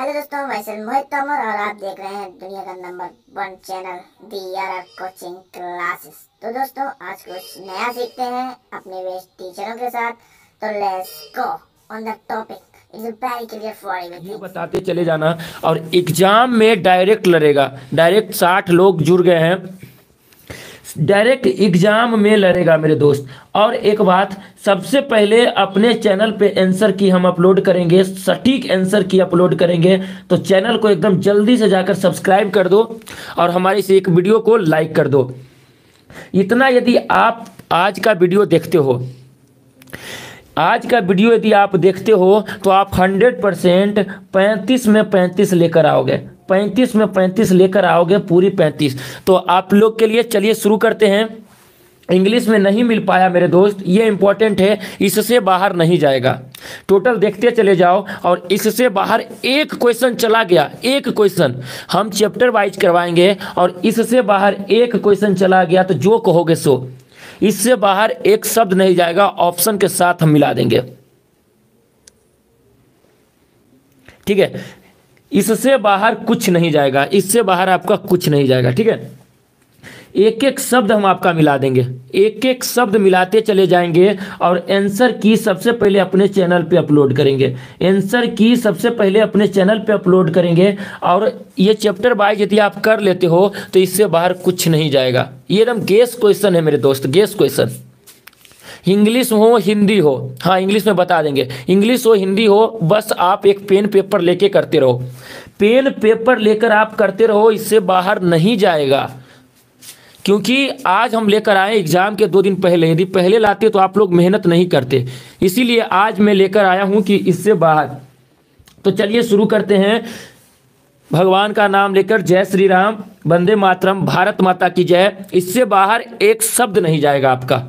Hello दोस्तों, मैं मोहित तोमर और आप देख रहे हैं दुनिया का number 1 channel DRR coaching classes. तो दोस्तों, आज कुछ नया सीखते हैं अपने बेस्ट टीचरों के साथ। तो let's go on the topic. It's very clear for everything. बताते चले जाना। और एग्जाम में डायरेक्ट लड़ेगा, डायरेक्ट 60 लोग जुड़ गए हैं, डायरेक्ट एग्जाम में लड़ेगा मेरे दोस्त। और एक बात, सबसे पहले अपने चैनल पे आंसर की हम अपलोड करेंगे, सटीक आंसर की अपलोड करेंगे। तो चैनल को एकदम जल्दी से जाकर सब्सक्राइब कर दो और हमारी इस एक वीडियो को लाइक कर दो। इतना यदि आप आज का वीडियो देखते हो, आज का वीडियो यदि आप देखते हो तो आप 100% 35 में 35 लेकर आओगे, 35 में 35 लेकर आओगे, पूरी 35। तो आप लोग के लिए चलिए शुरू करते हैं। इंग्लिश में नहीं मिल पाया मेरे दोस्त, ये इंपॉर्टेंट है, इससे बाहर नहीं जाएगा। टोटल देखते चले जाओ और इससे बाहर एक क्वेश्चन चला गया, एक क्वेश्चन हम चैप्टर वाइज करवाएंगे और इससे बाहर एक क्वेश्चन चला गया तो जो कहोगे सो। इससे बाहर एक शब्द नहीं जाएगा, ऑप्शन के साथ हम मिला देंगे, ठीक है। इससे बाहर कुछ नहीं जाएगा, इससे बाहर आपका कुछ नहीं जाएगा, ठीक है। एक एक शब्द हम आपका मिला देंगे, एक एक शब्द मिलाते चले जाएंगे और आंसर की सबसे पहले अपने चैनल पे अपलोड करेंगे, आंसर की सबसे पहले अपने चैनल पे अपलोड करेंगे। और ये चैप्टर वाइज यदि आप कर लेते हो तो इससे बाहर कुछ नहीं जाएगा। ये एकदम गेस क्वेश्चन है मेरे दोस्त, गेस क्वेश्चन। इंग्लिश हो हिंदी हो, हाँ इंग्लिश में बता देंगे, इंग्लिश हो हिंदी हो, बस आप एक पेन पेपर लेके करते रहो, पेन पेपर लेकर आप करते रहो, इससे बाहर नहीं जाएगा। क्योंकि आज हम लेकर आए एग्जाम के 2 दिन पहले, यदि पहले लाते तो आप लोग मेहनत नहीं करते, इसीलिए आज मैं लेकर आया हूं कि इससे बाहर। तो चलिए शुरू करते हैं। भगवान का नाम लेकर जय श्री राम, वंदे मातरम, भारत माता की जय। इससे बाहर एक शब्द नहीं जाएगा आपका,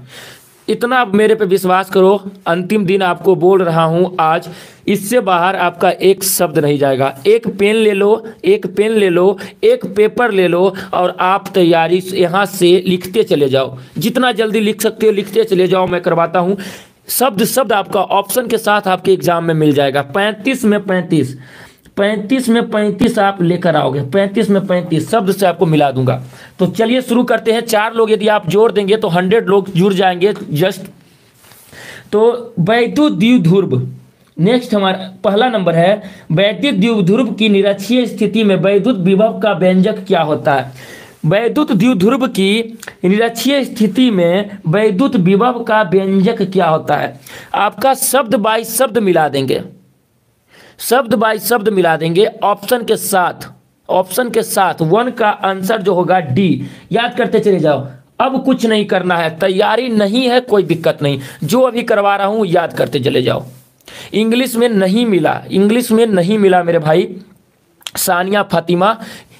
इतना आप मेरे पे विश्वास करो। अंतिम दिन आपको बोल रहा हूं आज, इससे बाहर आपका एक शब्द नहीं जाएगा। एक पेन ले लो, एक पेन ले लो, एक पेपर ले लो और आप तैयारी यहाँ से लिखते चले जाओ, जितना जल्दी लिख सकते हो लिखते चले जाओ। मैं करवाता हूँ, शब्द शब्द आपका ऑप्शन के साथ आपके एग्जाम में मिल जाएगा। 35 में 35, 35 में 35 आप लेकर आओगे, 35 में 35 शब्द से आपको मिला दूंगा। तो चलिए शुरू करते हैं। 4 लोग यदि आप जोड़ देंगे तो 100 लोग जुड़ जाएंगे जस्ट। तो वैद्युत द्विध्रुव, नेक्स्ट हमारा पहला नंबर है। वैद्युत द्विध्रुव की निरक्षीय स्थिति में वैद्युत विभव का व्यंजक क्या होता है? वैद्युत द्विध्रुव की निरक्षीय स्थिति में वैद्युत विभव का व्यंजक क्या होता है? आपका शब्द बाय शब्द मिला देंगे, शब्द बाय शब्द मिला देंगे ऑप्शन के साथ, ऑप्शन के साथ। 1 का आंसर जो होगा डी। याद करते चले जाओ, अब कुछ नहीं करना है, तैयारी नहीं है कोई दिक्कत नहीं, जो अभी करवा रहा हूं याद करते चले जाओ। इंग्लिश में नहीं मिला, इंग्लिश में नहीं मिला मेरे भाई। सानिया फातिमा,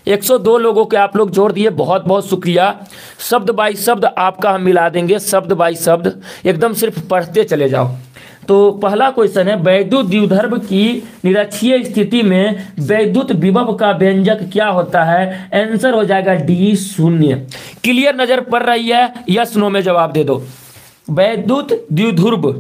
102 लोगों के आप लोग जोड़ दिए, बहुत बहुत शुक्रिया। शब्द बाय शब्द आपका हम मिला देंगे, शब्द बाय शब्द, एकदम सिर्फ पढ़ते चले जाओ। तो पहला क्वेश्चन है, वैद्युत द्विध्रुव की निरक्षीय स्थिति में वैद्युत विभव का व्यंजक क्या होता है? आंसर हो जाएगा डी, 0। क्लियर नजर पड़ रही है? यस नो में जवाब दे दो। वैद्युत द्विध्रुव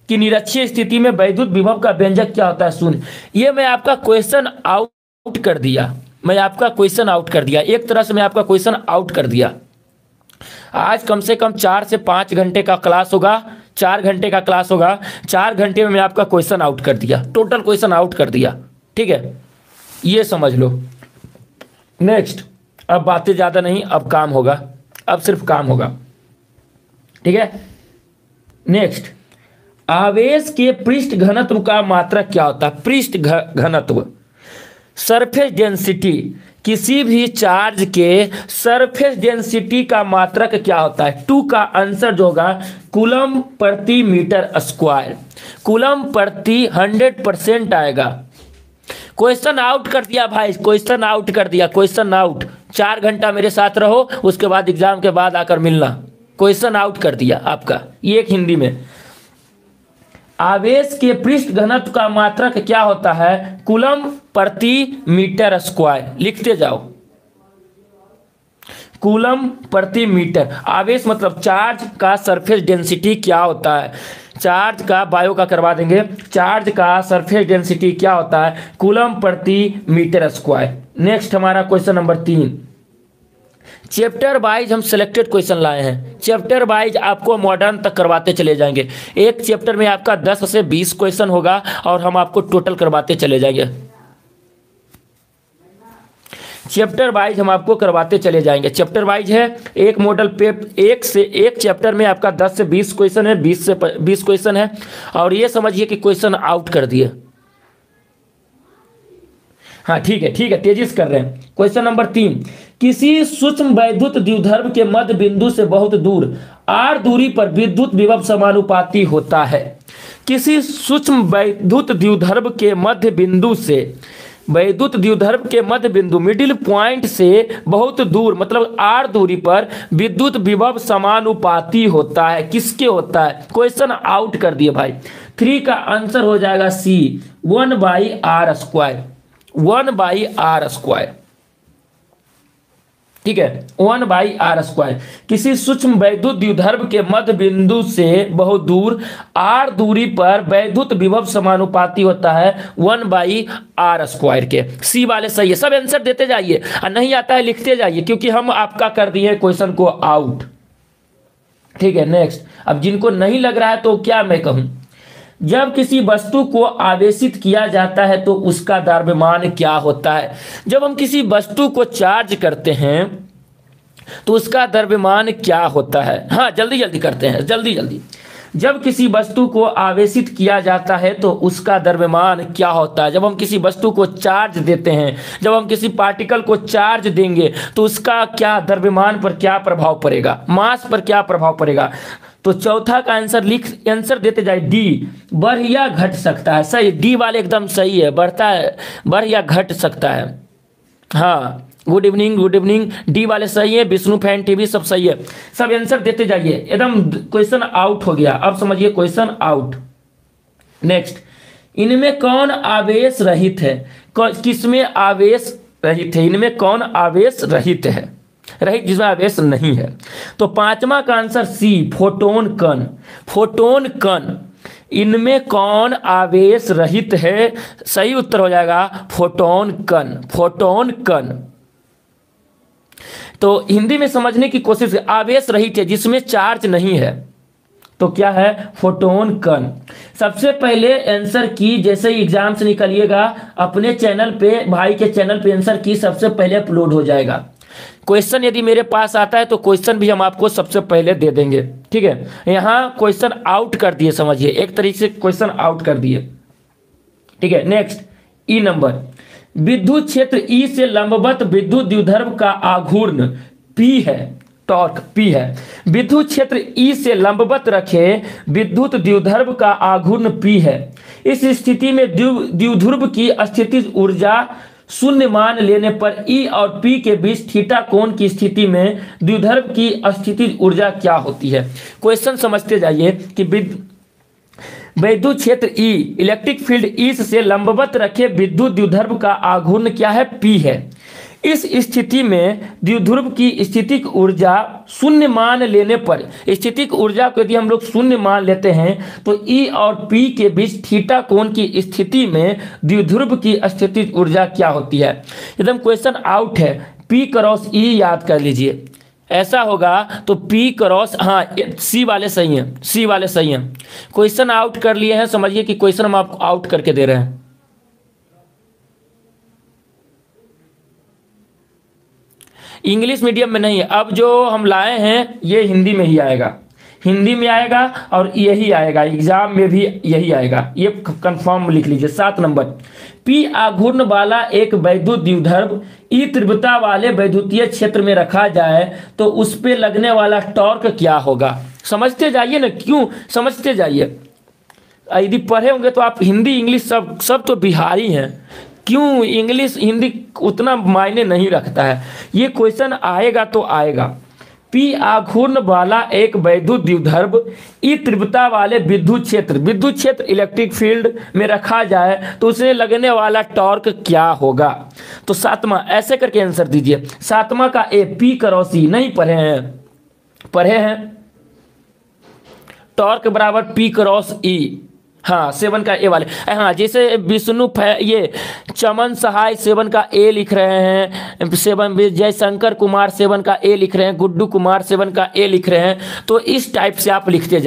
की निरक्षीय स्थिति में वैद्युत विभव का व्यंजक क्या होता है? 0। ये मैं आपका क्वेश्चन आउट कर दिया, मैं आपका क्वेश्चन आउट कर दिया, एक तरह से मैं आपका क्वेश्चन आउट कर दिया। आज कम से कम 4 से 5 घंटे का क्लास होगा, 4 घंटे का क्लास होगा, 4 घंटे में मैं आपका क्वेश्चन आउट कर दिया, टोटल क्वेश्चन आउट कर दिया, ठीक है, ये समझ लो। नेक्स्ट, अब बातें ज्यादा नहीं, अब काम होगा, अब सिर्फ काम होगा, ठीक है। नेक्स्ट, आवेश के पृष्ठ घनत्व का मात्रक क्या होता है? पृष्ठ घनत्व, सरफेस डेंसिटी, किसी भी चार्ज के सरफेस डेंसिटी का मात्रक क्या होता है? 2 का आंसर जो होगा कूलम प्रति मीटर स्क्वायर, कूलम प्रति 100% आएगा। क्वेश्चन आउट कर दिया भाई, क्वेश्चन आउट कर दिया, क्वेश्चन आउट। 4 घंटा मेरे साथ रहो, उसके बाद एग्जाम के बाद आकर मिलना। क्वेश्चन आउट कर दिया आपका, ये एक हिंदी में। आवेश के पृष्ठ घनत्व का मात्रक क्या होता है? कूलम प्रति मीटर स्क्वायर, लिखते जाओ। कूलम प्रति मीटर। आवेश मतलब चार्ज का सरफेस डेंसिटी क्या होता है, चार्ज का बायो का करवा देंगे, चार्ज का सरफेस डेंसिटी क्या होता है, कूलम प्रति मीटर स्क्वायर। नेक्स्ट हमारा क्वेश्चन नंबर 3, चैप्टर वाइज हम सिलेक्टेड क्वेश्चन लाए हैं, चैप्टर वाइज आपको मॉडर्न तक करवाते चले जाएंगे। एक चैप्टर में आपका 10 से 20 क्वेश्चन होगा और हम आपको टोटल करवाते चले जाएंगे, चैप्टर वाइज हम आपको करवाते चले जाएंगे। चैप्टर वाइज है, एक मॉडल पे एक चैप्टर में आपका 10 से 20 क्वेश्चन है, 20 से 20 क्वेश्चन है। और ये समझिए कि क्वेश्चन आउट कर दिए। हाँ ठीक है, तेजी से कर रहे हैं। क्वेश्चन नंबर 3, किसी सूक्ष्म वैद्युत द्विध्रुव के मध्य बिंदु से बहुत दूर r दूरी पर विद्युत विभव समानुपाती होता है। किसी सूक्ष्म वैद्युत द्विध्रुव के मध्य बिंदु से, वैद्युत द्विध्रुव के मध्य बिंदु मिडिल पॉइंट से बहुत दूर मतलब r दूरी पर विद्युत विभव समानुपाती होता है। किसके होता है, क्वेश्चन आउट कर दिए भाई। 3 का आंसर हो जाएगा C, 1/r square, 1/r square. ठीक है, 1/r स्क्वायर। किसी सूक्ष्म वैद्युत द्विध्रुव के मध्य बिंदु से बहुत दूर r दूरी पर वैद्युत विभव समानुपाती होता है 1/r स्क्वायर के। सी वाले सही है, सब आंसर देते जाइए और नहीं आता है लिखते जाइए, क्योंकि हम आपका कर दिए क्वेश्चन को आउट। ठीक है, नेक्स्ट। अब जिनको नहीं लग रहा है तो क्या मैं कहूं, जब किसी वस्तु को आवेशित किया जाता है तो उसका द्रव्यमान क्या होता है। जब हम किसी वस्तु को चार्ज करते हैं तो उसका द्रव्यमान क्या होता है। हाँ जल्दी जल्दी करते हैं, जल्दी जल्दी। जब किसी वस्तु को आवेशित किया जाता है तो उसका द्रव्यमान क्या होता है। जब हम किसी वस्तु को चार्ज देते हैं, जब हम किसी पार्टिकल को चार्ज देंगे तो उसका क्या द्रव्यमान पर क्या प्रभाव पड़ेगा, मास पर क्या प्रभाव पड़ेगा। तो चौथा का आंसर देते जाए डी, बढ़ या घट सकता है। सही, डी वाले एकदम सही है, बढ़ता है, बढ़ या घट सकता है। हाँ गुड इवनिंग, डी वाले सही है, विष्णु फैन टीवी सब सही है, सब आंसर देते जाइए। एकदम क्वेश्चन आउट हो गया, अब समझिए क्वेश्चन आउट। नेक्स्ट, इनमें कौन आवेश रहित है, किसमें आवेश रहित है, इनमें कौन आवेश रहित है, रहित जिसमें आवेश नहीं है। तो 5वां का आंसर सी, फोटोन कण, फोटोन कण। इनमें कौन आवेश रहित है, सही उत्तर हो जाएगा फोटोन कण, फोटोन कण। तो हिंदी में समझने की कोशिश, आवेश रहित है जिसमें चार्ज नहीं है, तो क्या है, फोटोन कण। सबसे पहले आंसर की जैसे ही एग्जाम से निकलिएगा अपने चैनल पे, भाई के चैनल पे आंसर की सबसे पहले अपलोड हो जाएगा। क्वेश्चन यदि मेरे पास आता है तो क्वेश्चन भी हम आपको सबसे पहले दे देंगे। ठीक है, यहाँ क्वेश्चन आउट कर दिए, समझिए एक तरीके से क्वेश्चन आउट कर दिए। ठीक है, नेक्स्ट ई नंबर, विद्युत क्षेत्र ई से लंबवत विद्युत द्विध्रुव का आघूर्ण P है, टॉर्क P है। विद्युत क्षेत्र ई से लंबवत रखे विद्युत द्विध्रुव का आघूर्ण P है। इस स्थिति में द्विध्रुव की स्थितिज ऊर्जा शून्य मान लेने पर E और P के बीच थीटा कोण की स्थिति में द्विध्रुव की स्थितिज ऊर्जा क्या होती है। क्वेश्चन समझते जाइए कि विद्युत क्षेत्र E, इलेक्ट्रिक फील्ड E से लंबवत रखे विद्युत द्विध्रुव का आघूर्ण क्या है, P है। इस स्थिति में द्विध्रुव की स्थितिक ऊर्जा शून्य मान लेने पर, स्थितिक ऊर्जा को यदि हम लोग शून्य मान लेते हैं तो E और P के बीच थीटा कोण की स्थिति में द्विध्रुव की स्थितिज ऊर्जा क्या होती है। एकदम क्वेश्चन आउट है, P क्रॉस E याद कर लीजिए, ऐसा होगा तो P क्रॉस, हाँ सी वाले सही हैं, सी वाले सही हैं। क्वेश्चन आउट कर लिए हैं, समझिए कि क्वेश्चन हम आपको आउट करके दे रहे हैं। इंग्लिश मीडियम में नहीं है, अब जो हम लाए हैं ये हिंदी में ही आएगा, हिंदी में आएगा और यही आएगा, एग्जाम में भी यही आएगा, ये कंफर्म लिख लीजिए। 7 नंबर, P आघूर्ण वाला एक वैद्युत द्विध्रुव E तीव्रता वाले वैद्युतीय क्षेत्र में रखा जाए तो उस पे लगने वाला टॉर्क क्या होगा। समझते जाइए ना, क्यों समझते जाइए, यदि पढ़े होंगे तो आप हिंदी इंग्लिश सब तो बिहारी हैं, क्यों इंग्लिश हिंदी उतना मायने नहीं रखता है। ये क्वेश्चन आएगा तो आएगा। पी आघूर्ण वाला एक वैद्युत द्विध्रुव ई तीव्रता वाले विद्युत क्षेत्र इलेक्ट्रिक फील्ड में रखा जाए तो उसे लगने वाला टॉर्क क्या होगा। तो सातवां ऐसे करके आंसर दीजिए। सातवां का ए पी क्रॉस ई नहीं पढ़े हैं टॉर्क बराबर पी क्रॉस ई। हाँ 7 का ए वाले, हाँ जैसे विष्णु ये चमन सहाय 7 का ए लिख रहे हैं, 7 जयशंकर कुमार 7 का ए लिख रहे हैं, गुड्डू कुमार 7 का ए लिख रहे हैं। तो इस टाइप से आप लिखते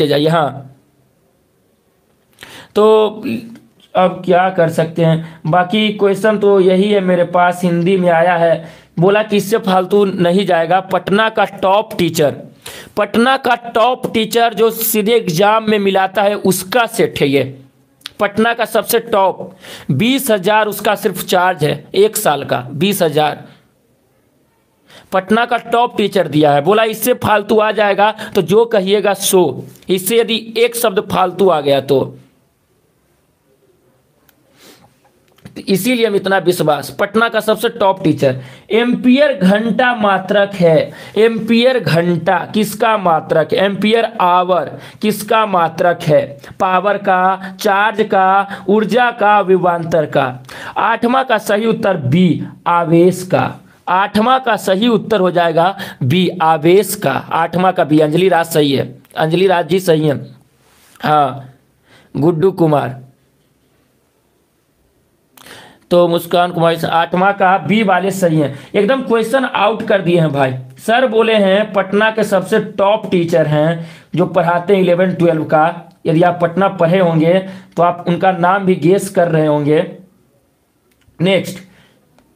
जाइए, हाँ। तो अब क्या कर सकते हैं, बाकी क्वेश्चन तो यही है मेरे पास, हिंदी में आया है। बोला कि इससे फालतू नहीं जाएगा। पटना का टॉप टीचर जो सीधे एग्जाम में मिलाता है उसका सेट है ये। पटना का सबसे टॉप 20,000 उसका सिर्फ चार्ज है 1 साल का 20,000। पटना का टॉप टीचर दिया है। बोला इससे फालतू आ जाएगा तो जो कहिएगा सो, इससे यदि एक शब्द फालतू आ गया तो इसीलिए हम इतना विश्वास। पटना का सबसे टॉप टीचर। एम्पियर घंटा मात्रक है। एम्पियर घंटा किसका मात्रक है? एम्पियर आवर किसका मात्रक है? पावर का, चार्ज का, ऊर्जा का, विभवांतर का। 8वां का सही उत्तर बी आवेश का। 8वां का सही उत्तर हो जाएगा बी आवेश का। 8वां का बी। अंजलि राज सही है, अंजलि राज जी सही है, हाँ। गुड्डू कुमार तो मुस्कान कुमारी 8वां का बी वाले सही हैं। एकदम क्वेश्चन आउट कर दिए हैं भाई। सर बोले हैं पटना के सबसे टॉप टीचर हैं जो पढ़ाते हैं 11 12 का। यदि आप पटना पढ़े होंगे तो आप उनका नाम भी गेस कर रहे होंगे। नेक्स्ट,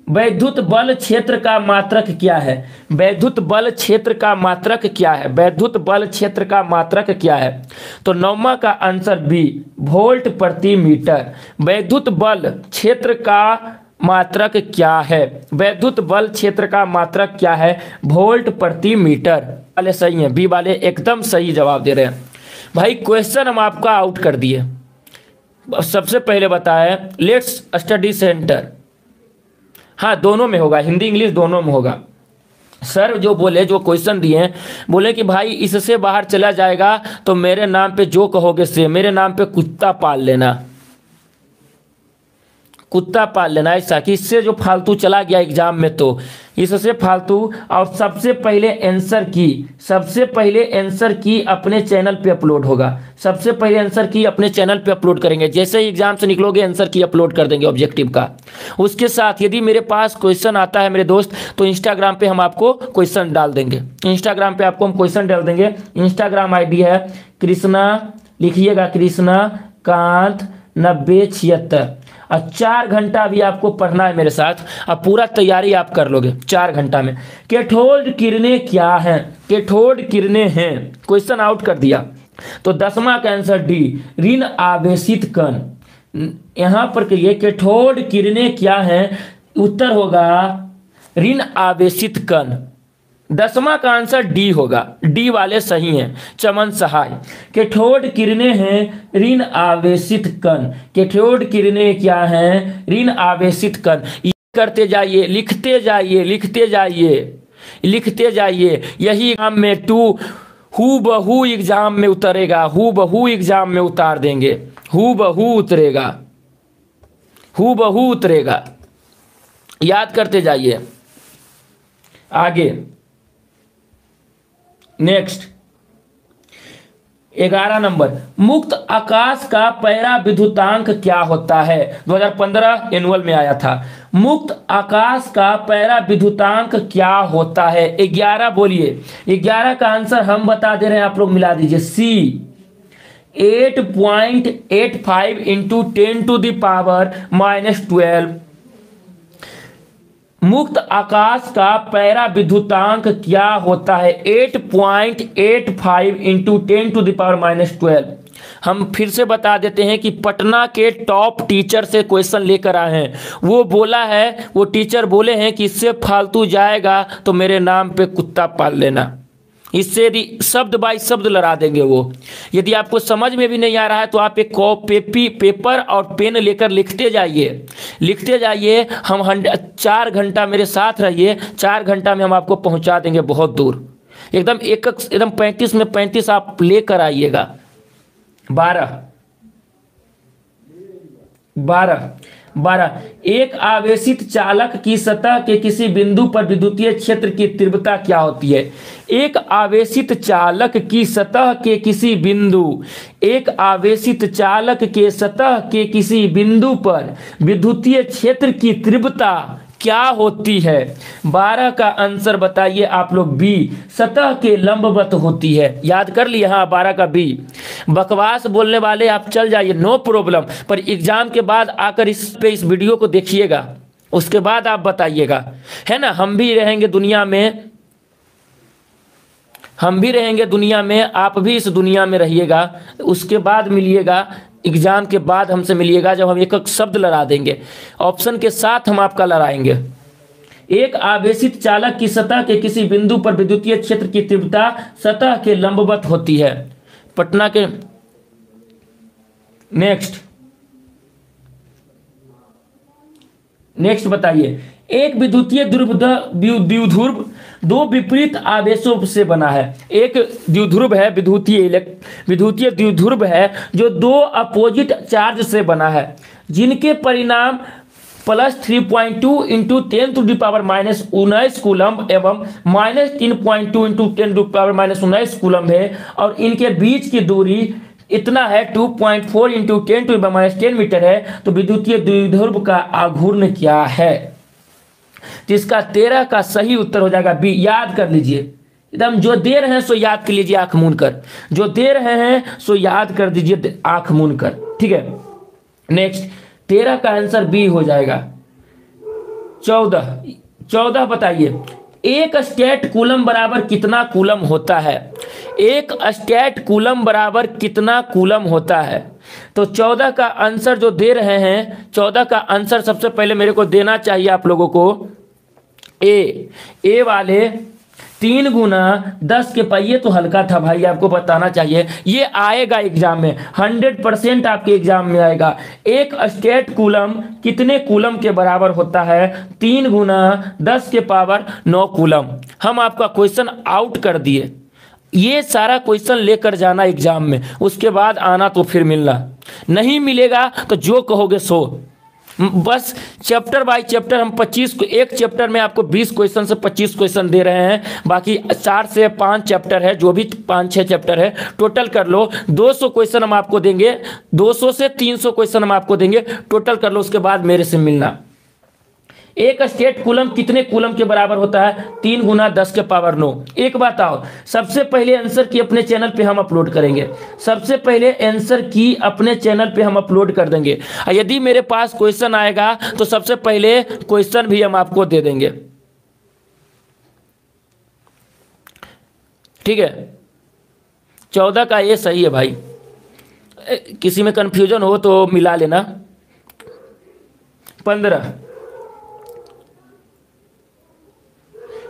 वैद्युत बल क्षेत्र का मात्रक क्या है? वैद्युत बल क्षेत्र का मात्रक क्या है? वैद्युत बल क्षेत्र का मात्रक क्या है? तो 9वां का आंसर बी वोल्ट प्रति मीटर। वैद्युत बल क्षेत्र का मात्रक क्या है? वैद्युत बल क्षेत्र का मात्रक क्या है? वोल्ट प्रति मीटर। वाले सही हैं, बी वाले एकदम सही जवाब दे रहे हैं भाई। क्वेश्चन हम आपका आउट कर दिए। सबसे पहले बताया लेट्स स्टडी सेंटर, हाँ दोनों में होगा, हिंदी इंग्लिश दोनों में होगा। सर जो बोले, जो क्वेश्चन दिए, बोले कि भाई इससे बाहर चला जाएगा तो मेरे नाम पे जो कहोगे से, मेरे नाम पे कुत्ता पाल लेना, कुत्ता पाल लेना। ऐसा कि इससे जो फालतू चला गया एग्जाम में तो इससे फालतू। और सबसे पहले आंसर की अपने चैनल पे अपलोड होगा। सबसे पहले आंसर की अपने चैनल पे अपलोड करेंगे। जैसे ही एग्जाम से निकलोगे आंसर की अपलोड कर देंगे ऑब्जेक्टिव का। उसके साथ यदि मेरे पास क्वेश्चन आता है मेरे दोस्त तो इंस्टाग्राम पे हम आपको क्वेश्चन डाल देंगे। इंस्टाग्राम पे आपको हम क्वेश्चन डाल देंगे। इंस्टाग्राम ID है कृष्णा, लिखिएगा कृष्णा कांत 9076। और 4 घंटा भी आपको पढ़ना है मेरे साथ। अब पूरा तैयारी आप कर लोगे 4 घंटा में। कैथोड किरणें क्या हैं? कैथोड किरणें हैं, क्वेश्चन आउट कर दिया। तो 10वां का आंसर डी ऋण आवेशित कण। यहां पर कहिए कैथोड किरणें क्या हैं, उत्तर होगा ऋण आवेशित कण। 10वां का आंसर डी होगा, डी वाले सही हैं। चमन सहाय। कैथोड किरणें हैं ऋण आवेशित कण। कैथोड किरणें क्या हैं? ऋण आवेशित कण। करते जाइए, लिखते जाइए, लिखते जाइए, लिखते जाइए। यही एग्जाम में हूबहू एग्जाम में उतरेगा, हूबहू एग्जाम में उतार देंगे, हूबहू उतरेगा, हूबहू उतरेगा। याद करते जाइए। आगे नेक्स्ट 11 नंबर, मुक्त आकाश का पैरा विद्युतांक क्या होता है? 2015 एनुअल में आया था। मुक्त आकाश का पैरा विद्युतांक क्या होता है? 11 बोलिए। 11 का आंसर हम बता दे रहे हैं, आप लोग मिला दीजिए। सी 8.85 इंटू 10⁻⁻12। मुक्त आकाश का पैरा विद्युतांक क्या होता है? 8.85 इंटू 10⁻⁻12। हम फिर से बता देते हैं कि पटना के टॉप टीचर से क्वेश्चन लेकर आए हैं। वो बोला है, वो टीचर बोले हैं कि इससे फालतू जाएगा तो मेरे नाम पे कुत्ता पाल लेना। इससे यदि शब्द बाय शब्द लड़ा देंगे वो। यदि आपको समझ में भी नहीं आ रहा है तो आप एक पेपर और पेन लेकर लिखते जाइए। हम 4 घंटा मेरे साथ रहिए, 4 घंटा में हम आपको पहुंचा देंगे बहुत दूर। एकदम 35 में 35 आप लेकर आइएगा। 12 एक आवेशित चालक की सतह के किसी बिंदु पर विद्युतीय क्षेत्र की तीव्रता क्या होती है? एक आवेशित चालक की सतह के किसी बिंदु पर विद्युतीय क्षेत्र की तीव्रता क्या होती है? 12 का आंसर बताइए आप लोग। बी, सतह के लंबवत होती है। याद कर लिए? हाँ, 12 का बी। बकवास बोलने वाले आप चल जाइए, नो प्रॉब्लम, पर एग्जाम के बाद आकर इस वीडियो को देखिएगा, उसके बाद आप बताइएगा, है ना। हम भी रहेंगे दुनिया में, आप भी इस दुनिया में रहिएगा। उसके बाद मिलिएगा, एग्जाम के बाद हमसे मिलिएगा, जब हम एक शब्द लड़ा देंगे, ऑप्शन के साथ हम आपका लड़ाएंगे। एक आवेशित चालक की सतह के किसी बिंदु पर विद्युतीय क्षेत्र की तीव्रता सतह के लंबवत होती है। पटना के नेक्स्ट बताइए। एक विद्युतीय द्विध्रुव 2 विपरीत आवेशों से बना है। एक द्विध्रुव है, विद्युतीय द्विध्रुव है जो 2 अपोजिट चार्ज से बना है, जिनके परिणाम +3.2 × 10⁻⁻19 कूलम्ब एवं -3.2 × 10⁻⁻19 कूलम्ब है, और इनके बीच की दूरी इतना है 2.4 × 10⁻10 मीटर है। तो विद्युतीय द्विध्रुव का आघूर्ण क्या है? जिसका 13 का सही उत्तर हो जाएगा बी। याद कर लीजिए, एकदम जो दे रहे हैं सो याद कर लीजिए आंख मूंद कर, जो दे रहे हैं सो याद कर दीजिए आंख मूंद कर, ठीक है। नेक्स्ट, 13 का आंसर बी हो जाएगा। 14 बताइए। एक स्टेट कूलम बराबर कितना कूलम होता है? एक स्टेट कूलम बराबर कितना कूलम होता है? तो 14 का आंसर जो दे रहे हैं, 14 का आंसर सबसे पहले मेरे को देना चाहिए आप लोगों को ए वाले 3 × 10 के पहिए। तो हल्का था भाई, आपको बताना चाहिए, ये आएगा एग्जाम में, 100% आपके एग्जाम में आएगा। एक स्टेट कूलम कितने कूलम के बराबर होता है? 3 × 10 के पावर 9 कूलम। हम आपका क्वेश्चन आउट कर दिए। ये सारा क्वेश्चन लेकर जाना एग्जाम में, उसके बाद आना तो फिर मिलना, नहीं मिलेगा तो जो कहोगे सो। बस चैप्टर बाय चैप्टर हम 25 एक चैप्टर में आपको 20 क्वेश्चन से 25 क्वेश्चन दे रहे हैं, बाकी 4 से 5 चैप्टर है, जो भी 5-6 चैप्टर है टोटल कर लो, 200 क्वेश्चन हम आपको देंगे, 200 से 300 क्वेश्चन हम आपको देंगे, टोटल कर लो, उसके बाद मेरे से मिलना। एक स्टेट कूलम कितने कूलम के बराबर होता है? 3 × 10 के पावर 9। एक बात आओ, सबसे पहले आंसर की अपने चैनल पे हम अपलोड करेंगे, सबसे पहले आंसर की अपने चैनल पे हम अपलोड कर देंगे। यदि मेरे पास क्वेश्चन आएगा तो सबसे पहले क्वेश्चन भी हम आपको दे देंगे, ठीक है। 14 का ये सही है भाई, किसी में कंफ्यूजन हो तो मिला लेना। 15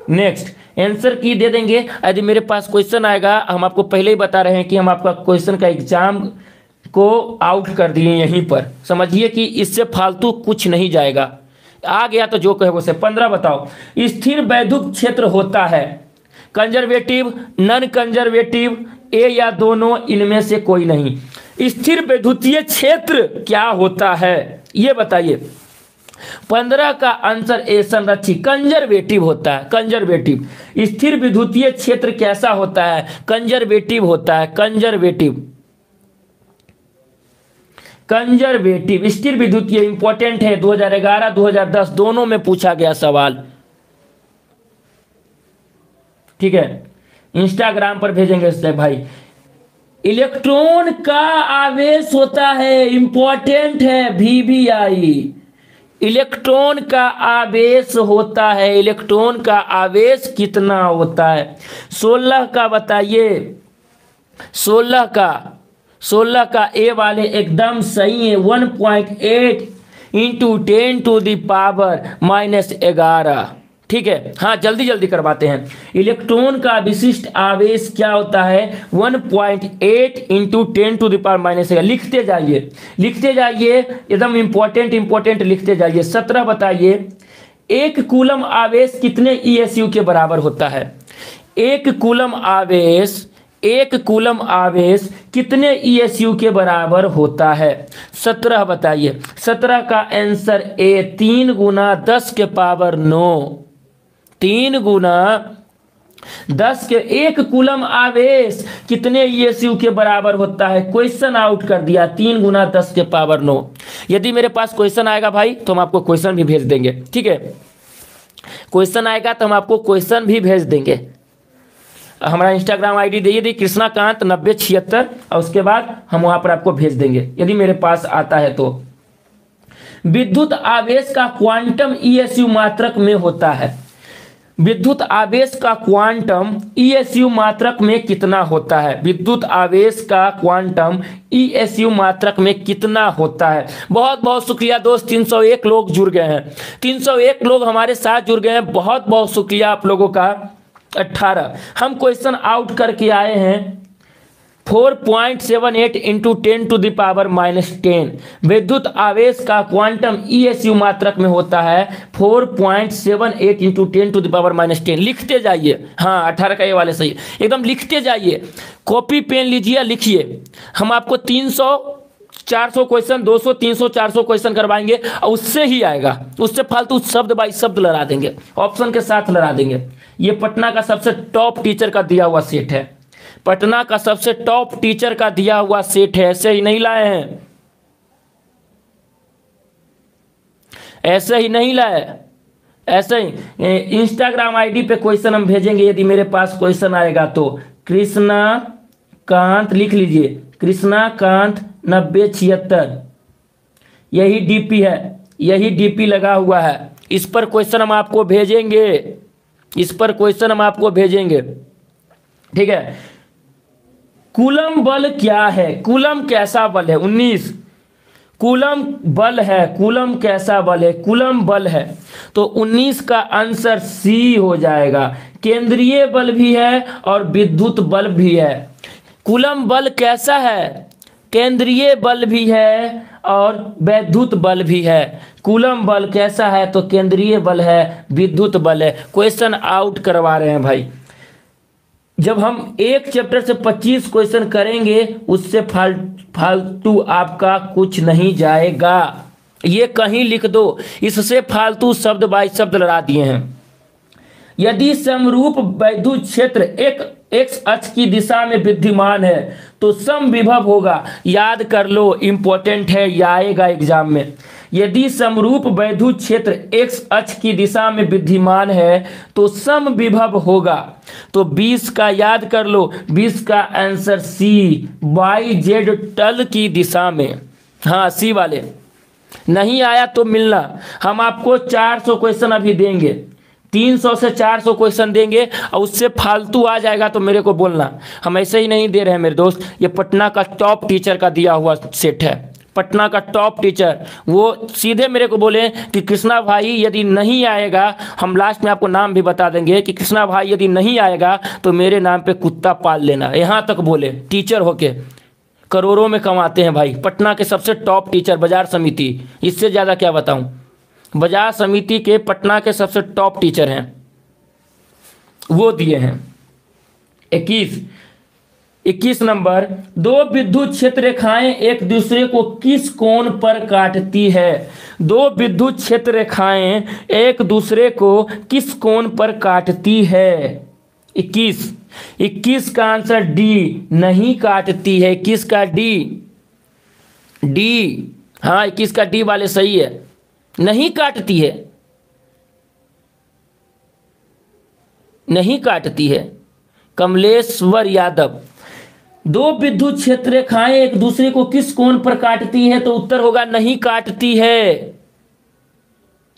नेक्स्ट, आंसर की दे देंगे। यदि मेरे पास क्वेश्चन आएगा, हम आपको पहले ही बता रहे हैं कि हम आपका क्वेश्चन का एग्जाम को आउट कर दिए यहीं पर, समझिए कि इससे फालतू कुछ नहीं जाएगा, आ गया तो जो कहे वो से। 15 बताओ। स्थिर वैद्युत क्षेत्र होता है कंजर्वेटिव, नॉन कंजर्वेटिव, ए या दोनों, इनमें से कोई नहीं। स्थिर वैद्युतीय क्षेत्र क्या होता है ये बताइए। 15 का आंसर ए, संरक्षित, कंजर्वेटिव होता है, कंजर्वेटिव। स्थिर विद्युतीय क्षेत्र कैसा होता है? कंजर्वेटिव होता है, कंजर्वेटिव, कंजर्वेटिव। स्थिर विद्युतीय इंपॉर्टेंट है, 2011 2010 दोनों में पूछा गया सवाल, ठीक है। इंस्टाग्राम पर भेजेंगे इसलिए भाई। इलेक्ट्रॉन का आवेश होता है, इंपॉर्टेंट है, VVI। इलेक्ट्रॉन का आवेश होता है, इलेक्ट्रॉन का आवेश कितना होता है? 16 का बताइए। 16 का ए वाले एकदम सही है, 1.8 × 10⁻⁻11, ठीक है, हाँ जल्दी जल्दी करवाते हैं। इलेक्ट्रॉन का विशिष्ट आवेश क्या होता है? 1.8 इंटू 10⁻⁻⁻⁻। लिखते जाइए एकदम इंपॉर्टेंट लिखते जाइए। 17 बताइए, एक कूलम आवेश कितने ESU के बराबर होता है? एक कूलम आवेश कितने ESU के बराबर होता है? 17 बताइए। 17 का आंसर ए, 3 गुना 10 के पावर 9। 3 गुना 10 के, एक कूलम आवेश कितने ESU के बराबर होता है? क्वेश्चन आउट कर दिया, 3 गुना 10 के पावर 9। यदि मेरे पास क्वेश्चन आएगा भाई तो हम आपको क्वेश्चन भी भेज देंगे, ठीक है। क्वेश्चन आएगा तो हम आपको क्वेश्चन भी भेज देंगे। हमारा इंस्टाग्राम आईडी दे दी कृष्णाकांत 9076, और उसके बाद हम वहां पर आपको भेज देंगे यदि मेरे पास आता है तो। विद्युत आवेश का क्वांटम ESU मात्रक में होता है। विद्युत आवेश का क्वांटम ESU मात्रक में कितना होता है? विद्युत आवेश का क्वांटम ESU मात्रक में कितना होता है? बहुत बहुत शुक्रिया दोस्त, 301 लोग जुड़ गए हैं। 301 लोग हमारे साथ जुड़ गए हैं, बहुत बहुत शुक्रिया आप लोगों का। 18 हम क्वेश्चन आउट करके आए हैं। 4.78 इंटू 10⁻⁻10। विद्युत आवेश का क्वांटम ESU मात्रक में होता है 4.78 इंटू 10⁻⁻10। लिखते जाइए, हाँ 18 का ये वाले सही, एकदम लिखते जाइए। कॉपी पेन लीजिए, लिखिए। हम आपको 300 400 क्वेश्चन, 200 300 400 क्वेश्चन करवाएंगे और उससे ही आएगा, उससे फालतू शब्द बाई शब्द लड़ा देंगे, ऑप्शन के साथ लड़ा देंगे। ये पटना का सबसे टॉप टीचर का दिया हुआ सेट है, पटना का सबसे टॉप टीचर का दिया हुआ सेट है। ऐसे ही नहीं लाए हैं, ऐसे ही नहीं लाए, ऐसे ही इंस्टाग्राम आईडी पे क्वेश्चन हम भेजेंगे यदि मेरे पास क्वेश्चन आएगा तो। कृष्णाकांत लिख लीजिए, कृष्णाकांत 9076, यही डीपी है, यही डीपी लगा हुआ है। इस पर क्वेश्चन हम आपको भेजेंगे, इस पर क्वेश्चन हम आपको भेजेंगे, ठीक है। कूलम बल क्या है? कूलम कैसा बल है? 19 कूलम बल है। कूलम कैसा बल है? कूलम बल है तो 19 का आंसर सी हो जाएगा। केंद्रीय बल भी है और विद्युत बल भी है। कूलम बल कैसा है? केंद्रीय बल भी है और विद्युत बल भी है। कूलम बल कैसा है? तो केंद्रीय बल है, विद्युत बल है। क्वेश्चन आउट करवा रहे हैं भाई। जब हम एक चैप्टर से 25 क्वेश्चन करेंगे उससे फालतू आपका कुछ नहीं जाएगा, ये कहीं लिख दो। इससे फालतू शब्द बाई शब्द लड़ा दिए हैं। यदि समरूप वैद्युत क्षेत्र एक एक्स अक्ष की दिशा में विद्यमान है तो समविभव होगा। याद कर लो, इंपॉर्टेंट है, यह आएगा एग्जाम में। यदि समरूप वैद्युत क्षेत्र एक्स अक्ष की दिशा में विद्यमान है तो समविभव होगा। तो 20 का याद कर लो, 20 का आंसर सी, YZ तल की दिशा में। हाँ सी वाले, नहीं आया तो मिलना। हम आपको 400 क्वेश्चन अभी देंगे, 300 से 400 क्वेश्चन देंगे और उससे फालतू आ जाएगा तो मेरे को बोलना। हम ऐसे ही नहीं दे रहे हैं मेरे दोस्त, ये पटना का टॉप टीचर का दिया हुआ सेट है। पटना का टॉप टीचर, वो सीधे मेरे को बोले कि कृष्णा भाई यदि नहीं आएगा, हम लास्ट में आपको नाम भी बता देंगे कि कृष्णा भाई यदि नहीं आएगा तो मेरे नाम पे कुत्ता पाल लेना। यहाँ तक बोले, टीचर होके करोड़ों में कमाते हैं भाई। पटना के सबसे टॉप टीचर, बाजार समिति, इससे ज़्यादा क्या बताऊँ। बाजार समिति के पटना के सबसे टॉप टीचर हैं, वो दिए हैं। 21 नंबर, दो विद्युत क्षेत्र रेखाएं एक दूसरे को किस कोण पर काटती है? दो विद्युत क्षेत्र रेखाएं एक दूसरे को किस कोण पर काटती है? 21 का आंसर डी, नहीं काटती है। 21 का डी, हाँ 21 का डी वाले सही है, नहीं काटती है, नहीं काटती है। कमलेश्वर यादव, दो विद्युत क्षेत्र रेखाएं एक दूसरे को किस कोण पर काटती है? तो उत्तर होगा नहीं काटती है,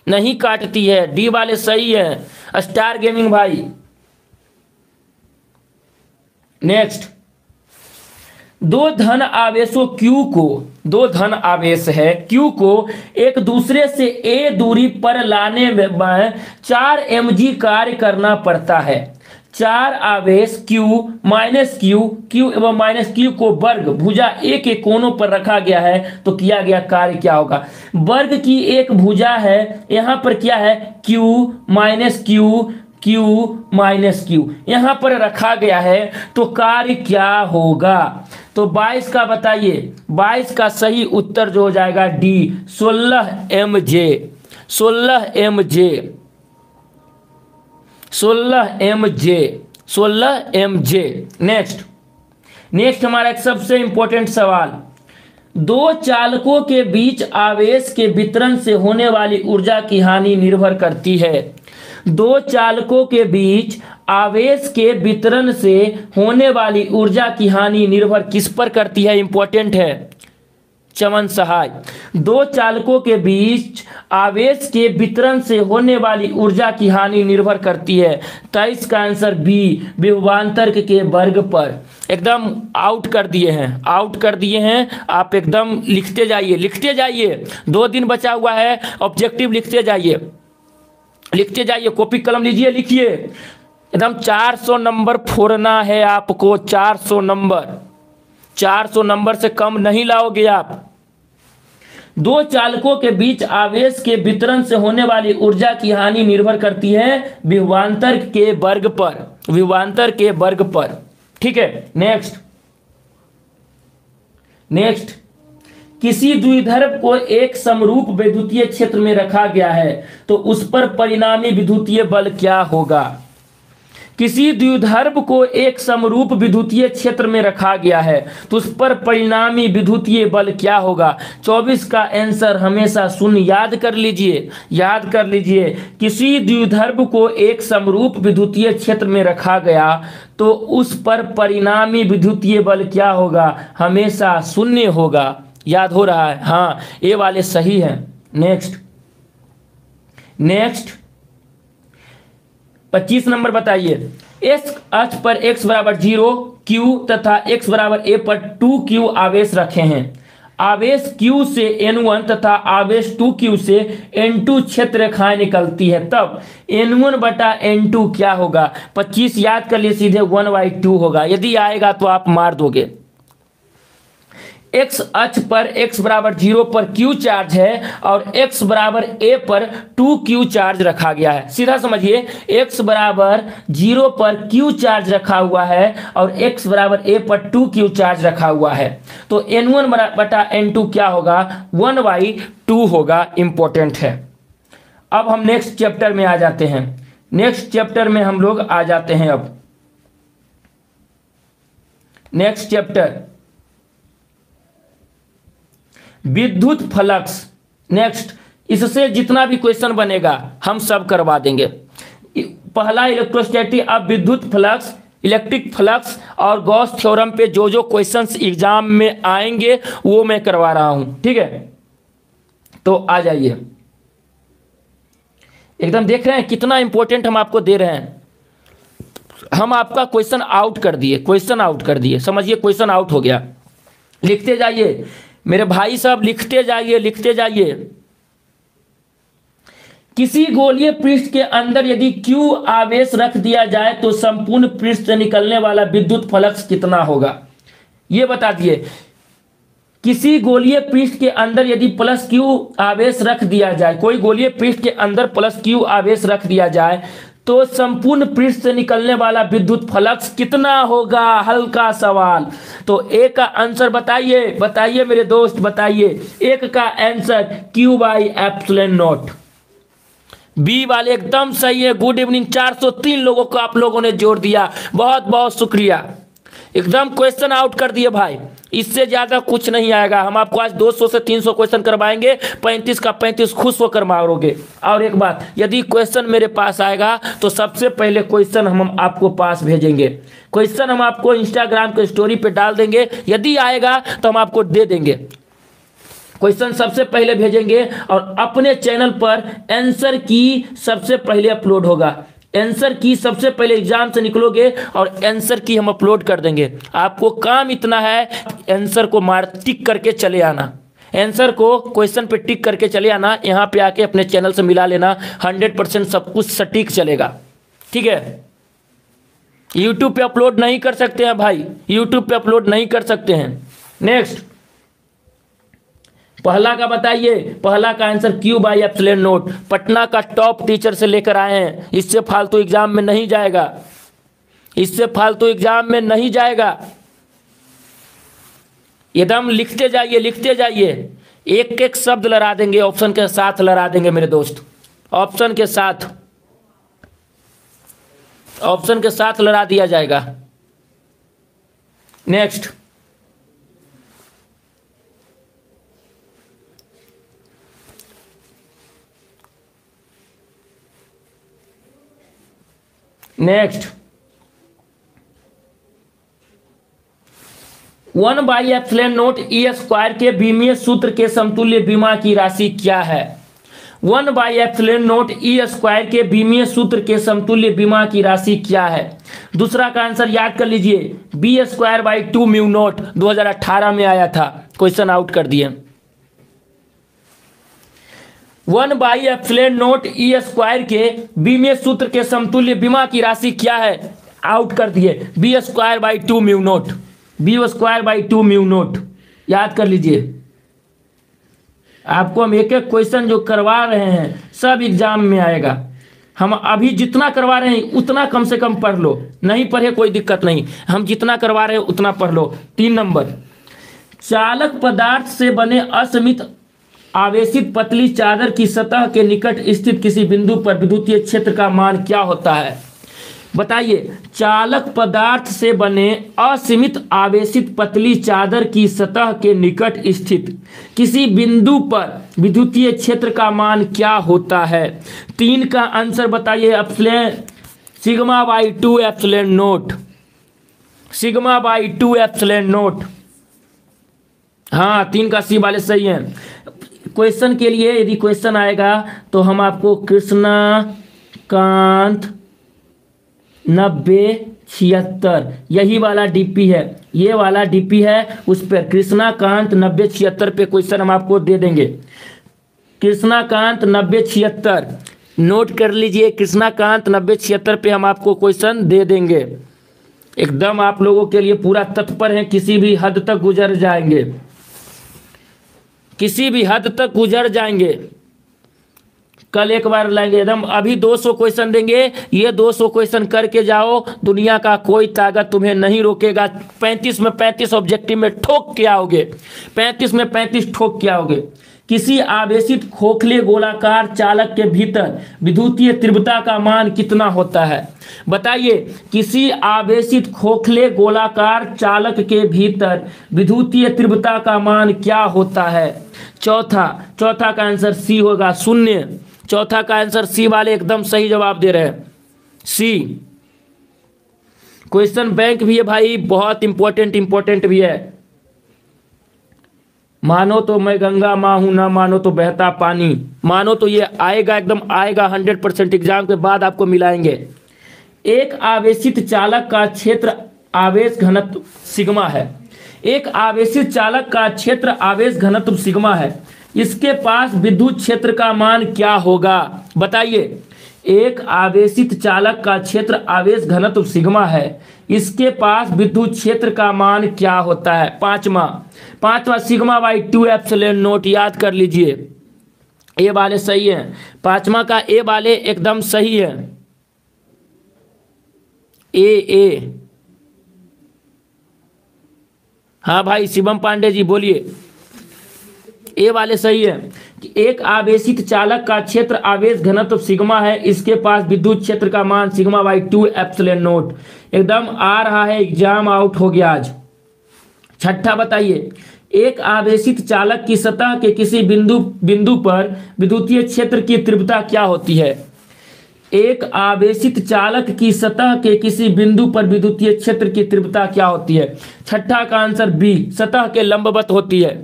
नहीं काटती है। डी वाले सही है। स्टार गेमिंग भाई। नेक्स्ट, दो धन आवेशों दो धन आवेश है Q को एक दूसरे से A दूरी पर लाने में 4 mg कार्य करना पड़ता है। 4 आवेश Q माइनस Q एवं माइनस Q को वर्ग भुजा A के कोनों पर रखा गया है तो किया गया कार्य क्या होगा। वर्ग की एक भुजा है, यहाँ पर क्या है Q minus Q minus Q यहाँ पर रखा गया है तो कार्य क्या होगा। तो 22 का बताइए, 22 का सही उत्तर जो हो जाएगा D 16 mJ। नेक्स्ट हमारा एक सबसे इंपॉर्टेंट सवाल, दो चालकों के बीच आवेश के वितरण से होने वाली ऊर्जा की हानि निर्भर करती है। दो चालकों के बीच आवेश के वितरण से होने वाली ऊर्जा की हानि निर्भर किस पर करती है, इंपॉर्टेंट है चमन सहाय। दो चालकों के बीच आवेश के वितरण से होने वाली ऊर्जा की हानि निर्भर करती है। 23 का आंसर बी विभवांतर के वर्ग पर। एकदम आउट कर दिए हैं आप, एकदम लिखते जाइए 2 दिन बचा हुआ है, ऑब्जेक्टिव लिखते जाइए, कॉपी कलम लीजिए, लिखिए। एकदम 400 नंबर फोड़ना है आपको, 400 नंबर से कम नहीं लाओगे आप। दो चालकों के बीच आवेश के वितरण से होने वाली ऊर्जा की हानि निर्भर करती है विभवांतर के वर्ग पर। ठीक है, नेक्स्ट किसी द्विध्रुव को एक समरूप विद्युतीय क्षेत्र में रखा गया है तो उस पर परिणामी विद्युतीय बल क्या होगा। किसी द्विध्रुव को एक समरूप विद्युतीय क्षेत्र में रखा गया है तो उस पर परिणामी विद्युतीय बल क्या होगा। 24 का आंसर हमेशा शून्य। याद कर लीजिए किसी द्विध्रुव को एक समरूप विद्युतीय क्षेत्र में रखा गया तो उस पर परिणामी विद्युतीय बल क्या होगा, हमेशा शून्य होगा। याद हो रहा है, हाँ ये वाले सही हैं। नेक्स्ट 25 नंबर बताइए, x अक्ष पर x बराबर 0 q तथा x बराबर a पर 2q आवेश रखे हैं। आवेश q से n1 तथा आवेश 2q से n2 क्षेत्र रेखाएं निकलती है, तब n1 बटा n2 क्या होगा। 25 याद कर लिए, सीधे 1/2 होगा। यदि आएगा तो आप मार दोगे। x अक्ष पर x बराबर 0 पर q चार्ज है और x बराबर a पर 2q चार्ज रखा गया है। सीधा समझिए, x बराबर 0 पर q चार्ज रखा हुआ है और x बराबर a पर 2q चार्ज रखा हुआ है, तो n1 बटा n2 क्या होगा, 1/2 होगा। इंपॉर्टेंट है। अब हम नेक्स्ट चैप्टर में आ जाते हैं। अब नेक्स्ट चैप्टर विद्युत फ्लक्स। नेक्स्ट, इससे जितना भी क्वेश्चन बनेगा हम सब करवा देंगे। पहला इलेक्ट्रोस्टैटिक, अब विद्युत फ्लक्स, इलेक्ट्रिक फ्लक्स और गॉस थ्योरम पे जो क्वेश्चंस एग्जाम में आएंगे वो मैं करवा रहा हूं। ठीक है, तो आ जाइए। एकदम देख रहे हैं कितना इंपॉर्टेंट हम आपको दे रहे हैं। हम आपका क्वेश्चन आउट कर दिए, समझिए क्वेश्चन आउट हो गया। लिखते जाइए मेरे भाई साहब, लिखते जाइए। किसी गोलीय पृष्ठ के अंदर यदि Q आवेश रख दिया जाए तो संपूर्ण पृष्ठ से निकलने वाला विद्युत फ्लक्स कितना होगा, ये बता दिए। किसी गोलीय पृष्ठ के अंदर यदि प्लस Q आवेश रख दिया जाए, कोई गोलीय पृष्ठ के अंदर प्लस Q आवेश रख दिया जाए तो संपूर्ण पृष्ठ से निकलने वाला विद्युत फ्लक्स कितना होगा। हल्का सवाल। तो ए का आंसर बताइए मेरे दोस्त, बताइए। एक का आंसर Q/ε0। बी वाले एकदम सही है। Good evening. 403 लोगों को आप लोगों ने जोड़ दिया, बहुत बहुत शुक्रिया। एकदम क्वेश्चन आउट कर दिए भाई, इससे ज्यादा कुछ नहीं आएगा। हम आपको आज 200 से 300 क्वेश्चन करवाएंगे, 35 का 35 खुश होकर मारोगे। और एक बात, यदि क्वेश्चन मेरे पास आएगा तो सबसे पहले क्वेश्चन हम आपको पास भेजेंगे। क्वेश्चन हम आपको इंस्टाग्राम के स्टोरी पे डाल देंगे, यदि आएगा तो हम आपको दे देंगे। क्वेश्चन सबसे पहले भेजेंगे और अपने चैनल पर आंसर की सबसे पहले अपलोड होगा। आंसर की सबसे पहले एग्जाम से निकलोगे और आंसर की हम अपलोड कर देंगे। आपको काम इतना है, आंसर को मार टिक करके चले आना, आंसर को क्वेश्चन पे टिक करके चले आना, यहाँ पे आके अपने चैनल से मिला लेना, 100% सब कुछ सटीक चलेगा। ठीक है, यूट्यूब पे अपलोड नहीं कर सकते हैं भाई, यूट्यूब पे अपलोड नहीं कर सकते हैं। नेक्स्ट, पहला का बताइए, पहला का answer Q by epsilon note, Patna का टॉप टीचर से लेकर आए हैं, इससे फालतू एग्जाम में नहीं जाएगा, इससे फालतू एग्जाम में नहीं जाएगा। एकदम लिखते जाइए, लिखते जाइए, एक एक शब्द लड़ा देंगे, ऑप्शन के साथ लड़ा देंगे मेरे दोस्त, ऑप्शन के साथ, ऑप्शन के साथ लड़ा दिया जाएगा। Next, next, 1/एप्सिलॉन note E square के बीमीय सूत्र के समतुल्य बीमा की राशि क्या है? 1/एप्सिलॉन नोट ई स्क्वायर के बीमीय सूत्र के समतुल्य बीमा की राशि क्या है? दूसरा का आंसर याद कर लीजिए, B square by 2 mu nought 2018 में आया था, क्वेश्चन आउट कर दिए। 1/एप्सिलॉन नोट ई स्क्वायर के बीमीय सूत्र के समतुल्य बीमा की राशि क्या है? आउट कर दिए, B square by 2 mu nought, B square by 2 mu nought, याद कर लीजिए। आपको हम एक एक क्वेश्चन जो करवा रहे हैं सब एग्जाम में आएगा, हम अभी जितना करवा रहे हैं उतना कम से कम पढ़ लो, नहीं पढ़े कोई दिक्कत नहीं, हम जितना करवा रहे हैं उतना पढ़ लो। 3 नंबर, चालक पदार्थ से बने असीमित आवेशित पतली चादर की सतह के निकट स्थित किसी बिंदु पर विद्युतीय क्षेत्र का मान क्या होता है? बताइए, चालक पदार्थ से बने असीमित आवेशित पतली चादर की सतह के निकट स्थित किसी बिंदु पर विद्युतीय क्षेत्र का मान क्या होता है? 3 का आंसर बताइए, epsilon sigma by 2 epsilon note, sigma by 2 epsilon note. हाँ, 3 का सी वाले सही है। क्वेश्चन के लिए यदि क्वेश्चन आएगा तो हम आपको कृष्णाकांत 9076 यही वाला डीपी है, ये वाला डीपी है, उस पर कृष्णाकांत 9076 पे क्वेश्चन हम आपको दे देंगे। कृष्णाकांत 9076 नोट कर लीजिए, कृष्णाकांत 9076 पे हम आपको क्वेश्चन दे देंगे। एकदम आप लोगों के लिए पूरा तत्पर हैं, किसी भी हद तक गुजर जाएंगे, किसी भी हद तक गुजर जाएंगे। कल एक बार लाएंगे एकदम, अभी 200 क्वेश्चन देंगे, ये 200 क्वेश्चन करके जाओ, दुनिया का कोई ताकत तुम्हें नहीं रोकेगा। 35 में 35 ऑब्जेक्टिव में ठोक के आओगे, 35 में 35 ठोक के आओगे। किसी आवेशित खोखले गोलाकार चालक के भीतर विद्युतीय तीव्रता का मान कितना होता है? बताइए, किसी आवेशित खोखले गोलाकार चालक के भीतर विद्युतीय तीव्रता का मान क्या होता है? चौथा का आंसर सी होगा, 0। चौथा का आंसर सी वाले एकदम सही जवाब दे रहे हैं, सी। क्वेश्चन बैंक भी है भाई, बहुत इंपॉर्टेंट भी है। मानो तो मैं गंगा माँ हूं, ना मानो तो बहता पानी, मानो तो ये आएगा, एकदम आएगा 100%, एग्जाम के बाद आपको मिलाएंगे। एक आवेशित चालक का क्षेत्र आवेश घनत्व सिग्मा है, एक आवेशित चालक का क्षेत्र आवेश घनत्व सिग्मा है, इसके पास विद्युत क्षेत्र का मान क्या होगा? बताइए, एक आवेशित चालक का क्षेत्र आवेश घनत्व सिग्मा है, इसके पास विद्युत क्षेत्र का मान क्या होता है? पांचवा सिग्मा बाई 2 एप्सिलॉन नोट, याद कर लीजिए। ए वाले सही है, 5वां का ए वाले एकदम सही है, ए। हाँ भाई शिवम पांडे जी बोलिए, ए वाले सही है कि एक आवेशित चालक का क्षेत्र आवेश घनत्व सिग्मा है, इसके पास विद्युत क्षेत्र का मान सिग्मा बाई 2 एप्सिलॉन नोट। एकदम आ रहा है, एग्जाम आउट हो गया आज। 6ठा बताइए, एक आवेशित चालक की सतह के किसी बिंदु पर विद्युतीय क्षेत्र की तीव्रता क्या होती है? एक आवेशित चालक की सतह के किसी बिंदु पर विद्युतीय क्षेत्र की तीव्रता क्या होती है? 6ठा का आंसर बी, सतह के लंबवत होती है।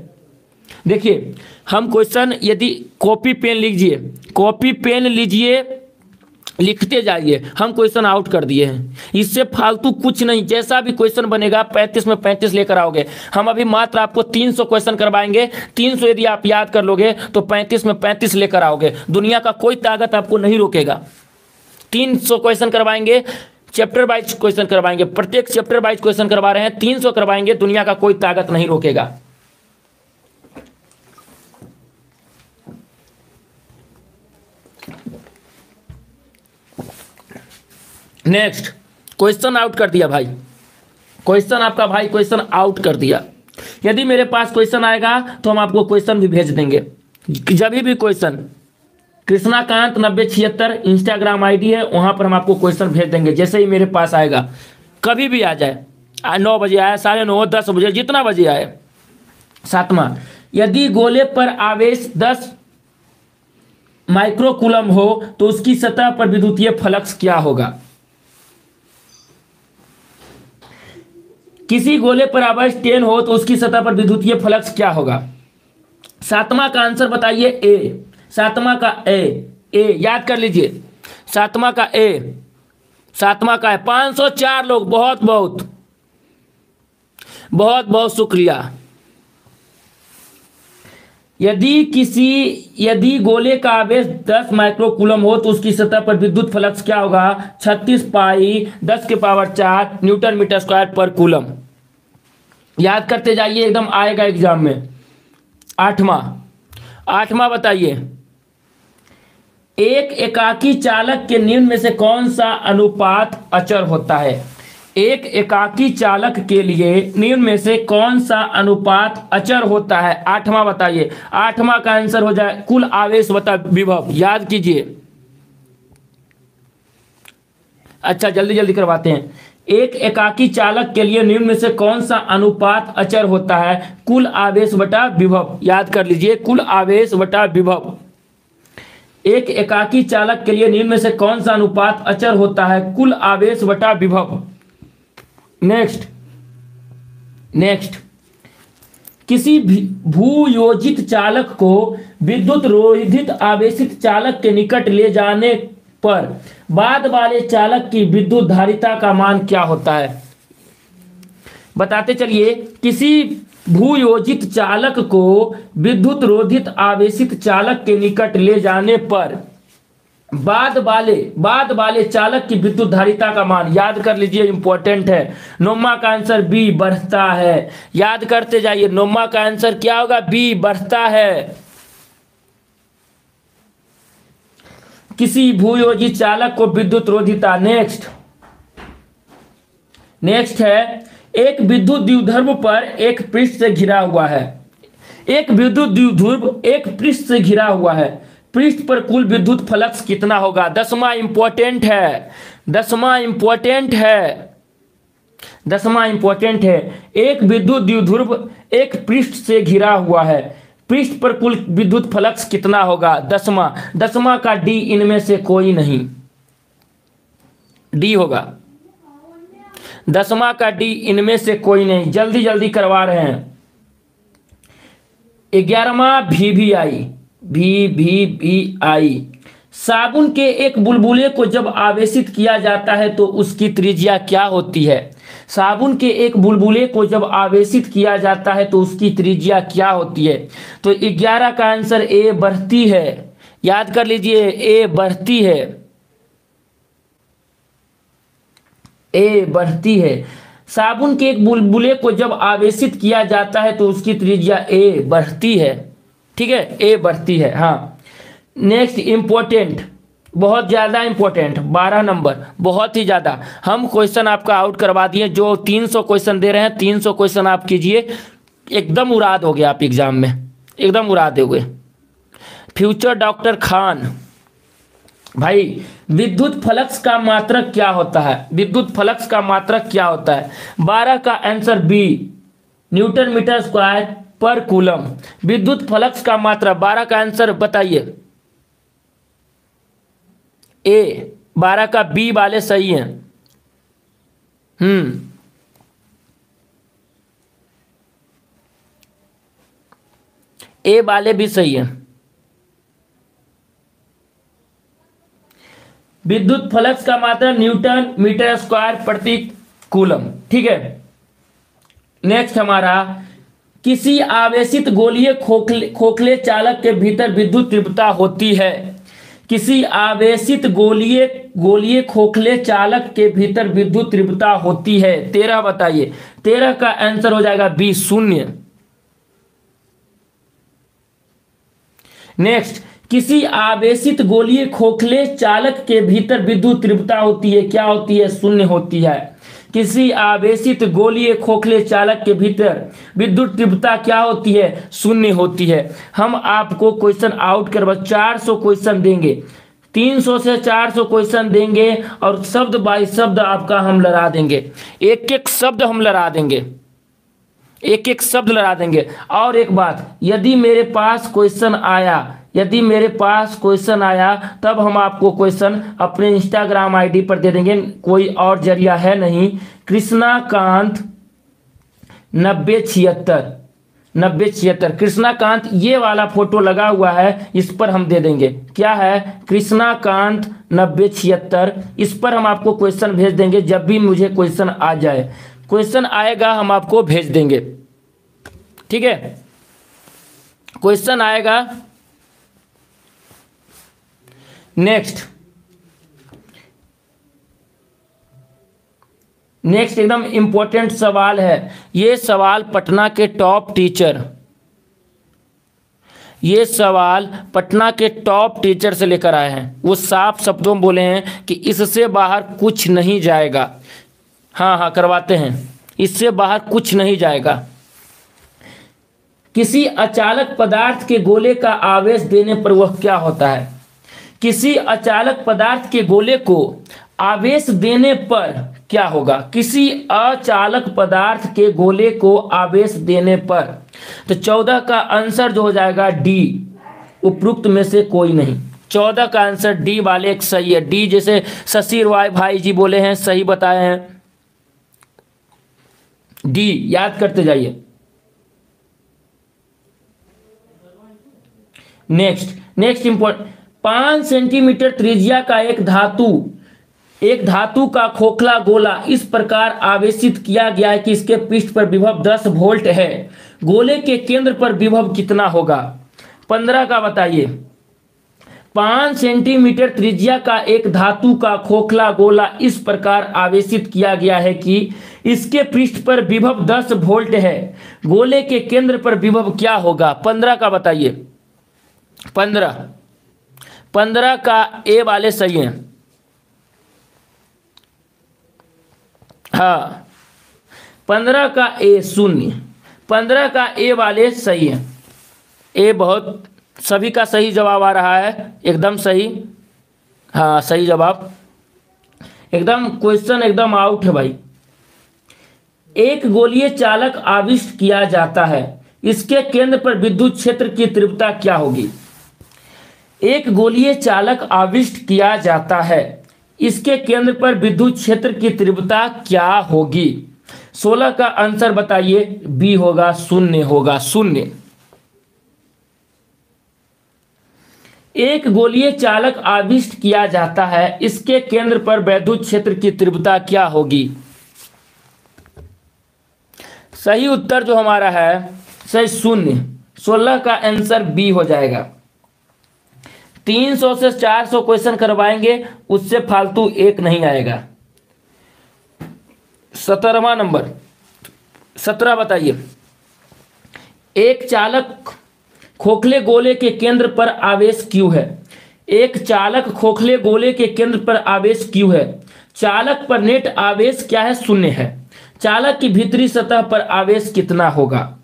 देखिए, हम क्वेश्चन यदि कॉपी पेन लीजिए, लिखते जाइए। हम क्वेश्चन आउट कर दिए हैं, इससे फालतू कुछ नहीं। जैसा भी क्वेश्चन बनेगा 35 में 35 लेकर आओगे। हम अभी मात्र आपको 300 क्वेश्चन करवाएंगे। 300 यदि आप याद कर लोगे तो 35 में 35 लेकर आओगे। दुनिया का कोई ताकत आपको नहीं रोकेगा। 300 क्वेश्चन करवाएंगे, चैप्टर वाइज क्वेश्चन करवाएंगे, प्रत्येक चैप्टर वाइज क्वेश्चन करवा रहे हैं। 300 करवाएंगे, दुनिया का कोई ताकत नहीं रोकेगा। नेक्स्ट, क्वेश्चन आउट कर दिया भाई, क्वेश्चन आपका भाई क्वेश्चन आउट कर दिया। यदि मेरे पास क्वेश्चन आएगा तो हम आपको क्वेश्चन भी भेज देंगे। जब भी क्वेश्चन कृष्णाकांत 9076 इंस्टाग्राम आईडी है, वहां पर हम आपको क्वेश्चन भेज देंगे। जैसे ही मेरे पास आएगा, कभी भी आ जाए, 9 बजे आए, 9:30, 10 बजे, जितना बजे आए। 7वां, यदि गोले पर आवेश 10 माइक्रोकूलम हो तो उसकी सतह पर विद्युतीय फ्लक्स क्या होगा। किसी गोले पर आवेश 10 हो तो उसकी सतह पर विद्युतीय फ्लक्स क्या होगा। 7वां का आंसर बताइए ए। 7वां का ए याद कर लीजिए। 7वां का ए, 7वां का है। 504 लोग, बहुत बहुत बहुत बहुत शुक्रिया। यदि गोले का आवेश 10 माइक्रोकूलम हो तो उसकी सतह पर विद्युत फ्लक्स क्या होगा। 36 पाई 10⁴ न्यूटन मीटर स्क्वायर पर कूलम। याद करते जाइए, एकदम आएगा एग्जाम में। 8वां बताइए, एक एकाकी चालक के निम्न में से कौन सा अनुपात अचर होता है। एक एकाकी चालक के लिए निम्न में से कौन सा अनुपात अचर होता है। 8वां बताइए। 8वां का आंसर हो जाए कुल आवेश बटा विभव। याद कीजिए। अच्छा, जल्दी जल्दी करवाते हैं। एक एकाकी चालक के लिए निम्न में से कौन सा अनुपात अचर होता है। कुल आवेश बटा विभव। याद कर लीजिए, कुल आवेश बटा विभव। एक एकाकी चालक के लिए निम्न में से कौन सा अनुपात अचर होता है। कुल आवेश बटा विभव। नेक्स्ट, किसी भूयोजित चालक को विद्युत रोधित आवेशित चालक के निकट ले जाने पर बाद वाले चालक की विद्युत धारिता का मान क्या होता है। बताते चलिए। किसी भूयोजित चालक को विद्युत रोधित आवेशित चालक के निकट ले जाने पर बाद वाले चालक की विद्युत धारिता का मान। याद कर लीजिए, इंपॉर्टेंट है। 9वां का आंसर बी, बढ़ता है। याद करते जाइए, 9वां का आंसर क्या होगा। बी, बढ़ता है। किसी भूयोजित चालक को विद्युत रोधिता। नेक्स्ट है, एक विद्युत द्विध्रुव पर एक पृष्ठ से घिरा हुआ है। एक विद्युत द्विध्रुव एक पृष्ठ से घिरा हुआ है। पृष्ठ पर कुल विद्युत फ्लक्स कितना होगा। 10वां इंपॉर्टेंट है। 10वां इंपॉर्टेंट है। एक विद्युत द्विध्रुव एक पृष्ठ से घिरा हुआ है। पृष्ठ पर कुल विद्युत फ्लक्स कितना होगा। 10वां का डी, इनमें से कोई नहीं। डी होगा। 10वां का डी, इनमें से कोई नहीं। जल्दी जल्दी करवा रहे हैं। 11वां VVI। साबुन के एक बुलबुले को जब आवेशित किया जाता है तो उसकी त्रिज्या क्या होती है। साबुन के एक बुलबुले को जब आवेशित किया जाता है तो उसकी त्रिज्या क्या होती है। तो 11 का आंसर ए, बढ़ती है। याद कर लीजिए, ए बढ़ती है। ए बढ़ती है। साबुन के एक बुलबुले को जब आवेशित किया जाता है तो उसकी त्रिज्या ए बढ़ती है। ठीक है, ए बढ़ती है। हाँ, नेक्स्ट इंपॉर्टेंट, बहुत ज़्यादा इंपॉर्टेंट, 12 नंबर, बहुत ही ज़्यादा। हम क्वेश्चन आपका आउट करवा दिए। जो 300 क्वेश्चन दे रहे हैं, 300 क्वेश्चन आप कीजिए, एकदम उड़ा दोगे आप एग्जाम में, एकदम उड़ा दोगे। फ्यूचर डॉक्टर खान भाई, विद्युत फ्लक्स का मात्रक क्या होता है। विद्युत फ्लक्स का मात्रक क्या होता है। 12 का answer B, newton metre square पर कूलम। विद्युत फ्लक्स का मात्रा, 12 का आंसर बताइए। ए, 12 का बी वाले सही हैं। ए वाले भी सही हैं। विद्युत फ्लक्स का मात्रा न्यूटन मीटर स्क्वायर प्रति कूलम। ठीक है, नेक्स्ट हमारा, किसी आवेशित गोलीय खोखले चालक के भीतर विद्युत तीव्रता होती है। किसी आवेशित गोलीय खोखले चालक के भीतर विद्युत तीव्रता होती है। 13 बताइए, 13 का आंसर हो जाएगा बी, 0। नेक्स्ट, किसी आवेशित गोलीय खोखले चालक के भीतर विद्युत तीव्रता होती है, क्या होती है? 0 होती है। किसी आवेशित गोलीय खोखले चालक के भीतर विद्युत तीव्रता क्या होती है? 0 होती है। हम आपको क्वेश्चन आउट करवा 400 क्वेश्चन देंगे, 300 से 400 क्वेश्चन देंगे और शब्द बाय शब्द आपका हम लड़ा देंगे, एक एक शब्द हम लड़ा देंगे, एक एक शब्द लड़ा देंगे। और एक बात, यदि मेरे पास क्वेश्चन आया तब हम आपको क्वेश्चन अपने इंस्टाग्राम आईडी पर दे देंगे, कोई और जरिया है नहीं। कृष्णाकांत 9076 कृष्णाकांत, ये वाला फोटो लगा हुआ है, इस पर हम दे देंगे। क्या है? कृष्णाकांत 9076, इस पर हम आपको क्वेश्चन भेज देंगे। जब भी मुझे क्वेश्चन आ जाए, क्वेश्चन आएगा हम आपको भेज देंगे। ठीक है, क्वेश्चन आएगा। नेक्स्ट एकदम इंपॉर्टेंट सवाल है। ये सवाल पटना के टॉप टीचर से लेकर आए हैं। वो साफ शब्दों में बोले हैं कि इससे बाहर कुछ नहीं जाएगा। हाँ, करवाते हैं, इससे बाहर कुछ नहीं जाएगा। किसी अचालक पदार्थ के गोले का आवेश देने पर वह क्या होता है? किसी अचालक पदार्थ के गोले को आवेश देने पर क्या होगा? किसी अचालक पदार्थ के गोले को आवेश देने पर, तो 14 का आंसर जो हो जाएगा डी, उपरोक्त में से कोई नहीं। 14 का आंसर डी वाले एक सही है। डी जैसे शशि रॉय भाई जी बोले हैं, सही बताए हैं। डी याद करते जाइए। नेक्स्ट इंपॉर्टेंट, 5 सेंटीमीटर त्रिज्या का एक धातु का खोखला गोला इस प्रकार आवेशित किया गया है कि इसके पृष्ठ पर विभव 10 वोल्ट है। गोले के केंद्र पर विभव कितना होगा? 15 का बताइए। 5 सेंटीमीटर त्रिज्या का एक धातु का खोखला गोला इस प्रकार आवेशित किया गया है कि इसके पृष्ठ पर विभव 10 वोल्ट है। गोले के केंद्र पर विभव क्या होगा? 15 का बताइए। 15 का ए वाले सही है। हाँ, 15 का ए 0, 15 का ए वाले सही है। ए बहुत सभी का सही जवाब आ रहा है, एकदम सही। हाँ, सही जवाब, एकदम क्वेश्चन एकदम आउट है भाई। एक गोलीय चालक आविष्ट किया जाता है, इसके केंद्र पर विद्युत क्षेत्र की तीव्रता क्या होगी? एक गोलीय चालक आविष्ट किया जाता है, इसके केंद्र पर विद्युत क्षेत्र की तीव्रता क्या होगी? 16 का आंसर बताइए। बी होगा, 0 होगा, 0। एक गोलीय चालक आविष्ट किया जाता है, इसके केंद्र पर विद्युत क्षेत्र की तीव्रता क्या होगी? सही उत्तर जो हमारा है सही 0। 16 का आंसर बी हो जाएगा। 300 से 400 क्वेश्चन करवाएंगे, उससे फालतू एक नहीं आएगा। 17वां नंबर, 17 बताइए। एक चालक खोखले गोले के केंद्र पर आवेश Q है। एक चालक खोखले गोले के केंद्र पर आवेश Q है। चालक पर नेट आवेश क्या है? 0 है। चालक की भीतरी सतह पर आवेश कितना होगा?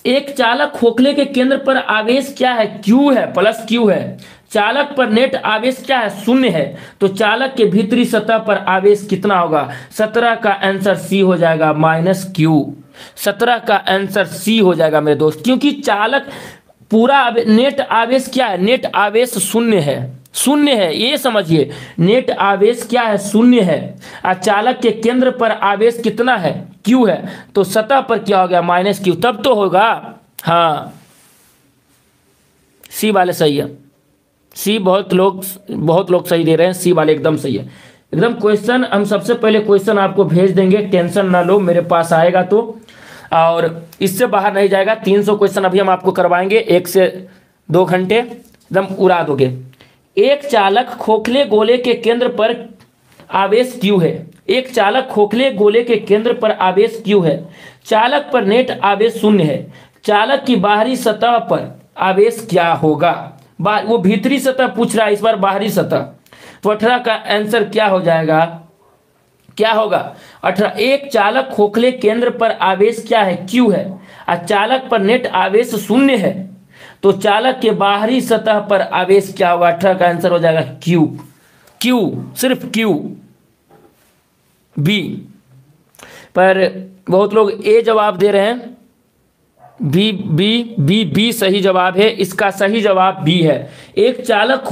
एक चालक खोखले के केंद्र पर आवेश क्या है? Q है, प्लस Q है। चालक पर नेट आवेश क्या है? 0 है। तो चालक के भीतरी सतह पर आवेश कितना होगा? 17 का आंसर सी हो जाएगा, -Q। 17 का आंसर सी हो जाएगा मेरे दोस्त, क्योंकि चालक पूरा नेट आवेश क्या है? नेट आवेश 0 है, 0 है, ये समझिए। नेट आवेश क्या है? 0 है। और चालक के केंद्र पर आवेश कितना है? Q है। तो सतह पर क्या हो गया? -Q, तब तो होगा। हाँ, सी वाले सही है, सी बहुत लोग सही दे रहे हैं, सी वाले एकदम सही है। एकदम क्वेश्चन हम सबसे पहले क्वेश्चन आपको भेज देंगे, टेंशन ना लो, मेरे पास आएगा तो, और इससे बाहर नहीं जाएगा। 300 क्वेश्चन अभी हम आपको करवाएंगे, 1 से 2 घंटे एकदम उड़ा दोगे। एक चालक खोखले गोले के केंद्र पर आवेश क्यू है। एक चालक खोखले गोले के केंद्र पर आवेश क्यू है। चालक पर नेट आवेश 0 है। चालक की बाहरी सतह पर आवेश क्या होगा? वो भीतरी सतह पूछ रहा है, इस बार बाहरी सतह। तो 18 का आंसर क्या हो जाएगा, क्या होगा? 18। एक चालक खोखले केंद्र पर आवेश क्या है? क्यू है। और चालक पर नेट आवेश 0 है, तो चालक के बाहरी सतह पर आवेश क्या होगा? 18 का आंसर हो जाएगा क्यू। क्यू, सिर्फ क्यू। बी पर बहुत लोग ए जवाब दे रहे हैं। बी बी बी बी सही जवाब है, इसका सही जवाब बी है। एक चालक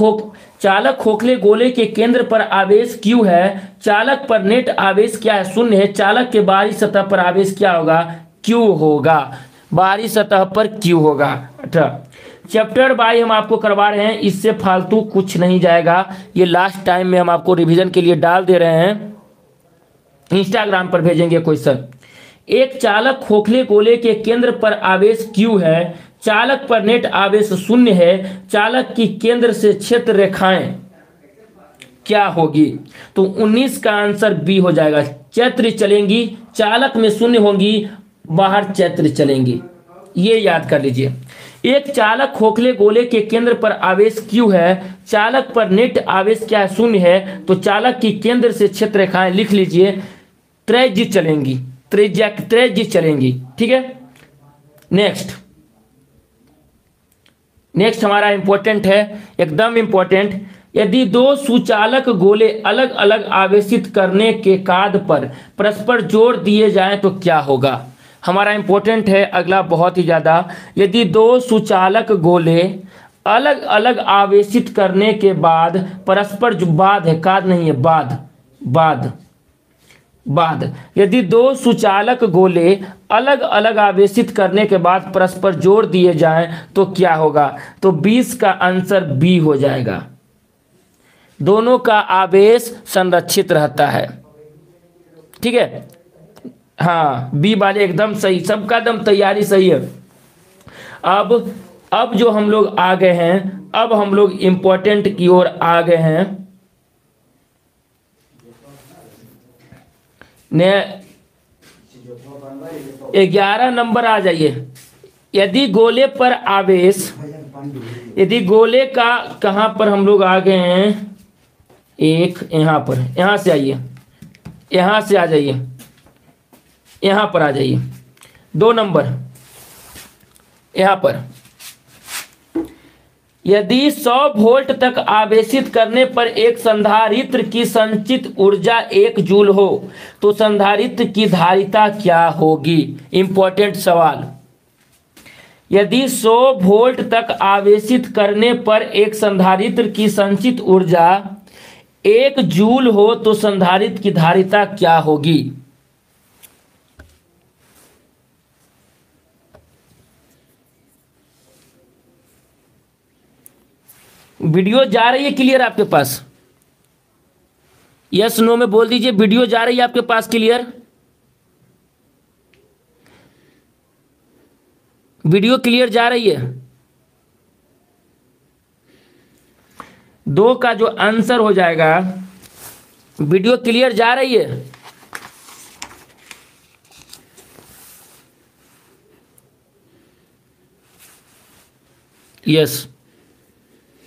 खोखले गोले के केंद्र पर आवेश क्यू है। चालक पर नेट आवेश क्या है? 0 है। चालक के बाहरी सतह पर आवेश क्या होगा? क्यू होगा। बाहरी सतह पर क्यू होगा। 18 चैप्टर बाय हम आपको करवा रहे हैं, इससे फालतू कुछ नहीं जाएगा। ये लास्ट टाइम में हम आपको रिवीजन के लिए डाल दे रहे हैं, इंस्टाग्राम पर भेजेंगे क्वेश्चन। एक चालक खोखले गोले के केंद्र पर आवेश क्यू है। चालक पर नेट आवेश 0 है। चालक की केंद्र से क्षेत्र रेखाएं क्या होगी? तो 19 का आंसर बी हो जाएगा। चैत्र चलेंगी, चालक में 0 होंगी, बाहर चैत्र चलेंगी, ये याद कर लीजिए। एक चालक खोखले गोले के केंद्र पर आवेश क्यू है। चालक पर नेट आवेश क्या है? 0 है। तो चालक की केंद्र से क्षेत्र रेखाएं लिख लीजिए, त्रिज्यीय चलेंगी, त्रिज्यीय चलेंगी। ठीक है। नेक्स्ट हमारा इंपॉर्टेंट है, एकदम इंपॉर्टेंट। यदि दो सुचालक गोले अलग अलग आवेशित करने के काद पर परस्पर जोड़ दिए जाएं तो क्या होगा? हमारा इंपॉर्टेंट है अगला, बहुत ही ज्यादा। यदि दो सुचालक गोले अलग अलग आवेशित करने के बाद परस्पर, जो बाद है, काद नहीं है, बाद यदि दो सुचालक गोले अलग अलग आवेशित करने के बाद परस्पर जोड़ दिए जाएं तो क्या होगा? तो 20 का आंसर बी हो जाएगा। दोनों का आवेश संरक्षित रहता है। ठीक है, हाँ, बी वाले एकदम सही, सबका दम तैयारी सही है। अब जो हम लोग आ गए हैं, अब हम लोग इंपॉर्टेंट की ओर आ गए हैं। 11 नंबर आ जाइए। यदि गोले पर आवेश, यदि गोले का, कहां पर हम लोग आ गए हैं? एक यहां पर, यहां से आइए, यहां से आ जाइए, यहां पर आ जाइए। 2 नंबर यहां पर, यदि 100 वोल्ट तक आवेशित करने पर एक संधारित्र की संचित ऊर्जा 1 जूल हो तो संधारित्र की धारिता क्या होगी? इंपॉर्टेंट सवाल। यदि 100 वोल्ट तक आवेशित करने पर एक संधारित्र की संचित ऊर्जा 1 जूल हो तो संधारित्र की धारिता क्या होगी? वीडियो जा रही है क्लियर आपके पास? यस नो में बोल दीजिए, वीडियो जा रही है आपके पास क्लियर? वीडियो क्लियर जा रही है? 2 का जो आंसर हो जाएगा, वीडियो क्लियर जा रही है? Yes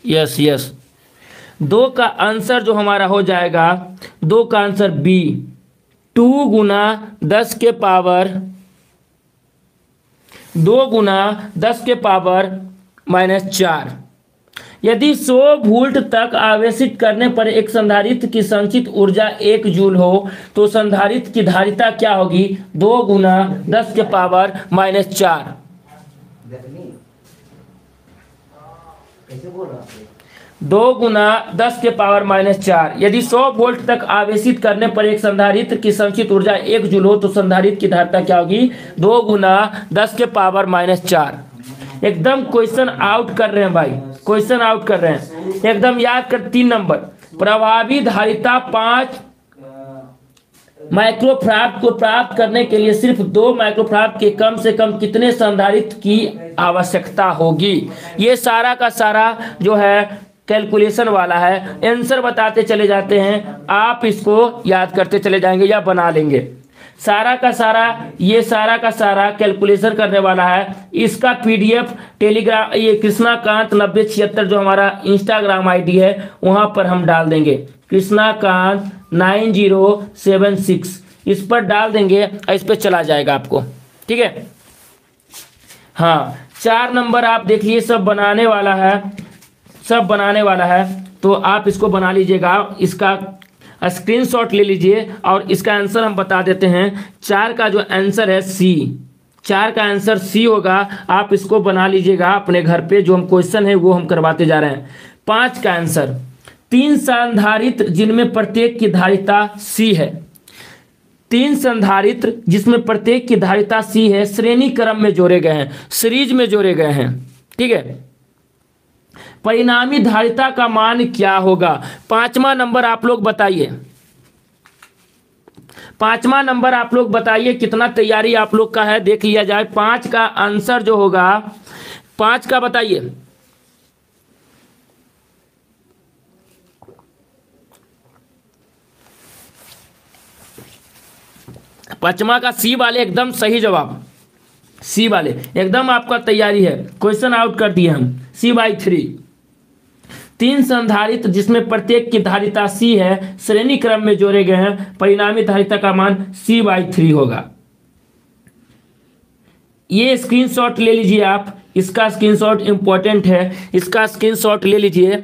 yes yes. 2 का आंसर जो हमारा हो जाएगा, 2 का आंसर बी, 2 गुना 10 के पावर, 2 गुना 10 के पावर -4। यदि 100 वोल्ट तक आवेशित करने पर एक संधारित्र की संचित ऊर्जा 1 जूल हो तो संधारित्र की धारिता क्या होगी? 2 गुना 10 के पावर -4। 2 गुना 10 के पावर -4। यदि 100 वोल्ट तक आवेशित करने पर एक संधारित्र की संचित ऊर्जा 1 जूल हो तो संधारित्र की धारिता क्या होगी? 2 गुना 10 के पावर -4। एकदम क्वेश्चन आउट कर रहे हैं भाई, क्वेश्चन आउट कर रहे हैं, एकदम याद कर। 3 नंबर, प्रभावी धारिता 5 माइक्रोफाराड को प्राप्त करने के लिए सिर्फ 2 माइक्रोफाराड के कम से कम कितने संधारित्र की आवश्यकता होगी। ये सारा का सारा जो है कैलकुलेशन वाला है, आंसर बताते चले जाते हैं, आप इसको याद करते चले जाएंगे या बना लेंगे। सारा का सारा, ये सारा का सारा कैलकुलेशन करने वाला है। इसका पीडीएफ टेलीग्राम, ये कृष्णाकांत 9076 जो हमारा इंस्टाग्राम आईडी है वहां पर हम डाल देंगे, कृष्णाकांत 9076, इस पर डाल देंगे और इस पर चला जाएगा आपको, ठीक है। हाँ, 4 नंबर आप देखिए सब बनाने वाला है, सब बनाने वाला है, तो आप इसको बना लीजिएगा, इसका स्क्रीनशॉट ले लीजिए और इसका आंसर हम बता देते हैं। 4 का जो आंसर है सी, 4 का आंसर सी होगा, आप इसको बना लीजिएगा अपने घर पे, जो हम क्वेश्चन है वो हम करवाते जा रहे हैं। 5 का आंसर, 3 संधारित्र जिनमें प्रत्येक की धारिता सी है, 3 संधारित्र जिसमें प्रत्येक की धारिता सी है, श्रेणी क्रम में जोड़े गए हैं, सीरीज में जोड़े गए हैं, ठीक है। परिणामी धारिता का मान क्या होगा। 5वां नंबर आप लोग बताइए, 5वां नंबर आप लोग बताइए, कितना तैयारी आप लोग का है देख लिया जाए। 5 का आंसर जो होगा, 5 का बताइए। पांचवा का सी वाले एकदम सही जवाब, सी वाले एकदम आपका तैयारी है, क्वेश्चन आउट कर दिए हम। C/3, 3 संधारित्र जिसमें प्रत्येक की धारिता सी है, श्रेणी क्रम में जोड़े गए हैं, परिणामी धारिता का मान C/3 होगा। ये स्क्रीनशॉट ले लीजिए आप, इसका स्क्रीनशॉट इंपॉर्टेंट है, इसका स्क्रीनशॉट ले लीजिए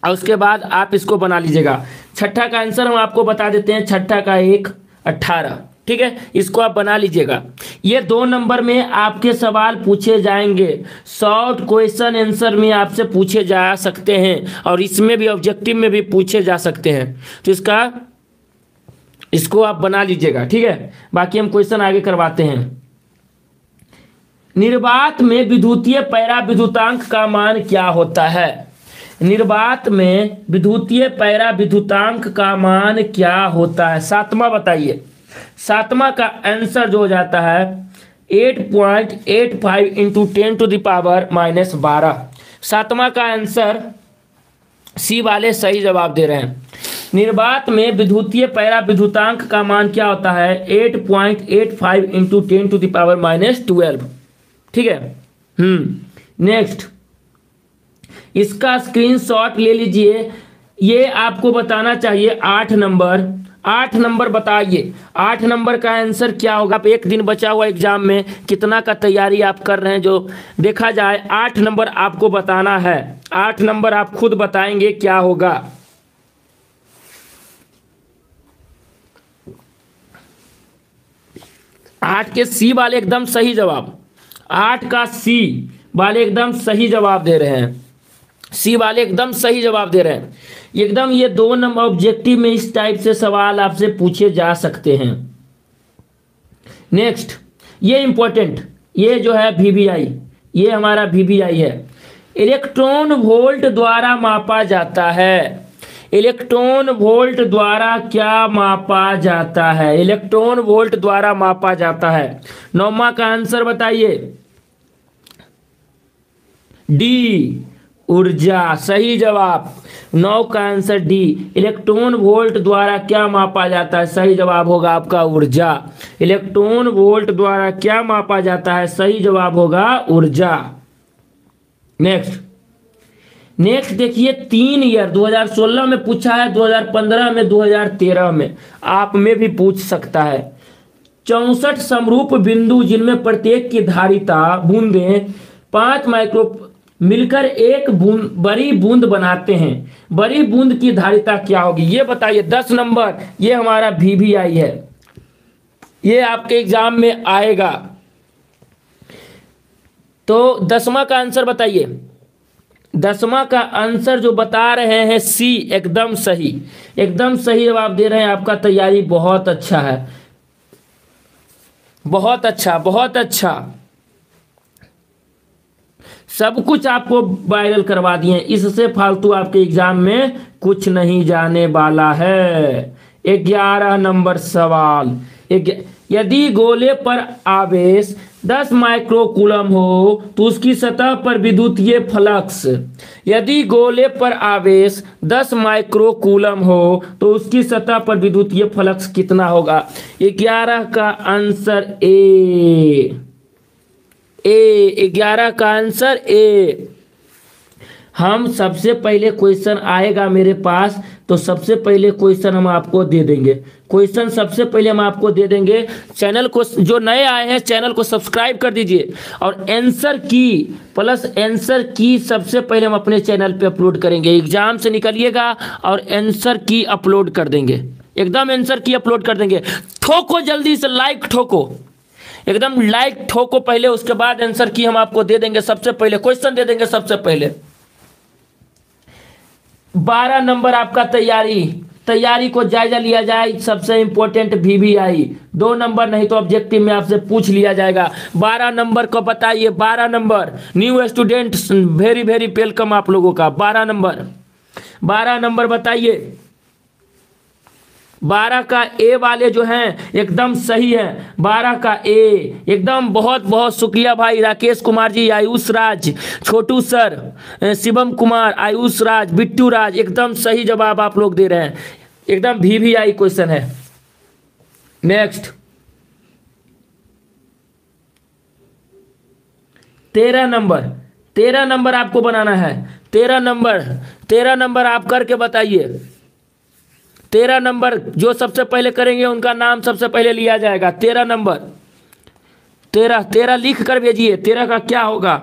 और उसके बाद आप इसको बना लीजिएगा। 6ठा का आंसर हम आपको बता देते हैं, 6ठा का 1 18, ठीक है, इसको आप बना लीजिएगा। ये 2 नंबर में आपके सवाल पूछे जाएंगे, शॉर्ट क्वेश्चन आंसर में आपसे पूछे जा सकते हैं और इसमें भी ऑब्जेक्टिव में भी पूछे जा सकते हैं, तो इसको आप बना लीजिएगा, ठीक है। बाकी हम क्वेश्चन आगे करवाते हैं। निर्वात में विद्युतीय पैराविद्युतांक का मान क्या होता है। निर्वात में विद्युतीय पैराविद्युतांक का मान क्या होता है। 7वां बताइए, 7वां का आंसर जो हो जाता है 8.85 इंटू 10⁻⁻12। 7वां का आंसर सी वाले सही जवाब दे रहे हैं। निर्वात में विद्युतीय पैराविद्युतांक का मान क्या होता है 8.85 इंटू 10⁻12, ठीक है। नेक्स्ट, इसका स्क्रीनशॉट ले लीजिए, ये आपको बताना चाहिए 8 नंबर। 8 नंबर बताइए, 8 नंबर का आंसर क्या होगा। आप एक दिन बचा हुआ एग्जाम में कितना का तैयारी आप कर रहे हैं जो देखा जाए। 8 नंबर आपको बताना है, 8 नंबर आप खुद बताएंगे क्या होगा। आठ के सी वाले एकदम सही जवाब, 8 का सी वाले एकदम सही जवाब दे रहे हैं, सी वाले एकदम सही जवाब दे रहे हैं एकदम। ये 2 नंबर ऑब्जेक्टिव में इस टाइप से सवाल आपसे पूछे जा सकते हैं। नेक्स्ट, ये इंपॉर्टेंट, ये जो है VBI, ये हमारा VBI है। इलेक्ट्रॉन वोल्ट द्वारा मापा जाता है। इलेक्ट्रॉन वोल्ट द्वारा क्या मापा जाता है। इलेक्ट्रॉन वोल्ट द्वारा मापा जाता है। 9वां का आंसर बताइए, डी ऊर्जा, सही जवाब। 9 का आंसर डी, इलेक्ट्रॉन वोल्ट द्वारा क्या मापा जाता है, सही जवाब होगा आपका ऊर्जा। इलेक्ट्रॉन वोल्ट द्वारा क्या मापा जाता है, सही जवाब होगा ऊर्जा। नेक्स्ट, नेक्स्ट देखिए 3 ईयर 2016 में पूछा है, 2015 में, 2013 में, आप में भी पूछ सकता है। 64 समरूप बिंदु जिनमें प्रत्येक की धारिता बूंदें 5 माइक्रो मिलकर एक बूंद बड़ी बूंद बनाते हैं। बड़ी बूंद की धारिता क्या होगी ये बताइए। 10 नंबर, ये हमारा VBI है, ये आपके एग्जाम में आएगा। तो 10वां का आंसर बताइए। 10वां का आंसर जो बता रहे हैं सी, एकदम सही, एकदम सही जवाब दे रहे हैं। आपका तैयारी बहुत अच्छा है, बहुत अच्छा, बहुत अच्छा। सब कुछ आपको वायरल करवा दिए, इससे फालतू आपके एग्जाम में कुछ नहीं जाने वाला है। 11 नंबर सवाल, यदि गोले पर आवेश 10 माइक्रोकूलम हो तो उसकी सतह पर विद्युतीय फ्लक्स, यदि गोले पर आवेश 10 माइक्रोकूलम हो तो उसकी सतह पर विद्युतीय फ्लक्स कितना होगा? 11 का आंसर ए, 11 का आंसर ए। हम सबसे पहले क्वेश्चन आएगा मेरे पास तो सबसे पहले क्वेश्चन हम आपको दे देंगे, क्वेश्चन सबसे पहले हम आपको दे देंगे। चैनल को, जो नए आए हैं चैनल को सब्सक्राइब कर दीजिए, और आंसर की प्लस आंसर की सबसे पहले हम अपने चैनल पे अपलोड करेंगे। एग्जाम से निकलिएगा और आंसर की अपलोड कर देंगे, एकदम आंसर की अपलोड कर देंगे। ठोको जल्दी से लाइक ठोको, एकदम लाइक ठोको पहले, उसके बाद आंसर की हम आपको दे देंगे। सबसे पहले क्वेश्चन दे देंगे। सबसे पहले 12 नंबर आपका तैयारी को जायजा लिया जाए। सबसे इंपॉर्टेंट VVI 2 नंबर, नहीं तो ऑब्जेक्टिव में आपसे पूछ लिया जाएगा। 12 नंबर को बताइए, 12 number new student, very very welcome आप लोगों का। 12 नंबर बताइए। 12 का ए वाले जो हैं एकदम सही है, 12 का ए एकदम। बहुत बहुत शुक्रिया भाई, राकेश कुमार जी, आयुष राज, छोटू सर, शिवम कुमार, आयुष राज, बिट्टू राज, एकदम सही जवाब आप लोग दे रहे हैं, एकदम VVI क्वेश्चन है। नेक्स्ट 13 नंबर आपको बनाना है। 13 नंबर आप करके बताइए। 13 नंबर जो सबसे पहले करेंगे उनका नाम सबसे पहले लिया जाएगा। 13 नंबर, 13 लिख कर भेजिए। 13 का क्या होगा?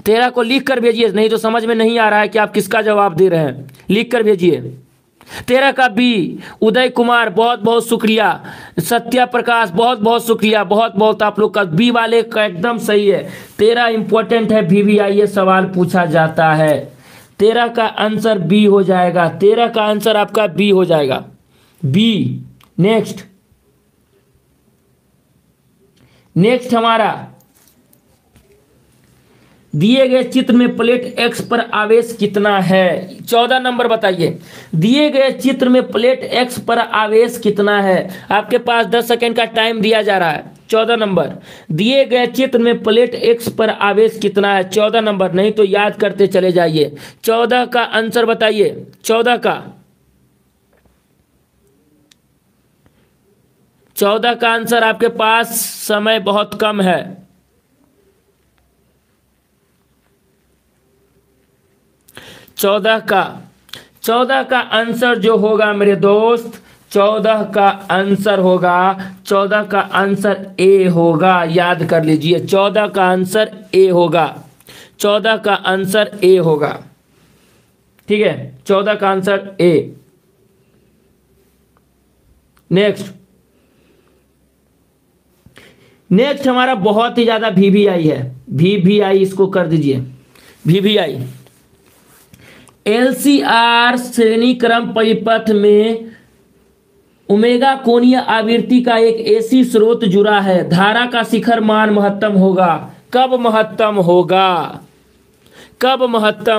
13 को लिख कर भेजिए, नहीं तो समझ में नहीं आ रहा है कि आप किसका जवाब दे रहे हैं। लिख कर भेजिए। 13 का बी, उदय कुमार, बहुत बहुत शुक्रिया। सत्या प्रकाश, बहुत बहुत शुक्रिया, बहुत बहुत आप लोग का। बी वाले का एकदम सही है। 13 इंपॉर्टेंट है, VVI ये सवाल पूछा जाता है। 13 का आंसर बी हो जाएगा। 13 का आंसर आपका बी हो जाएगा, बी। नेक्स्ट हमारा दिए गए चित्र में प्लेट X पर आवेश कितना है? 14 नंबर बताइए। दिए गए चित्र में प्लेट X पर आवेश कितना है? आपके पास 10 सेकंड का टाइम दिया जा रहा है। 14 नंबर, दिए गए चित्र में प्लेट X पर आवेश कितना है? 14 नंबर, नहीं तो याद करते चले जाइए। 14 का आंसर बताइए। 14 का आंसर आपके पास समय बहुत कम है। 14 का आंसर जो होगा मेरे दोस्त, 14 का आंसर होगा, 14 का आंसर ए होगा। याद कर लीजिए, 14 का आंसर ए होगा। 14 का आंसर ए होगा, ठीक है। 14 का आंसर ए। नेक्स्ट हमारा बहुत ही ज्यादा VVI है। VVI इसको कर दीजिए। VVI LCR श्रेणी क्रम परिपथ में ओमेगा कोणीय आवृत्ति का एक AC स्रोत जुड़ा है। धारा का शिखर मान महत्तम होगा। कब महत्तम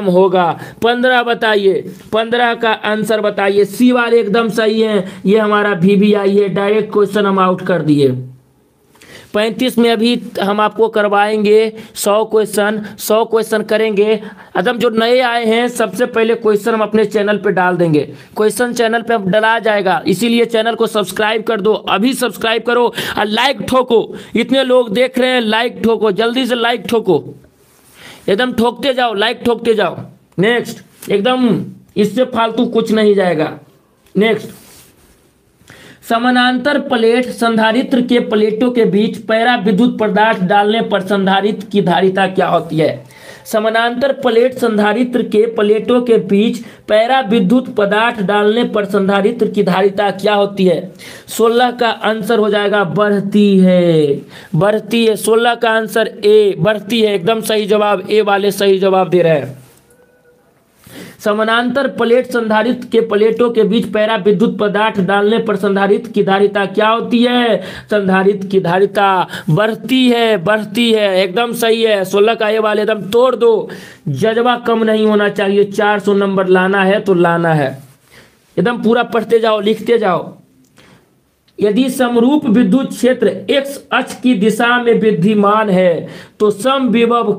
होगा? 15 बताइए। 15 का आंसर बताइए। सी वाले एकदम सही है, ये हमारा VVI है। डायरेक्ट क्वेश्चन हम आउट कर दिए। 35 में अभी हम आपको करवाएंगे 100 क्वेश्चन करेंगे। एकदम जो नए आए हैं सबसे पहले क्वेश्चन हम अपने चैनल पे डाल देंगे। क्वेश्चन चैनल पे डला जाएगा, इसीलिए चैनल को सब्सक्राइब कर दो। अभी सब्सक्राइब करो और लाइक ठोको। इतने लोग देख रहे हैं, लाइक ठोको, जल्दी से लाइक ठोको, एकदम ठोकते जाओ, लाइक ठोकते जाओ। नेक्स्ट एकदम इससे फालतू कुछ नहीं जाएगा। नेक्स्ट, समानांतर प्लेट संधारित्र के प्लेटों के बीच पैरा विद्युत पदार्थ डालने पर संधारित्र की धारिता क्या होती है? समानांतर प्लेट संधारित्र के प्लेटों के बीच पैरा विद्युत पदार्थ डालने पर संधारित्र की धारिता क्या होती है? 16 का आंसर हो जाएगा बढ़ती है। 16 का आंसर ए, बढ़ती है। एकदम सही जवाब, ए वाले सही जवाब दे रहे हैं। समानांतर प्लेट संधारित्र के प्लेटों के बीच पैरा विद्युत पदार्थ डालने पर संधारित्र की धारिता क्या होती है? संधारित्र की धारिता बढ़ती है। एकदम सही है। 16 का ये वाले एकदम तोड़ दो। जज्बा कम नहीं होना चाहिए, 400 नंबर लाना है तो लाना है। एकदम पूरा पढ़ते जाओ, लिखते जाओ। यदि समरूप विद्युत क्षेत्र x अक्ष की दिशा में विद्यमान है तो समविभव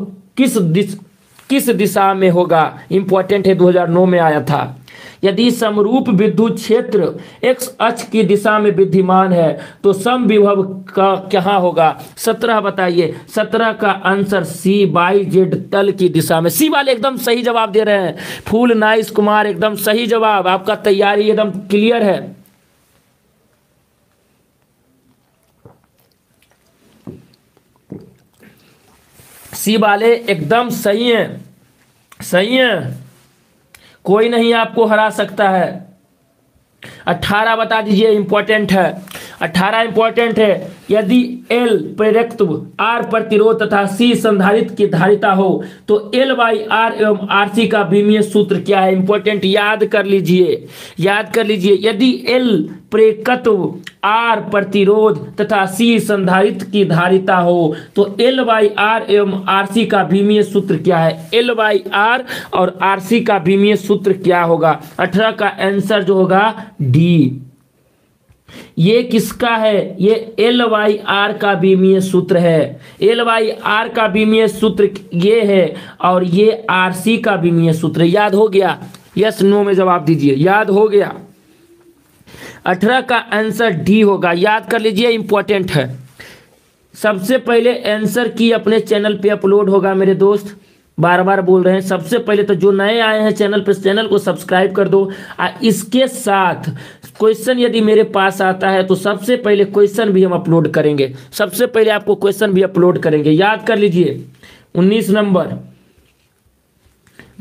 किस दिशा में होगा? इंपॉर्टेंट है, 2009 में आया था। यदि समरूप विद्युत क्षेत्र x अक्ष की दिशा में विद्यमान है तो समविभव का क्या होगा? 17 बताइए। 17 का आंसर सी बाई जेड, तल की दिशा में। सी वाले एकदम सही जवाब दे रहे हैं। फूल नाइस कुमार, एकदम सही जवाब। आपका तैयारी एकदम क्लियर है। सी वाले एकदम सही है। कोई नहीं आपको हरा सकता है। 18 बता दीजिए, इंपॉर्टेंट है। 18 इंपॉर्टेंट है। यदि L प्रेरकत्व, R प्रतिरोध तथा C संधारित्र की धारिता हो तो L बाई R एवं RC का विमीय सूत्र क्या है? इंपॉर्टेंट, याद कर लीजिए। यदि L प्रेरकत्व, R प्रतिरोध तथा C संधारित्र की धारिता हो तो L बाई R एवं RC का विमीय सूत्र क्या है? L बाई R और RC का विमीय सूत्र क्या होगा? 18 का आंसर जो होगा डी। ये किसका है? ये L बाई R का विमीय सूत्र है। L बाई R का विमीय सूत्र ये है और ये RC का विमीय सूत्र। याद हो गया? यस नो में जवाब दीजिए। याद हो गया? 18 का आंसर डी होगा। याद कर लीजिए, इंपॉर्टेंट है। सबसे पहले आंसर की अपने चैनल पे अपलोड होगा मेरे दोस्त, बार बार बोल रहे हैं। सबसे पहले तो जो नए आए हैं चैनल पे, चैनल को सब्सक्राइब कर दो। इसके साथ क्वेश्चन यदि मेरे पास आता है तो सबसे पहले क्वेश्चन भी हम अपलोड करेंगे। सबसे पहले आपको क्वेश्चन भी अपलोड करेंगे। याद कर लीजिए, 19 नंबर,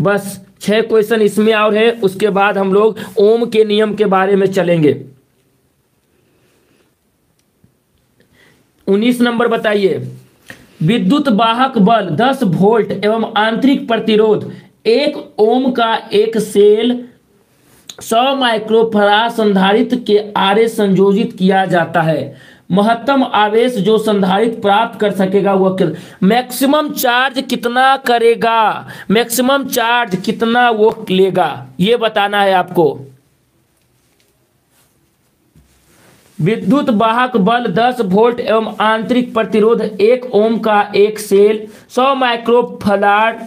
बस 6 क्वेश्चन इसमें और है। उसके बाद हम लोग ओम के नियम के बारे में चलेंगे। 19 नंबर बताइए। विद्युत वाहक बल 10 वोल्ट एवं आंतरिक प्रतिरोध 1 ओम का एक सेल 100 माइक्रोफराड संधारित्र के आरे संयोजित किया जाता है। महत्तम आवेश जो संधारित्र प्राप्त कर सकेगा वह मैक्सिमम चार्ज कितना करेगा? मैक्सिमम चार्ज कितना वो लेगा, ये बताना है आपको। विद्युत वाहक बल 10 वोल्ट एवं आंतरिक प्रतिरोध 1 ओम का एक सेल 100 माइक्रोफराड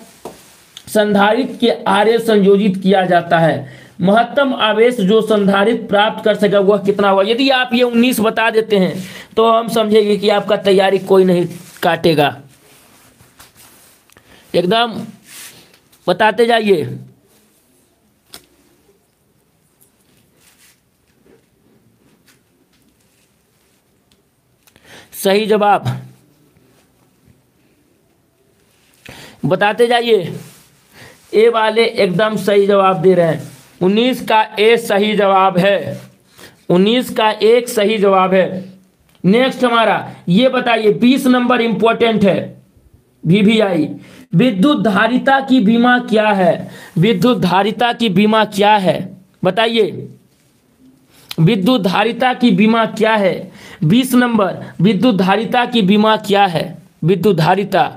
संधारित्र के आरे संयोजित किया जाता है। महत्तम आवेश जो संधारित्र प्राप्त कर सकेगा वह कितना हुआ? यदि आप ये 19 बता देते हैं तो हम समझेंगे कि आपका तैयारी कोई नहीं काटेगा। एकदम बताते जाइए। सही जवाब बताते जाइए। ए वाले एकदम सही जवाब दे रहे हैं। 19 का ए सही जवाब है। 19 का एक सही जवाब है। नेक्स्ट हमारा ये बताइए, 20 नंबर इंपॉर्टेंट है। VVI, विद्युत धारिता की बीमा क्या है? विद्युत धारिता की बीमा क्या है बताइए? विद्युत धारिता की बीमा क्या है? 20 नंबर, विद्युत धारिता की बीमा क्या है? विद्युत धारिता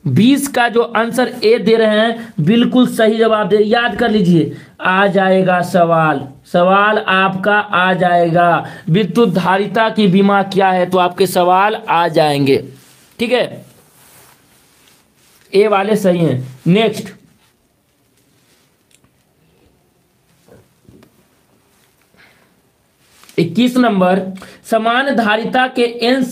20 का जो आंसर ए दे रहे हैं बिल्कुल सही जवाब दे। याद कर लीजिए, आ जाएगा सवाल आपका आ जाएगा। विद्युत धारिता की बीमा क्या है तो आपके सवाल आ जाएंगे। ठीक है, ए वाले सही हैं। नेक्स्ट, इक्कीस नंबर, समान धारिता के एन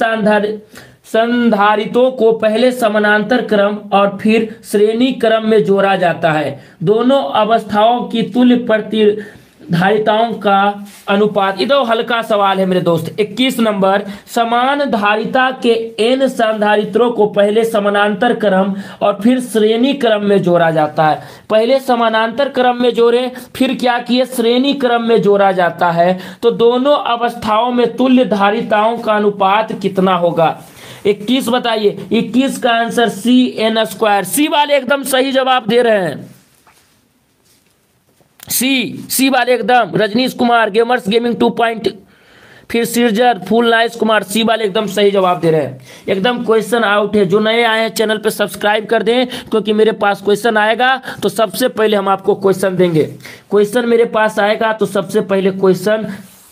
संधारितों को पहले समानांतर क्रम और फिर श्रेणी क्रम में जोड़ा जाता है। दोनों अवस्थाओं की तुल्य प्रतिधारिताओं का अनुपात। ये तो हल्का सवाल है मेरे दोस्त। 21 नंबर, समान धारिता के एन संधारित्रों को पहले समानांतर क्रम और फिर श्रेणी क्रम में जोड़ा जाता है। पहले समानांतर क्रम में जोड़े, फिर क्या किए, श्रेणी क्रम में जोड़ा जाता है। तो दोनों अवस्थाओं में तुल्य धारिताओं का अनुपात कितना होगा? 21 बताइए। 21 का आंसर CN²। सी वाले एकदम सही जवाब दे रहे हैं। सी वाले एकदम Rajneesh Kumar gamers gaming 2 point, फिर सिरजर फुल नाइस कुमार, सी वाले एकदम सही जवाब दे रहे हैं। एकदम क्वेश्चन आउट है। जो नए आए हैं चैनल पे सब्सक्राइब कर दें, क्योंकि मेरे पास क्वेश्चन आएगा तो सबसे पहले हम आपको क्वेश्चन देंगे। क्वेश्चन मेरे पास आएगा तो सबसे पहले क्वेश्चन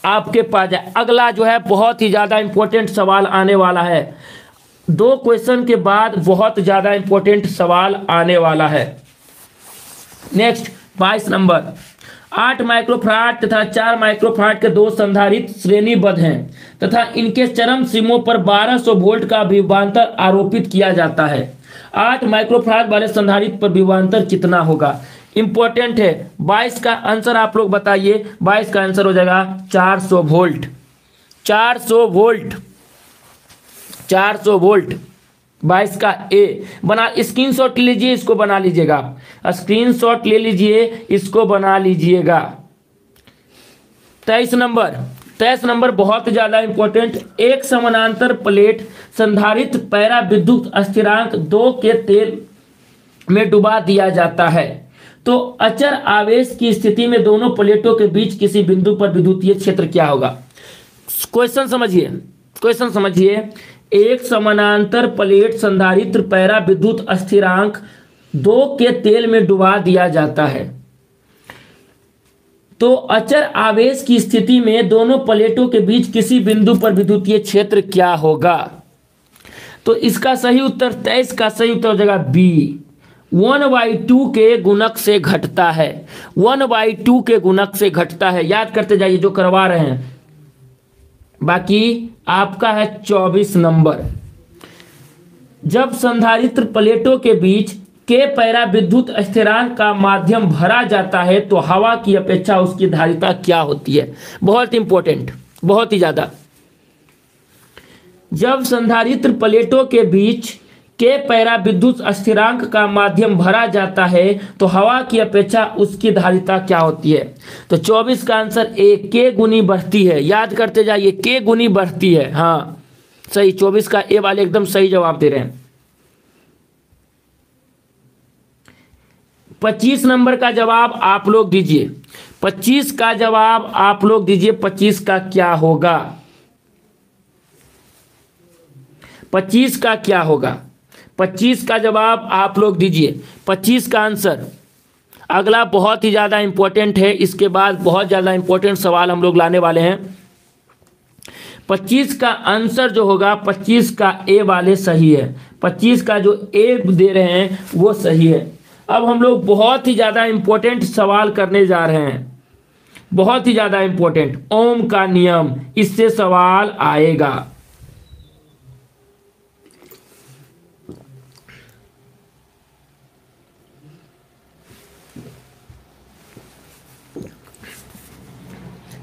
आपके पास जाए। अगला जो है बहुत ही ज़्यादा इंपॉर्टेंट सवाल आने वाला है। 2 क्वेश्चन के बाद बहुत ज़्यादा इंपॉर्टेंट सवाल आने वाला है। नेक्स्ट 22 नंबर, 8 माइक्रोफाराड तथा 4 माइक्रोफाराड के 2 संधारित्र श्रेणीबद्ध हैं तथा इनके चरम सीमों पर 1200 वोल्ट का विभवांतर आरोपित किया जाता है। 8 माइक्रोफाराड वाले संधारित्र पर विभवांतर कितना होगा? इंपॉर्टेंट है। 22 का आंसर आप लोग बताइए। 22 का आंसर हो जाएगा 400 वोल्ट। 400 वोल्ट, 400 वोल्ट 22 का ए। बना स्क्रीनशॉट लीजिए, इसको बना लीजिएगा, स्क्रीनशॉट ले लीजिए, इसको बना लीजिएगा। 23 नंबर बहुत ज्यादा इंपॉर्टेंट। एक समानांतर प्लेट संधारित्र पैरा विद्युत स्थिरांक 2 के तेल में डुबा दिया जाता है तो अचर आवेश की स्थिति में दोनों प्लेटों के बीच किसी बिंदु पर विद्युतीय क्षेत्र क्या होगा? क्वेश्चन समझिए, क्वेश्चन समझिए। एक समानांतर प्लेट संधारित्र पैरा विद्युत स्थिरांक 2 के तेल में डुबा दिया जाता है तो अचर आवेश की स्थिति में दोनों प्लेटों के बीच किसी बिंदु पर विद्युतीय क्षेत्र क्या होगा? तो इसका सही उत्तर 23 का सही उत्तर हो जाएगा बी। 1/2 के गुणक से घटता है। 1/2 के गुणक से घटता है। याद करते जाइए जो करवा रहे हैं। बाकी आपका है 24 नंबर। जब संधारित्र प्लेटों के बीच के पैरा विद्युत स्थिरांक का माध्यम भरा जाता है तो हवा की अपेक्षा उसकी धारिता क्या होती है? बहुत इंपॉर्टेंट, बहुत ही ज्यादा। जब संधारित्र प्लेटों के बीच के पैरा विद्युत स्थिरांक का माध्यम भरा जाता है तो हवा की अपेक्षा उसकी धारिता क्या होती है? तो 24 का आंसर ए, के गुनी बढ़ती है। याद करते जाइए, के गुनी बढ़ती है। हाँ सही, 24 का ए वाले एकदम सही जवाब दे रहे हैं। 25 नंबर का जवाब आप लोग दीजिए। 25 का जवाब आप लोग दीजिए। 25 का क्या होगा? 25 का क्या होगा? 25 का जवाब आप लोग दीजिए। 25 का आंसर अगला बहुत ही ज़्यादा इंपॉर्टेंट है। इसके बाद बहुत ज़्यादा इंपॉर्टेंट सवाल हम लोग लाने वाले हैं। 25 का आंसर जो होगा 25 का ए वाले सही है। 25 का जो ए दे रहे हैं वो सही है। अब हम लोग बहुत ही ज़्यादा इंपॉर्टेंट सवाल करने जा रहे हैं, बहुत ही ज़्यादा इंपॉर्टेंट। ओम का नियम, इससे सवाल आएगा।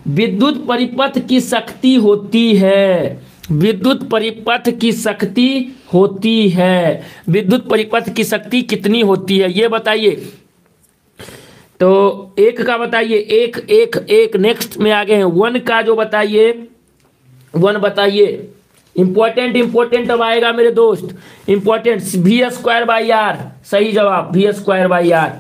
विद्युत परिपथ की शक्ति होती है, विद्युत परिपथ की शक्ति होती है। विद्युत परिपथ की शक्ति कितनी होती है ये बताइए। तो एक का बताइए, एक नेक्स्ट में आगे हैं। 1 का जो बताइए, 1 बताइए। इंपॉर्टेंट अब आएगा मेरे दोस्त, इंपॉर्टेंट। v²/r सही जवाब, v²/r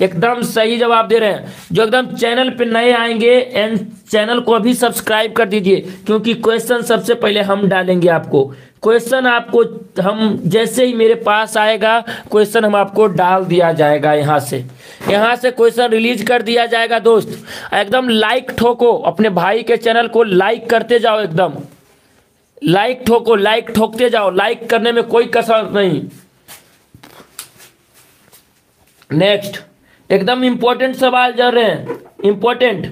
एकदम सही जवाब दे रहे हैं। जो एकदम चैनल पे नए आएंगे एंड चैनल को अभी सब्सक्राइब कर दीजिए, क्योंकि क्वेश्चन सबसे पहले हम डालेंगे आपको। क्वेश्चन आपको हम जैसे ही मेरे पास आएगा क्वेश्चन हम आपको डाल दिया जाएगा। यहाँ से क्वेश्चन रिलीज कर दिया जाएगा दोस्त। एकदम लाइक ठोको, अपने भाई के चैनल को लाइक करते जाओ, एकदम लाइक ठोको, लाइक ठोकते जाओ। लाइक करने में कोई कसर नहीं। नेक्स्ट एकदम इंपॉर्टेंट सवाल जा रहे हैं, इंपॉर्टेंट।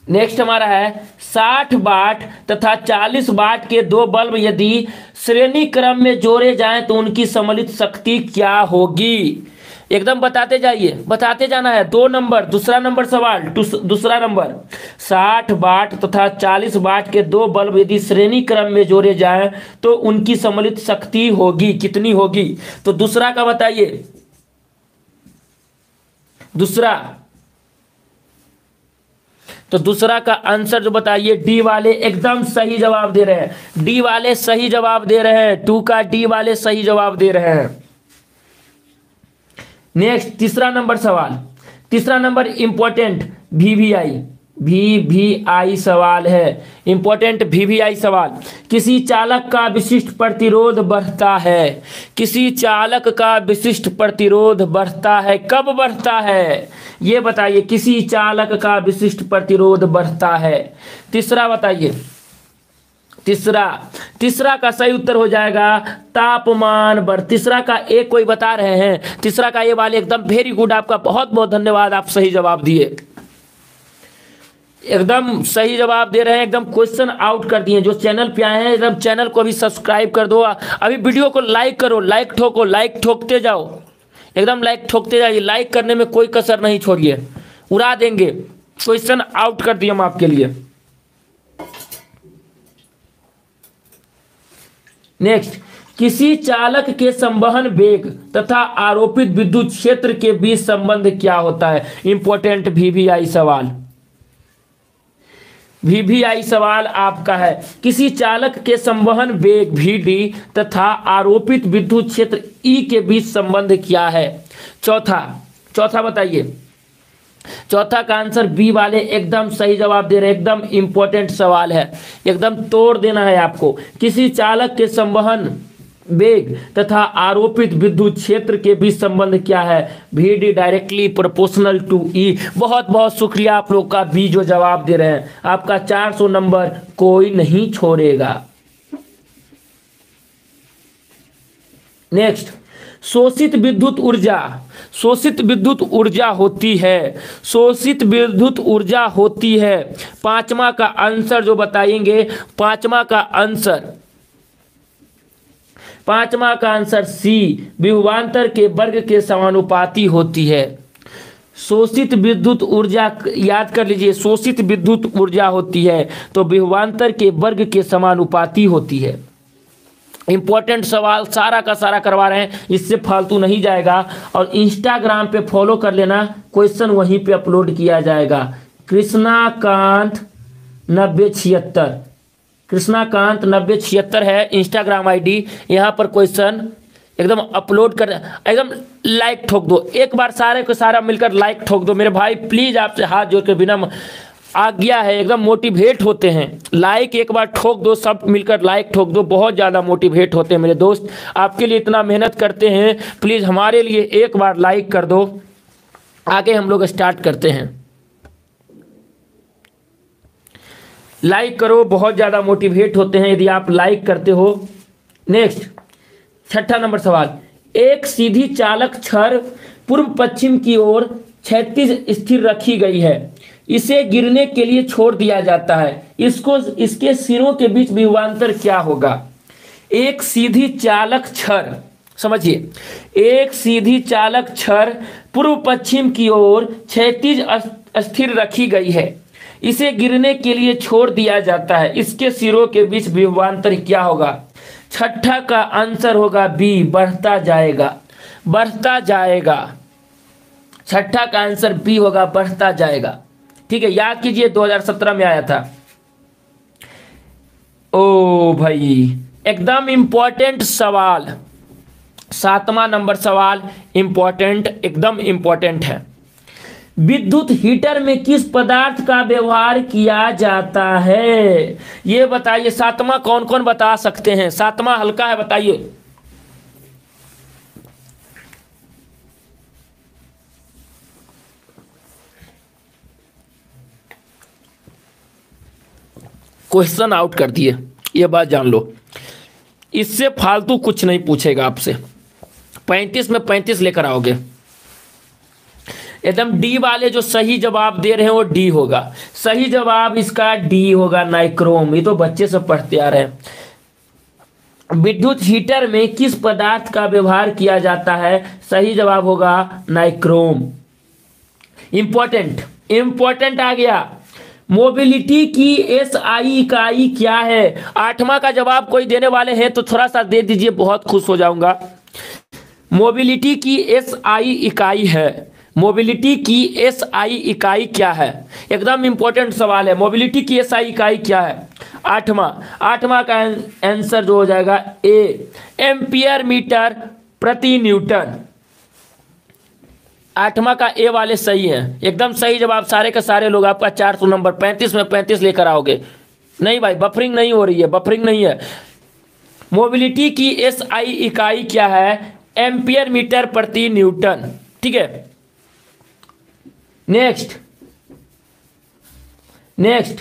नेक्स्ट हमारा है 60 वाट तथा 40 वाट के 2 बल्ब यदि श्रेणी क्रम में जोड़े जाएं तो उनकी सम्मिलित शक्ति क्या होगी? एकदम बताते जाइए, बताते जाना है। 2 नंबर, दूसरा नंबर सवाल, दूसरा नंबर। 60 वाट तथा 40 वाट के 2 बल्ब यदि श्रेणी क्रम में जोड़े जाएं तो उनकी सम्मिलित शक्ति होगी, कितनी होगी? तो दूसरा का बताइए, दूसरा। तो दूसरा का आंसर जो बताइए, डी वाले एकदम सही जवाब दे रहे हैं। डी वाले सही जवाब दे रहे हैं। 2 का डी वाले सही जवाब दे रहे हैं। नेक्स्ट तीसरा नंबर सवाल, तीसरा नंबर इंपॉर्टेंट वीवीआई सवाल है, इंपॉर्टेंट वीवीआई सवाल। किसी चालक का विशिष्ट प्रतिरोध बढ़ता है, किसी चालक का विशिष्ट प्रतिरोध बढ़ता है, कब बढ़ता है ये बताइए। किसी चालक का विशिष्ट प्रतिरोध बढ़ता है। तीसरा बताइए, तीसरा का सही उत्तर हो जाएगा तापमान बढ़। तीसरा का एक कोई बता रहे हैं, तीसरा का ये वाले एकदम वेरी गुड, आपका बहुत बहुत धन्यवाद, आप सही जवाब दिए, एकदम सही जवाब दे रहे हैं, एकदम क्वेश्चन आउट कर दिए। जो चैनल पे आए हैं एकदम चैनल को भी सब्सक्राइब कर दो, अभी वीडियो को लाइक करो, लाइक ठोको, लाइक ठोकते जाओ, एकदम लाइक ठोकते जाइए, लाइक करने में कोई कसर नहीं छोड़िए, उड़ा देंगे। क्वेश्चन आउट कर दिए हम आपके लिए। नेक्स्ट, किसी चालक के संवहन वेग तथा आरोपित विद्युत क्षेत्र के बीच संबंध क्या होता है। इंपॉर्टेंट वीवीआई सवाल, वीवीआई सवाल आपका है। किसी चालक के संवहन वेग vd तथा आरोपित विद्युत क्षेत्र E के बीच संबंध क्या है। चौथा बताइए। चौथा का आंसर बी वाले एकदम सही जवाब दे रहे हैं, एकदम इंपॉर्टेंट सवाल है, एकदम तोड़ देना है आपको। किसी चालक के संवहन वेग तथा आरोपित विद्युत क्षेत्र के बीच संबंध क्या है। vd डायरेक्टली प्रोपोर्शनल टू ई। बहुत बहुत शुक्रिया आप लोग का, बी जो जवाब दे रहे हैं, आपका 400 नंबर कोई नहीं छोड़ेगा। नेक्स्ट, शोषित विद्युत ऊर्जा, शोषित विद्युत ऊर्जा होती है, शोषित विद्युत ऊर्जा होती है। पांचवा का आंसर जो बताएंगे, पांचवा का आंसर सी, विभवांतर के वर्ग के समानुपाती होती है। शोषित विद्युत ऊर्जा याद कर लीजिए, शोषित विद्युत ऊर्जा होती है तो विभवांतर के वर्ग के समानुपाती होती है। इंपॉर्टेंट सवाल सारा का सारा करवा रहे हैं, इससे फालतू नहीं जाएगा। और इंस्टाग्राम पे फॉलो कर लेना, क्वेश्चन वहीं पे अपलोड किया जाएगा। कृष्णाकांत 9076, कृष्णाकांत 9076 है इंस्टाग्राम आईडी, यहाँ पर क्वेश्चन एकदम अपलोड कर, एकदम लाइक ठोक दो एक बार, सारे को सारा मिलकर लाइक ठोक दो मेरे भाई, प्लीज आपसे हाथ जोड़ के बिना आज्ञा है, एकदम मोटिवेट होते हैं। लाइक एक बार ठोक दो, सब मिलकर लाइक ठोक दो, बहुत ज़्यादा मोटिवेट होते हैं मेरे दोस्त, आपके लिए इतना मेहनत करते हैं, प्लीज़ हमारे लिए एक बार लाइक कर दो। आगे हम लोग स्टार्ट करते हैं, लाइक करो, बहुत ज़्यादा मोटिवेट होते हैं यदि आप लाइक करते हो। नेक्स्ट, छठा नंबर सवाल, एक सीधी चालक छड़ पूर्व पश्चिम की ओर क्षैतिज स्थिर रखी गई है, इसे गिरने के लिए छोड़ दिया जाता है, इसके सिरों के बीच विभवांतर क्या होगा। एक सीधी चालक छड़, समझिए, एक सीधी चालक छड़ पूर्व पश्चिम की ओर क्षैतिज स्थिर रखी गई है, इसे गिरने के लिए छोड़ दिया जाता है, इसके सिरों के बीच विभवांतर क्या होगा। छठा का आंसर होगा बी, बढ़ता जाएगा, बढ़ता जाएगा। छठा का आंसर बी होगा, बढ़ता जाएगा। ठीक है, याद कीजिए 2017 में आया था। ओ भाई, एकदम इंपॉर्टेंट सवाल, 7वां नंबर सवाल इंपॉर्टेंट, एकदम इंपॉर्टेंट है। विद्युत हीटर में किस पदार्थ का व्यवहार किया जाता है, ये बताइए। 7वां कौन कौन बता सकते हैं, 7वां हल्का है, बताइए। क्वेश्चन आउट कर दिए, ये बात जान लो, इससे फालतू कुछ नहीं पूछेगा आपसे। 35 में 35 लेकर आओगे। एकदम डी वाले जो सही जवाब दे रहे हैं वो डी होगा, सही जवाब इसका डी होगा, नाइक्रोम। ये तो बच्चे सब पढ़ते आ रहे हैं। विद्युत हीटर में किस पदार्थ का व्यवहार किया जाता है, सही जवाब होगा नाइक्रोम। इंपॉर्टेंट, इंपॉर्टेंट आ गया। मोबिलिटी की एसआई इकाई क्या है। 8वां का जवाब कोई देने वाले हैं तो थोड़ा सा दे दीजिए, बहुत खुश हो जाऊंगा। मोबिलिटी की एसआई इकाई है, मोबिलिटी की एसआई इकाई क्या है, एकदम इंपॉर्टेंट सवाल है। मोबिलिटी की एसआई इकाई क्या है। 8वां का आंसर जो हो जाएगा ए, एम्पियर मीटर प्रति न्यूटन। 8वां का ए वाले सही है, एकदम सही जवाब। सारे के सारे लोग आपका 400 नंबर 35 में 35 लेकर आओगे। नहीं भाई, बफरिंग नहीं हो रही है, बफरिंग नहीं है। मोबिलिटी की एसआई इकाई क्या है? एम्पियर मीटर प्रति न्यूटन। ठीक है, नेक्स्ट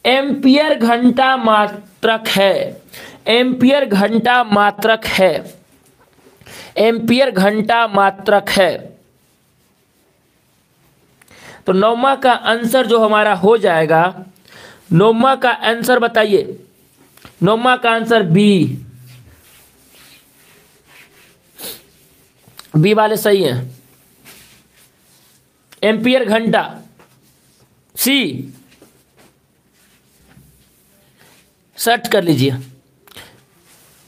एम्पियर घंटा मात्रक है। एम्पियर घंटा मात्रक है। एम्पियर घंटा मात्रक है। तो 9वां का आंसर जो हमारा हो जाएगा, 9वां का आंसर बताइए। 9वां का आंसर बी वाले सही है। एम्पियर घंटा सी, सर्च कर लीजिए।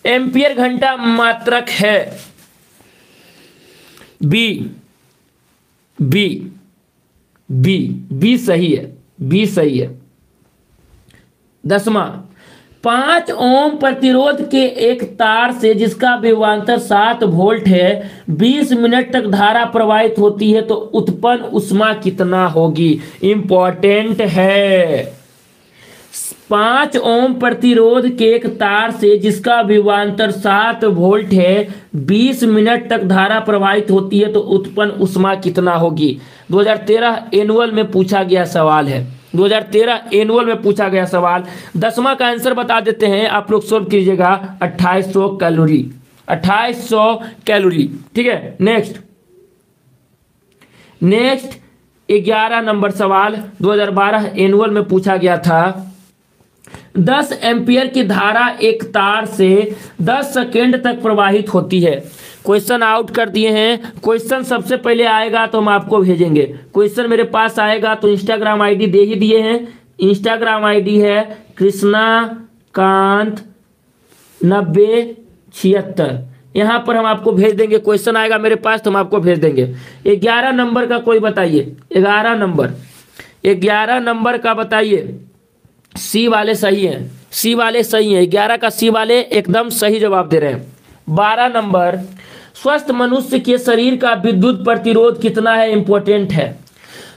एम्पियर घंटा मात्रक है बी। बी बी बी सही है, बी सही है। 10वां, 5 ओम प्रतिरोध के एक तार से जिसका विभवांतर 7 वोल्ट है 20 मिनट तक धारा प्रवाहित होती है तो उत्पन्न ऊष्मा कितना होगी? इंपॉर्टेंट है। 5 ओम प्रतिरोध के एक तार से जिसका विभवांतर 7 वोल्ट है 20 मिनट तक धारा प्रवाहित होती है तो उत्पन्न ऊष्मा कितना होगी? 2013 एनुअल में पूछा गया सवाल है। 2013 एनुअल में पूछा गया सवाल। 10वां का आंसर बता देते हैं, आप लोग सोल्व कीजिएगा। 2800 कैलोरी, 2800 कैलोरी। ठीक है, नेक्स्ट 11 नंबर सवाल 2012 एनुअल में पूछा गया था। 10 एम्पियर की धारा एक तार से 10 सेकेंड तक प्रवाहित होती है। क्वेश्चन आउट कर दिए हैं। क्वेश्चन सबसे पहले आएगा तो हम आपको भेजेंगे। क्वेश्चन मेरे पास आएगा तो इंस्टाग्राम आईडी दे ही दिए हैं। इंस्टाग्राम आईडी है कृष्णाकांत 9076। यहाँ पर हम आपको भेज देंगे। क्वेश्चन आएगा मेरे पास तो हम आपको भेज देंगे। 11 नंबर का कोई बताइए। 11 नंबर का बताइए। सी वाले सही हैं, सी वाले सही हैं। 11 का सी वाले एकदम सही जवाब दे रहे हैं। 12 नंबर, स्वस्थ मनुष्य के शरीर का विद्युत प्रतिरोध कितना है? इंपॉर्टेंट है।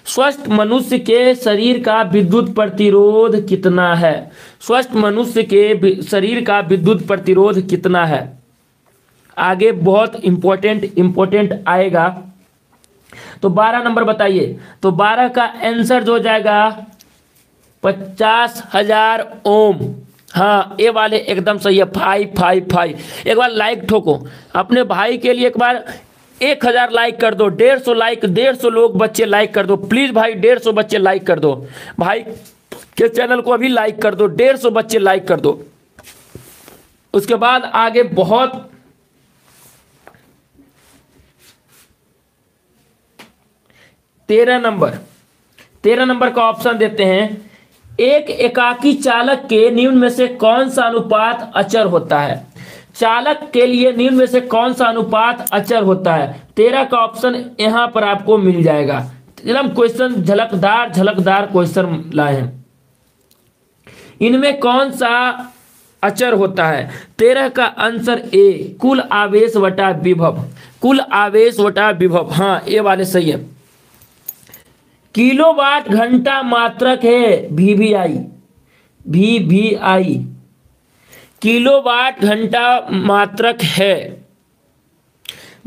स्वस्थ मनुष्य के शरीर का विद्युत प्रतिरोध कितना है? स्वस्थ मनुष्य के शरीर का विद्युत प्रतिरोध कितना है? आगे बहुत इंपॉर्टेंट आएगा। तो 12 नंबर बताइए। तो 12 का आंसर जो हो जाएगा 50,000 ओम। हाँ, ये वाले एकदम सही है। 555। एक बार लाइक ठोको अपने भाई के लिए। एक बार 1000 लाइक कर दो। 150 लाइक, 150 लोग बच्चे लाइक कर दो प्लीज भाई। 150 बच्चे लाइक कर दो भाई के चैनल को अभी लाइक कर दो। 150 बच्चे लाइक कर दो। उसके बाद आगे बहुत 13 नंबर का ऑप्शन देते हैं। एक एकाकी चालक के निम्न में से कौन सा अनुपात अचर होता है? चालक के लिए निम्न में से कौन सा अनुपात अचर होता है? 13 का ऑप्शन यहां पर आपको मिल जाएगा। एकदम क्वेश्चन झलकदार क्वेश्चन लाए हैं। इनमें कौन सा अचर होता है? 13 का आंसर ए, कुल आवेश वटा विभव। कुल आवेश वटा विभव, हाँ ये वाले सही है। किलोवाट घंटा मात्रक है वीवीआई। किलोवाट घंटा मात्रक है।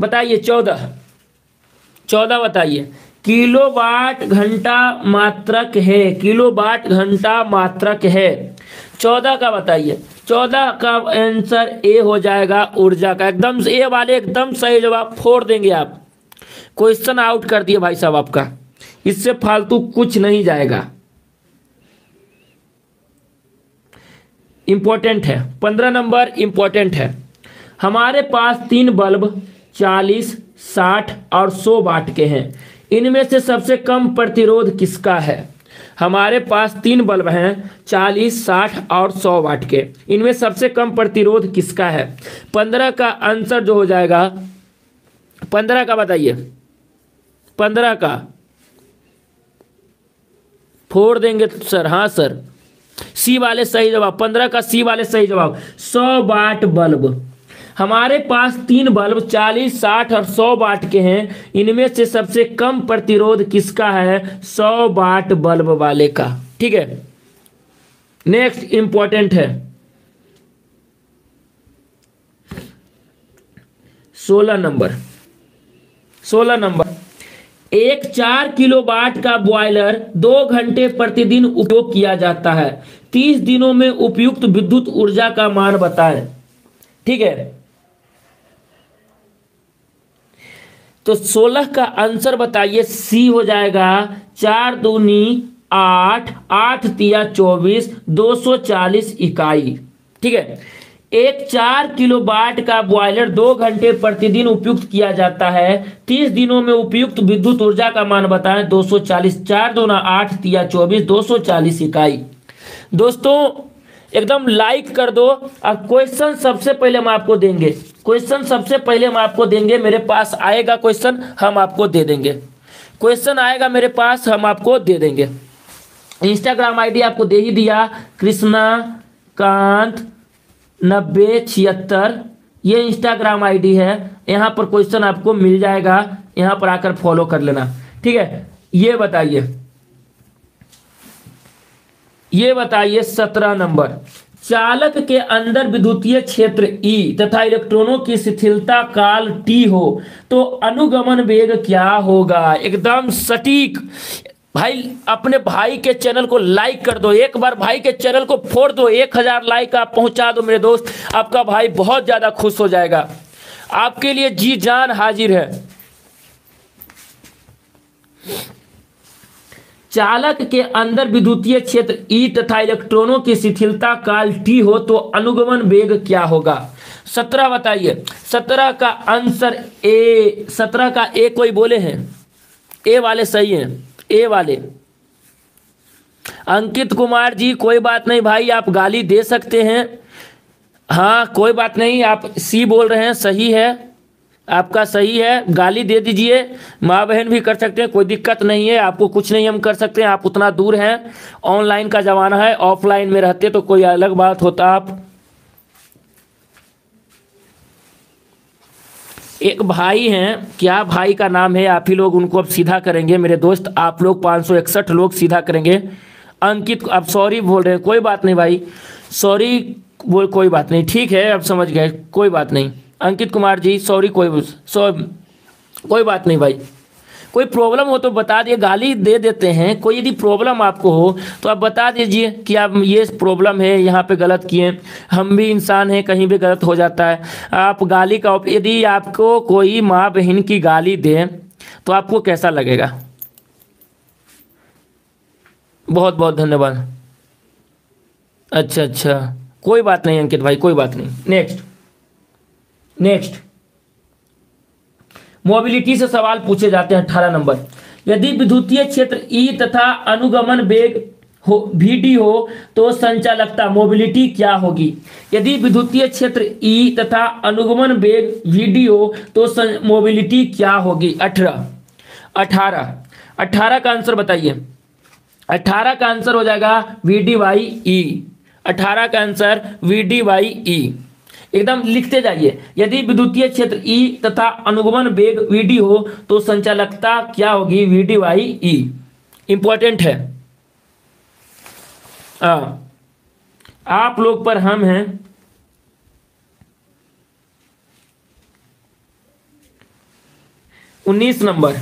बताइए 14 बताइए। किलोवाट घंटा मात्रक है। किलोवाट घंटा मात्रक है। 14 का बताइए। 14 का आंसर ए हो जाएगा, ऊर्जा का। एकदम ए वाले एकदम सही जवाब, फोड़ देंगे आप। क्वेश्चन आउट कर दिए भाई साहब आपका। इससे फालतू कुछ नहीं जाएगा। इंपॉर्टेंट है। 15 नंबर इंपॉर्टेंट है। हमारे पास 3 बल्ब 40, 60 और 100 वाट के हैं। इनमें से सबसे कम प्रतिरोध किसका है? हमारे पास 3 बल्ब हैं 40, 60 और 100 वाट के। इनमें सबसे कम प्रतिरोध किसका है? 15 का आंसर जो हो जाएगा, 15 का बताइए। 15 का फोड़ देंगे सर। हाँ सर, सी वाले सही जवाब। 15 का सी वाले सही जवाब। 100 वाट बल्ब। हमारे पास 3 बल्ब 40, 60 और 100 वाट के हैं। इनमें से सबसे कम प्रतिरोध किसका है? 100 वाट बल्ब वाले का। ठीक है, नेक्स्ट इंपॉर्टेंट है 16 नंबर। 16 नंबर, एक 4 किलोवाट का बॉयलर 2 घंटे प्रतिदिन उपयोग किया जाता है। 30 दिनों में उपयुक्त विद्युत ऊर्जा का मान बताएं। ठीक है, तो 16 का आंसर बताइए। सी हो जाएगा 4 दूनी 8, 8 तिया 24, 240 इकाई। ठीक है, एक 4 किलोवाट का बॉयलर 2 घंटे प्रतिदिन उपयुक्त किया जाता है। 30 दिनों में उपयुक्त विद्युत ऊर्जा का मान बताएं। 240, 4 दूना 8 तिया 24, 240 इकाई। दोस्तों एकदम लाइक कर दो। अब क्वेश्चन सबसे पहले हम आपको देंगे, क्वेश्चन सबसे पहले हम आपको देंगे। मेरे पास आएगा क्वेश्चन, हम आपको दे देंगे। क्वेश्चन आएगा मेरे पास, हम आपको दे देंगे। इंस्टाग्राम आईडी आपको दे ही दिया, कृष्णा कांत 9076, ये इंस्टाग्राम आईडी है। यहाँ पर क्वेश्चन आपको मिल जाएगा, यहाँ पर आकर फॉलो कर लेना। ठीक है, ये बताइए 17 नंबर, चालक के अंदर विद्युतीय क्षेत्र E तथा इलेक्ट्रॉनों की शिथिलता काल T हो तो अनुगमन वेग क्या होगा? एकदम सटीक। भाई अपने भाई के चैनल को लाइक कर दो, एक बार भाई के चैनल को फोड़ दो, 1000 लाइक आप पहुंचा दो मेरे दोस्त, आपका भाई बहुत ज्यादा खुश हो जाएगा। आपके लिए जी जान हाजिर है। चालक के अंदर विद्युतीय क्षेत्र E तथा इलेक्ट्रॉनों की शिथिलता काल T हो तो अनुगमन वेग क्या होगा? 17 बताइए। 17 का आंसर ए, 17 का ए कोई बोले हैं? ए वाले सही हैं, ए वाले। अंकित कुमार जी कोई बात नहीं भाई, आप गाली दे सकते हैं, हाँ कोई बात नहीं। आप सी बोल रहे हैं, सही है, आपका सही है, गाली दे दीजिए। माँ बहन भी कर सकते हैं, कोई दिक्कत नहीं है, आपको कुछ नहीं हम कर सकते हैं। आप उतना दूर हैं, ऑनलाइन का ज़माना है, ऑफलाइन में रहते तो कोई अलग बात होता। आप एक भाई हैं, क्या भाई का नाम है? आप ही लोग उनको अब सीधा करेंगे मेरे दोस्त, आप लोग 561 लोग सीधा करेंगे। अंकित अब सॉरी बोल रहे हैं, कोई बात नहीं भाई, सॉरी बोल, कोई बात नहीं, ठीक है, अब समझ गए, कोई बात नहीं। अंकित कुमार जी सॉरी, कोई बात नहीं भाई। कोई प्रॉब्लम हो तो बता दिए, गाली दे देते हैं। कोई यदि प्रॉब्लम आपको हो तो आप बता दीजिए कि आप ये प्रॉब्लम है, यहाँ पे गलत किए। हम भी इंसान हैं, कहीं भी गलत हो जाता है। आप गाली का, यदि आपको कोई माँ बहन की गाली दे तो आपको कैसा लगेगा? बहुत बहुत धन्यवाद। अच्छा, कोई बात नहीं अंकित भाई, कोई बात नहीं। नेक्स्ट मोबिलिटी से सवाल पूछे जाते हैं। 18 नंबर, यदि विद्युतीय क्षेत्र E तथा अनुगमन वेग Vd हो तो संचालकता मोबिलिटी क्या होगी? यदि विद्युतीय क्षेत्र E तथा अनुगमन वेग Vd हो तो मोबिलिटी क्या होगी? 18 का आंसर बताइए। 18 का आंसर हो जाएगा Vd/E। 18 का आंसर Vd/E, एकदम लिखते जाइए। यदि विद्युतीय क्षेत्र E तथा अनुगमन वेग Vd हो तो संचालकता क्या होगी? Vd/E। इंपॉर्टेंट है, आप लोग पर हम हैं। उन्नीस नंबर,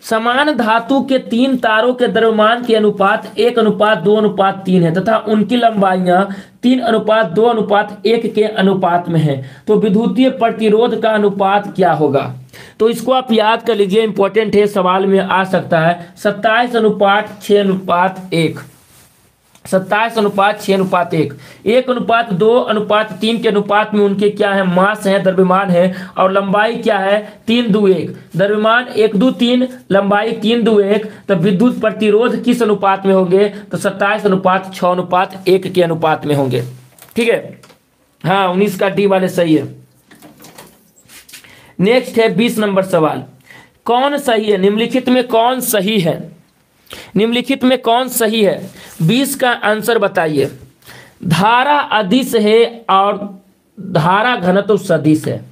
समान धातु के 3 तारों के द्रव्यमान के अनुपात 1:2:3 है तथा उनकी लंबाइयां 3:2:1 के अनुपात में है, तो विद्युतीय प्रतिरोध का अनुपात क्या होगा? तो इसको आप याद कर लीजिए, इंपॉर्टेंट है, सवाल में आ सकता है। 27:6:1, 27:6:1, 1:2:3 के अनुपात में उनके क्या है? मास है, द्रव्यमान है, और लंबाई क्या है? 3:1। द्रव्यमान 1:3, लंबाई 3:1, तो विद्युत प्रतिरोध किस अनुपात में होंगे? तो 27:6:1 के अनुपात में होंगे। ठीक है, हाँ 19 का डी वाले सही है। नेक्स्ट है 20 नंबर सवाल, कौन सही है? निम्नलिखित में कौन सही है? निम्नलिखित में कौन सही है? 20 का आंसर बताइए। धारा अदिश है और धारा घनत्व सदिश है,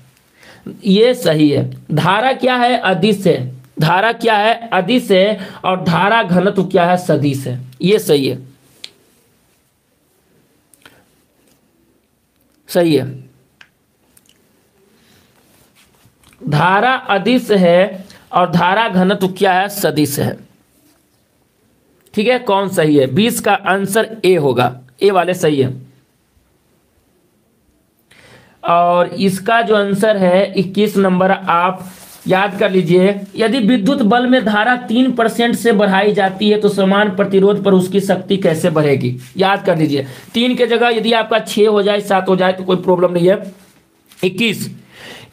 ये सही है। धारा क्या है? अदिश है। धारा क्या है? अदिश है। और धारा घनत्व क्या है? सदिश है, ये सही है, सही है। धारा अदिश है और धारा घनत्व क्या है? सदिश है। ठीक है, कौन सही है? 20 का आंसर ए होगा, ए वाले सही है। और इसका जो आंसर है 21 नंबर, आप याद कर लीजिए। यदि विद्युत बल में धारा 3% से बढ़ाई जाती है तो समान प्रतिरोध पर उसकी शक्ति कैसे बढ़ेगी? याद कर लीजिए, 3 के जगह यदि आपका 6 हो जाए, 7 हो जाए तो कोई प्रॉब्लम नहीं है।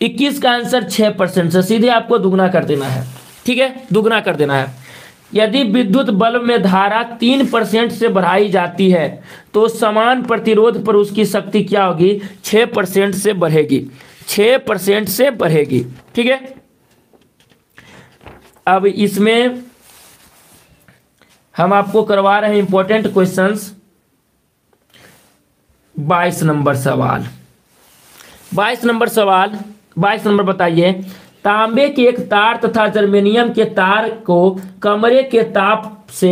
21 का आंसर 6% से सीधे आपको दुगना कर देना है। ठीक है, दुगना कर देना है। यदि विद्युत बल्ब में धारा 3% से बढ़ाई जाती है तो समान प्रतिरोध पर उसकी शक्ति क्या होगी? 6% से बढ़ेगी, 6% से बढ़ेगी। ठीक है, अब इसमें हम आपको करवा रहे हैं इंपॉर्टेंट क्वेश्चंस। 22 नंबर सवाल, 22 नंबर सवाल, 22 नंबर बताइए। तांबे के एक तार तथा जर्मेनियम के तार को कमरे के ताप से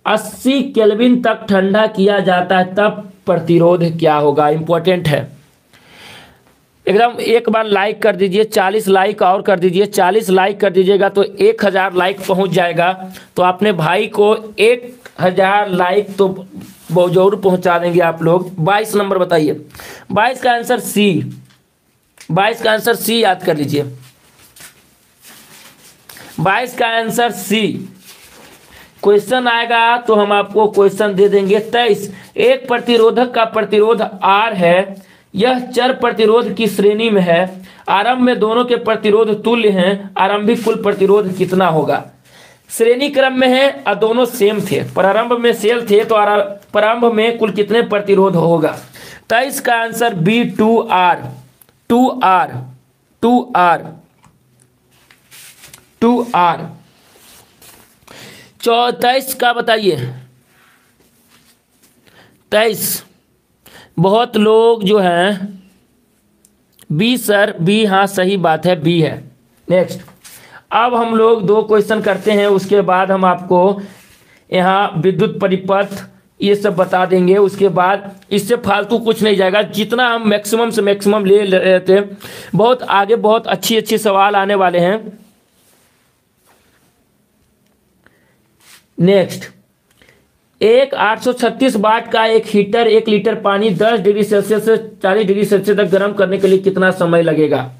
80 केल्विन तक ठंडा किया जाता है, तब प्रतिरोध क्या होगा? इंपॉर्टेंट है एकदम। एक बार लाइक कर दीजिए, 40 लाइक और कर दीजिए। 40 लाइक कर दीजिएगा तो 1000 लाइक पहुंच जाएगा। तो अपने भाई को 1000 लाइक तो बहुत जरूर पहुंचा देंगे आप लोग। 22 नंबर बताइए। 22 का आंसर सी, 22 का आंसर सी याद कर लीजिए। 22 का आंसर सी। क्वेश्चन आएगा तो हम आपको क्वेश्चन दे देंगे। 23, एक प्रतिरोधक का प्रतिरोध R है, यह चर प्रतिरोध की श्रेणी में है। आरंभ में दोनों के प्रतिरोध तुल्य हैं, आरंभिक कुल प्रतिरोध कितना होगा? श्रेणी क्रम में है और दोनों सेम थे, प्रारंभ में सेल थे तो प्रारंभ में कुल कितने प्रतिरोध होगा? 23 का answer B 2R, 2R, 2R, 2R। 24 का बताइए। 23 बहुत लोग जो हैं बी सर, बी, हाँ सही बात है, बी है। नेक्स्ट, अब हम लोग 2 क्वेश्चन करते हैं, उसके बाद हम आपको यहाँ विद्युत परिपथ ये सब बता देंगे। उसके बाद इससे फालतू कुछ नहीं जाएगा, जितना हम मैक्सिमम से मैक्सिमम ले रहे थे। बहुत आगे बहुत अच्छी सवाल आने वाले हैं। नेक्स्ट, एक 836 वाट का एक हीटर 1 लीटर पानी 10 डिग्री सेल्सियस से 40 डिग्री सेल्सियस तक गर्म करने के लिए कितना समय लगेगा?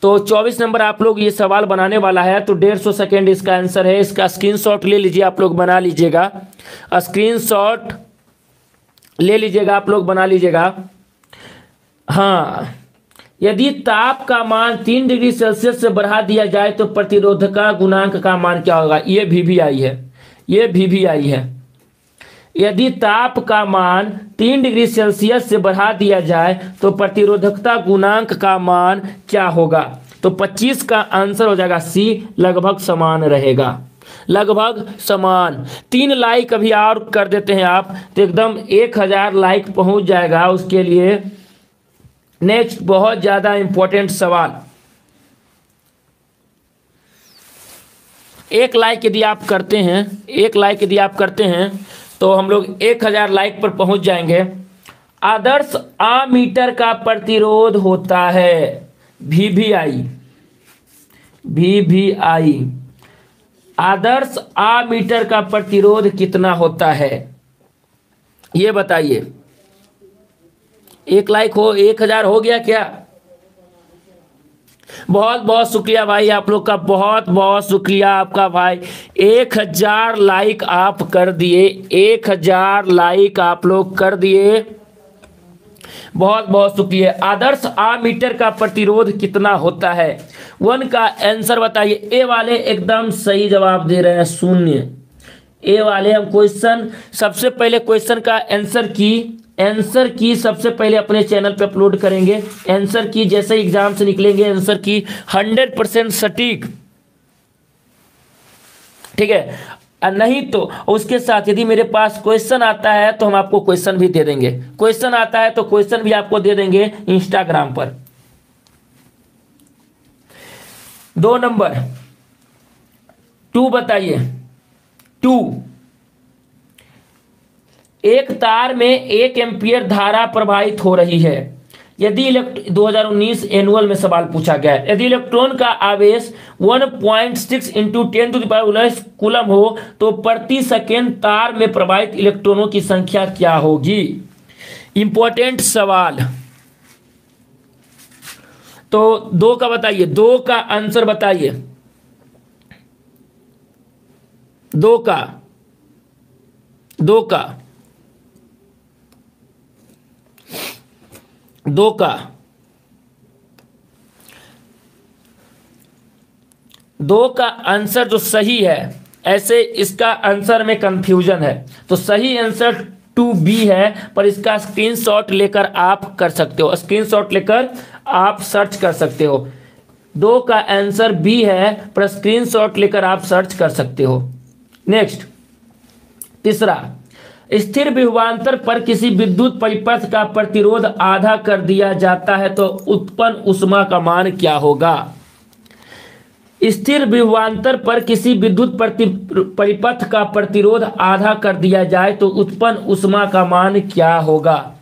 तो 24 नंबर आप लोग ये सवाल बनाने वाला है तो 150 सेकेंड इसका आंसर है। इसका स्क्रीनशॉट ले लीजिए, आप लोग बना लीजिएगा, स्क्रीनशॉट ले लीजिएगा, आप लोग बना लीजिएगा। हाँ, यदि ताप का मान 3 डिग्री सेल्सियस से बढ़ा दिया जाए तो प्रतिरोधकता गुणांक का मान क्या होगा? ये भी आई है, ये भी आई है। यदि ताप का मान 3 डिग्री सेल्सियस से बढ़ा दिया जाए तो प्रतिरोधकता गुणांक का मान क्या होगा? तो 25 का आंसर हो जाएगा सी, लगभग समान रहेगा, लगभग समान। 3 लाइक अभी और कर देते हैं आप तो एकदम 1000 लाइक पहुंच जाएगा उसके लिए। नेक्स्ट, बहुत ज्यादा इंपॉर्टेंट सवाल। 1 लाइक यदि आप करते हैं, 1 लाइक यदि आप करते हैं तो हम लोग 1000 लाइक पर पहुंच जाएंगे। आदर्श आमीटर का प्रतिरोध होता है VVI, VVI। आदर्श आमीटर का प्रतिरोध कितना होता है ये बताइए। 1 लाइक हो, 1000 हो गया क्या? बहुत बहुत शुक्रिया भाई, आप लोग का बहुत बहुत शुक्रिया आपका भाई। 1000 लाइक आप कर दिए, 1000 लाइक आप लोग कर दिए, बहुत बहुत शुक्रिया। आदर्श आमीटर का प्रतिरोध कितना होता है? 1 का आंसर बताइए। ए वाले एकदम सही जवाब दे रहे हैं, 0। ए वाले हम क्वेश्चन सबसे पहले क्वेश्चन का आंसर की सबसे पहले अपने चैनल पे अपलोड करेंगे। आंसर की जैसे एग्जाम से निकलेंगे, आंसर की 100% सटीक, ठीक है। और नहीं तो उसके साथ यदि मेरे पास क्वेश्चन आता है तो हम आपको क्वेश्चन भी दे देंगे, क्वेश्चन आता है तो क्वेश्चन भी आपको दे देंगे इंस्टाग्राम पर। 2 नंबर 2 बताइए। 2, एक तार में 1 एम्पियर धारा प्रवाहित हो रही है। यदि 2019 एनुअल में सवाल पूछा गया है, यदि इलेक्ट्रॉन का आवेश 1.6 इंटू 10⁻⁻⁰ कूलम हो तो प्रति सेकेंड तार में प्रवाहित इलेक्ट्रॉनों की संख्या क्या होगी। इंपॉर्टेंट सवाल। तो 2 का बताइए, 2 का आंसर बताइए। 2 का 2 का 2 का 2 का आंसर जो सही है, ऐसे इसका आंसर में कंफ्यूजन है, तो सही आंसर 2B है, पर इसका स्क्रीनशॉट लेकर आप कर सकते हो, स्क्रीनशॉट लेकर आप सर्च कर सकते हो। 2 का आंसर B है, पर स्क्रीनशॉट लेकर आप सर्च कर सकते हो। नेक्स्ट, तीसरा, स्थिर विभवांतर पर किसी विद्युत परिपथ का प्रतिरोध आधा कर दिया जाता है तो उत्पन्न ऊष्मा का मान क्या होगा। स्थिर विभवांतर पर किसी विद्युत परिपथ का प्रतिरोध आधा कर दिया जाए तो उत्पन्न ऊष्मा का मान क्या होगा।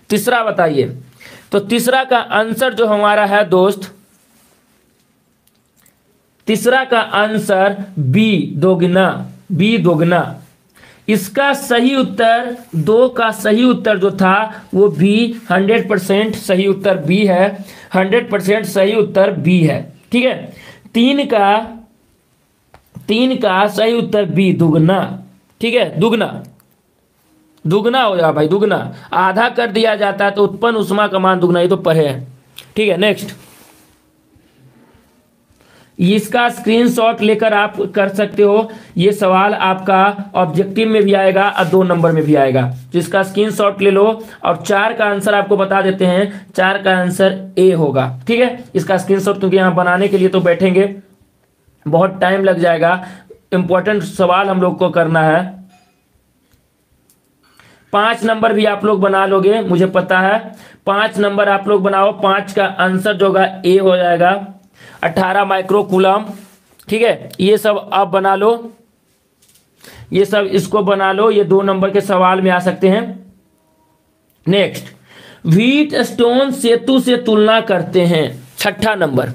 तीसरा बताइए। तो तीसरा का आंसर जो हमारा है दोस्त, तीसरा का आंसर बी दोगुना। इसका सही उत्तर 2 का सही उत्तर जो था वो बी, 100% सही उत्तर बी है, 100% सही उत्तर बी है। ठीक है, 3 का सही उत्तर बी, दुगना। ठीक है, दुगना हो जाएगा भाई, दुगना। आधा कर दिया जाता है तो उत्पन्न ऊष्मा का मान दुगना, ये तो पढ़े हैं। ठीक है, नेक्स्ट, इसका स्क्रीनशॉट लेकर आप कर सकते हो। ये सवाल आपका ऑब्जेक्टिव में भी आएगा और 2 नंबर में भी आएगा, तो इसका स्क्रीनशॉट ले लो। और 4 का आंसर आपको बता देते हैं, 4 का आंसर ए होगा। ठीक है, इसका स्क्रीनशॉट, क्योंकि यहाँ बनाने के लिए तो बैठेंगे, बहुत टाइम लग जाएगा, इंपॉर्टेंट सवाल हम लोग को करना है। 5 नंबर भी आप लोग बना लोगे, मुझे पता है। 5 नंबर आप लोग बनाओ। 5 का आंसर जो होगा ए हो जाएगा, 18 माइक्रो कूलम। ठीक है, ये सब आप बना लो, ये सब इसको बना लो, ये 2 नंबर के सवाल में आ सकते हैं। नेक्स्ट, व्हीट स्टोन सेतु से तुलना करते हैं। 6ठा नंबर,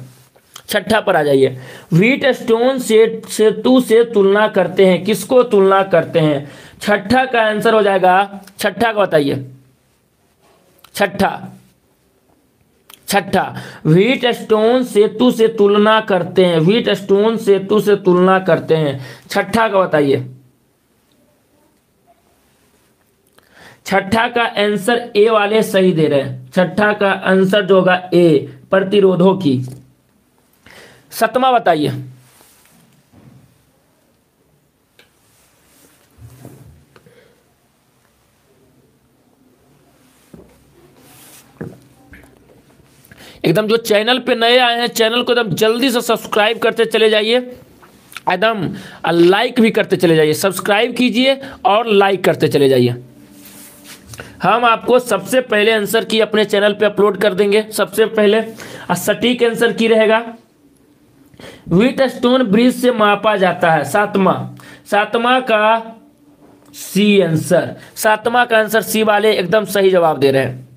6ठा पर आ जाइए। व्हीट स्टोन सेतु से तुलना करते हैं, किसको तुलना करते हैं। 6ठा का आंसर हो जाएगा, 6ठा का बताइए। 6ठा, व्हीट स्टोन सेतु से तुलना करते हैं, व्हीट स्टोन सेतु से तुलना करते हैं। 6ठा का बताइए। 6ठा का आंसर ए वाले सही दे रहे हैं। 6ठा का आंसर जो होगा ए, प्रतिरोधों की। 7वां बताइए। एकदम जो चैनल पे नए आए हैं, चैनल को एकदम जल्दी से सब्सक्राइब करते चले जाइए, एकदम लाइक भी करते चले जाइए। सब्सक्राइब कीजिए और लाइक करते चले जाइए। हम आपको सबसे पहले आंसर की अपने चैनल पे अपलोड कर देंगे। सबसे पहले सटीक आंसर की रहेगा, व्हीट स्टोन ब्रिज से मापा जाता है। 7वां का सी आंसर, 7वां का आंसर सी वाले एकदम सही जवाब दे रहे हैं।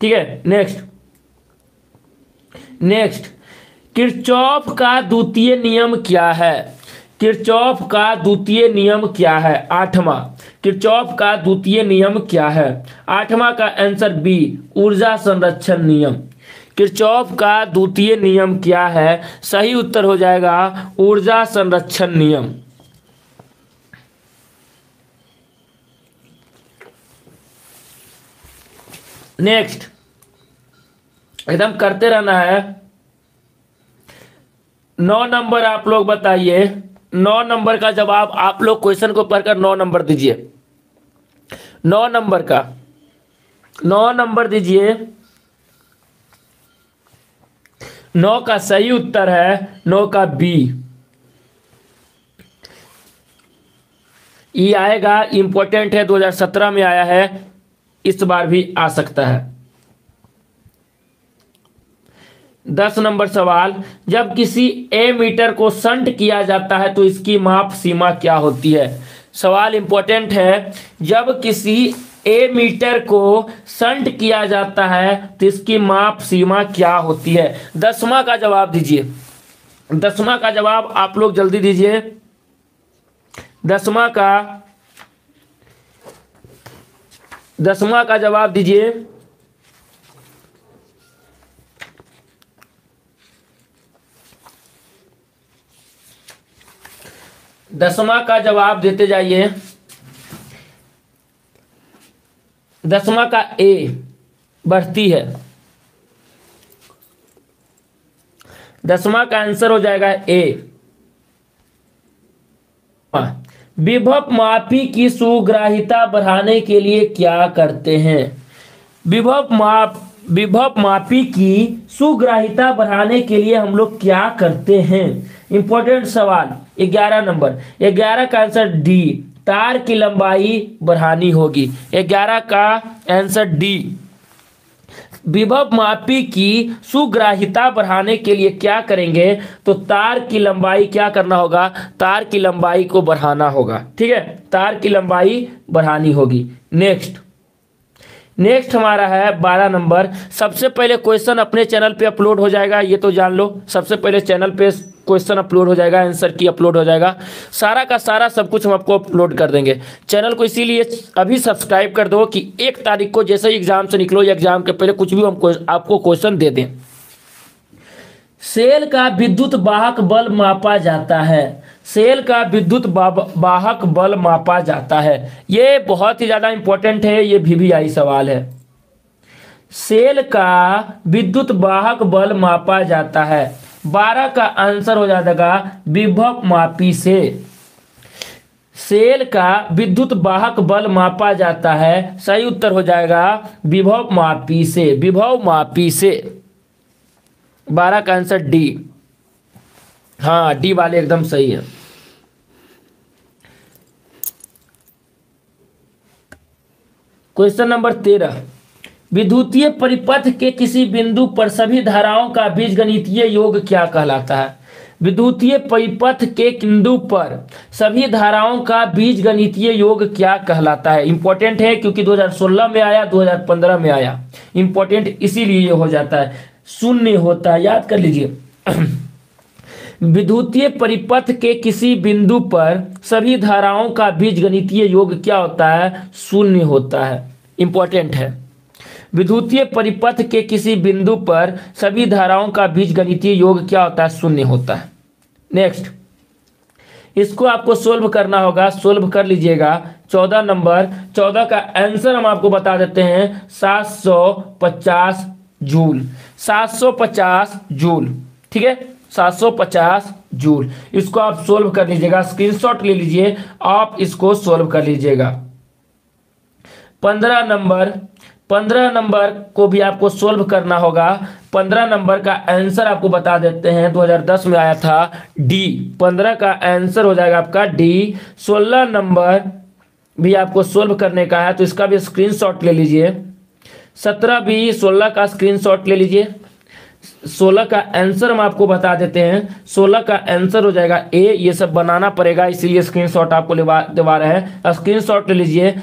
ठीक है, नेक्स्ट, किरचॉफ का द्वितीय नियम क्या है। किरचॉफ का द्वितीय नियम क्या है। 8वां, किरचॉफ का द्वितीय नियम क्या है। 8वां का आंसर बी, ऊर्जा संरक्षण नियम। किरचॉफ का द्वितीय नियम क्या है, सही उत्तर हो जाएगा ऊर्जा संरक्षण नियम। नेक्स्ट, एकदम करते रहना है। 9 नंबर आप लोग बताइए। 9 नंबर का जवाब आप लोग क्वेश्चन को पढ़कर 9 नंबर दीजिए। 9 नंबर का 9 नंबर दीजिए। 9 का सही उत्तर है 9 का बी, ई आएगा, इंपॉर्टेंट है, 2017 में आया है, इस बार भी आ सकता है। 10 नंबर सवाल, जब किसी एमीटर को शंट किया जाता है तो इसकी माप सीमा क्या होती है? सवाल इंपॉर्टेंट है, जब किसी एमीटर को शंट किया जाता है तो इसकी माप सीमा क्या होती है? 10वां का जवाब दीजिए, 10वां का जवाब आप लोग जल्दी दीजिए। 10वां का जवाब दीजिए। दसवां का जवाब देते जाइए। 10वां का ए बढ़ती है। 10वां का आंसर हो जाएगा ए। विभव मापी की सुग्राहिता बढ़ाने के लिए क्या करते हैं? विभव मापी की सुग्राहिता बढ़ाने के लिए हम लोग क्या करते हैं? इंपॉर्टेंट सवाल। 11 नंबर, 11 का आंसर डी, तार की लंबाई बढ़ानी होगी। 11 का आंसर डी। विभव मापी की सुग्राहिता बढ़ाने के लिए क्या करेंगे? तो तार की लंबाई क्या करना होगा? तार की लंबाई को बढ़ाना होगा। ठीक है, तार की लंबाई बढ़ानी होगी। नेक्स्ट हमारा है 12 नंबर। सबसे पहले क्वेश्चन अपने चैनल पे अपलोड हो जाएगा, ये तो जान लो। सबसे पहले चैनल पे क्वेश्चन अपलोड हो जाएगा, आंसर की अपलोड हो जाएगा, सारा का सारा सब कुछ हम आपको अपलोड कर देंगे। चैनल को इसीलिए अभी सब्सक्राइब कर दो कि 1 तारीख को जैसे ही एग्जाम से निकलो या एग्जाम के पहले कुछ भी हम आपको क्वेश्चन दे दें। सेल का विद्युत वाहक बल मापा जाता है। सेल का विद्युत वाहक बल मापा जाता है, ये बहुत ही ज्यादा इंपॉर्टेंट है, ये VVI सवाल है। सेल का विद्युत वाहक बल मापा जाता है। 12 का आंसर हो जाएगा विभव मापी से। सेल का विद्युत वाहक बल मापा जाता है, सही उत्तर हो जाएगा विभव मापी से। विभव मापी से 12 का आंसर डी। हाँ, डी वाले एकदम सही है। क्वेश्चन नंबर 13, विद्युतीय परिपथ के किसी बिंदु पर सभी धाराओं का बीजगणितीय योग क्या कहलाता है? विद्युतीय परिपथ के बिंदु पर सभी धाराओं का बीजगणितीय योग क्या कहलाता है? इंपॉर्टेंट है क्योंकि 2016 में आया, 2015 में आया। इंपॉर्टेंट इसीलिए ये हो जाता है, शून्य होता है, याद कर लीजिए। विद्युतीय परिपथ के किसी बिंदु पर सभी धाराओं का बीजगणितीय योग क्या होता है? शून्य होता है। इंपॉर्टेंट है, विद्युतीय परिपथ के किसी बिंदु पर सभी धाराओं का बीजगणितीय योग क्या होता है? शून्य होता है। नेक्स्ट, इसको आपको सोल्व करना होगा, सोल्व कर लीजिएगा। 14 नंबर, 14 का आंसर हम आपको बता देते हैं 750 जूल। 750 जूल, ठीक है, 750 जूल। इसको आप सोल्व कर लीजिएगा, स्क्रीनशॉट ले लीजिए, आप इसको सोल्व कर लीजिएगा। 15 नंबर को भी आपको सोल्व करना होगा। 15 नंबर का आंसर आपको बता देते हैं, 2010 में आया था, डी। 15 का आंसर हो जाएगा आपका डी। 16 नंबर भी आपको सोल्व करने का है, तो इसका भी स्क्रीनशॉट ले लीजिए। 17 भी 16 का स्क्रीनशॉट ले लीजिए। 16 का आंसर हम आपको बता देते हैं, 16 का आंसर हो जाएगा ए। ये सब बनाना पड़ेगा, इसीलिए स्क्रीनशॉट आपको दिवा रहे हैं, स्क्रीनशॉट ले लीजिए।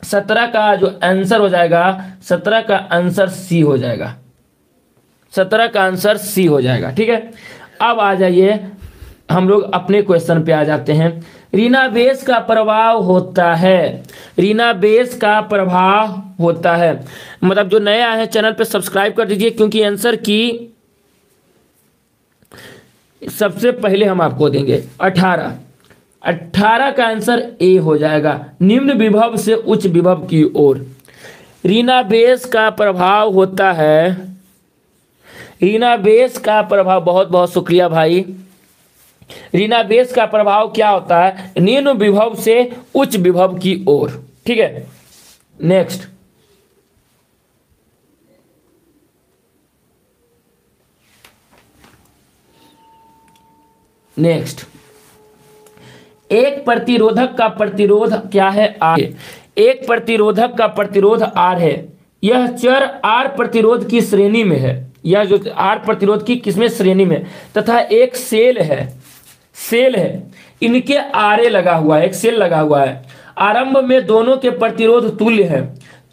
17 का जो आंसर हो जाएगा, 17 का आंसर सी हो जाएगा। 17 का आंसर सी हो जाएगा, ठीक है। अब आ जाइए, हम लोग अपने क्वेश्चन पे आ जाते हैं। ऋणावेश का प्रभाव होता है, ऋणावेश का प्रभाव होता है, मतलब जो नए आए हैं चैनल पे सब्सक्राइब कर दीजिए, क्योंकि आंसर की सबसे पहले हम आपको देंगे। 18 का आंसर ए हो जाएगा, निम्न विभव से उच्च विभव की ओर। ऋणावेश का प्रभाव होता है, ऋणावेश का प्रभाव, बहुत बहुत शुक्रिया भाई। ऋणावेश का प्रभाव क्या होता है? निम्न विभव से उच्च विभव की ओर, ठीक है। नेक्स्ट, एक प्रतिरोधक का प्रतिरोध क्या है? R। एक प्रतिरोधक का प्रतिरोध R है। यह चर R प्रतिरोध की श्रेणी में है, यह जो R प्रतिरोध की किसमें श्रेणी में, तथा एक सेल है, इनके आरे लगा हुआ है, एक सेल लगा हुआ है। आरंभ में दोनों के प्रतिरोध तुल्य है।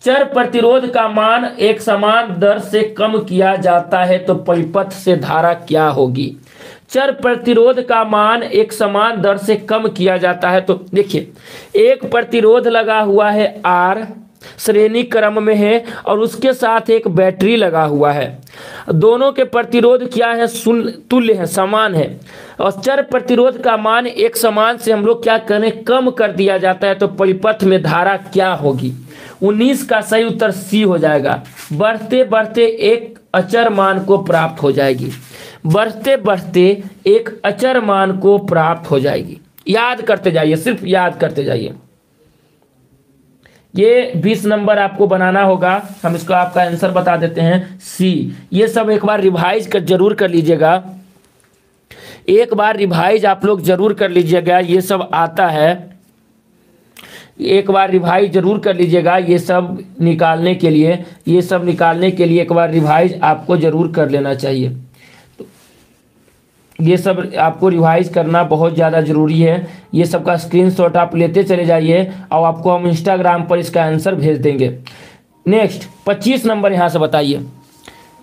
चर प्रतिरोध का मान एक समान दर से कम किया जाता है तो परिपथ से धारा क्या होगी? चर प्रतिरोध का मान एक समान दर से कम किया जाता है तो देखिए, एक प्रतिरोध लगा हुआ है R, श्रेणी क्रम में है, और उसके साथ एक बैटरी लगा हुआ है। दोनों के प्रतिरोध क्या है? तुल्य है, समान है, और चर प्रतिरोध का मान एक समान से हम लोग क्या करें? कम कर दिया जाता है तो परिपथ में धारा क्या होगी? 19 का सही उत्तर सी हो जाएगा। बढ़ते बढ़ते एक अचर मान को प्राप्त हो जाएगी, बढ़ते बढ़ते एक अचर मान को प्राप्त हो जाएगी। याद करते जाइए, सिर्फ याद करते जाइए। ये 20 नंबर आपको बनाना होगा। हम इसको आपका आंसर बता देते हैं, सी। ये सब एक बार रिवाइज कर जरूर कर लीजिएगा, एक बार रिवाइज आप लोग जरूर कर लीजिएगा। ये सब आता है, एक बार रिवाइज जरूर कर लीजिएगा। ये सब निकालने के लिए, एक बार रिवाइज आपको जरूर कर लेना चाहिए। ये सब आपको रिवाइज करना बहुत ज़्यादा ज़रूरी है। ये सब का स्क्रीनशॉट आप लेते चले जाइए और आपको हम इंस्टाग्राम पर इसका आंसर भेज देंगे। नेक्स्ट 25 नंबर यहाँ से बताइए,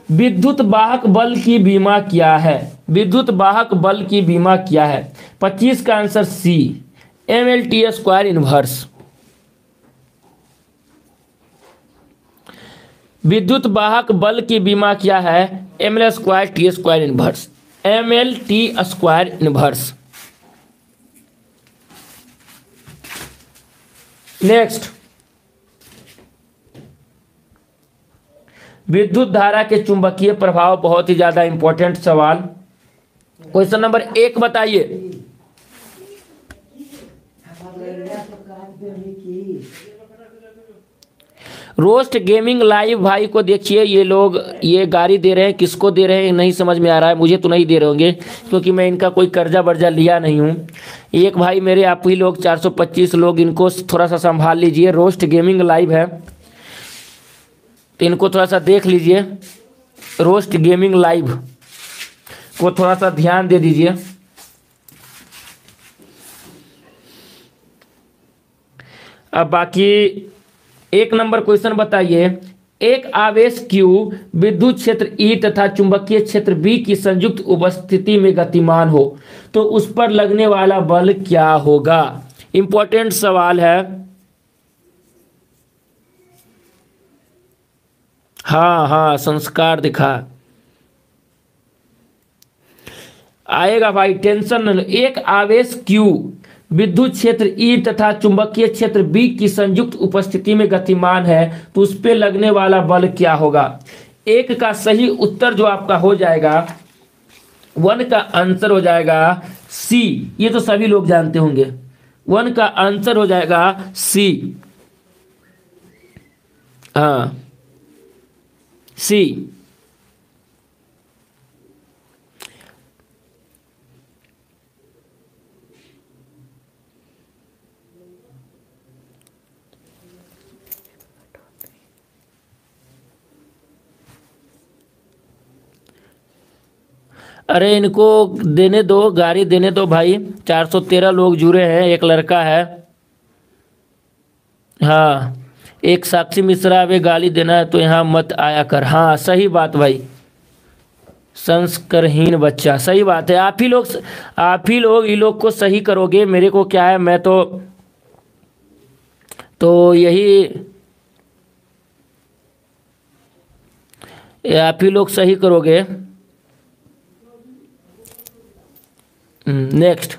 विद्युत वाहक बल की बीमा क्या है? विद्युत वाहक बल की बीमा क्या है? 25 का आंसर सी, mLT² इनवर्स। विद्युत वाहक बल की बीमा क्या है? mL²T² inverse, mLT² inverse. Next, विद्युत धारा के चुंबकीय प्रभाव, बहुत ही ज्यादा इंपॉर्टेंट सवाल। क्वेश्चन नंबर 1 बताइए। रोस्ट गेमिंग लाइव भाई को देखिए, ये लोग ये गाड़ी दे रहे हैं, किसको दे रहे हैं नहीं समझ में आ रहा है। मुझे तो नहीं दे रहे होंगे क्योंकि मैं इनका कोई कर्जा वर्जा लिया नहीं हूँ। एक भाई मेरे आप ही लोग 425 लोग, इनको थोड़ा सा संभाल लीजिए। रोस्ट गेमिंग लाइव है तो इनको थोड़ा सा देख लीजिए। रोस्ट गेमिंग लाइव को थोड़ा सा ध्यान दे दीजिए। अब बाकी 1 नंबर क्वेश्चन बताइए, एक आवेश Q विद्युत क्षेत्र E तथा चुंबकीय क्षेत्र B की संयुक्त उपस्थिति में गतिमान हो तो उस पर लगने वाला बल क्या होगा? इंपॉर्टेंट सवाल है। हाँ संस्कार दिखा आएगा भाई, टेंशन न लो। एक आवेश Q विद्युत क्षेत्र E तथा चुंबकीय क्षेत्र B की संयुक्त उपस्थिति में गतिमान है तो उस पे लगने वाला बल क्या होगा? 1 का सही उत्तर जो आपका हो जाएगा, 1 का आंसर हो जाएगा सी। ये तो सभी लोग जानते होंगे। 1 का आंसर हो जाएगा सी। हाँ सी। अरे इनको देने दो, गाड़ी देने दो भाई। 413 लोग जुड़े हैं, एक लड़का है। हाँ, एक साक्षी मिश्रा, वे गाली देना है तो यहाँ मत आया कर। हाँ सही बात भाई, संस्कारहीन बच्चा, सही बात है। आप ही लोग ये लोग को सही करोगे। मेरे को क्या है, मैं तो यही आप ही लोग सही करोगे। नेक्स्ट,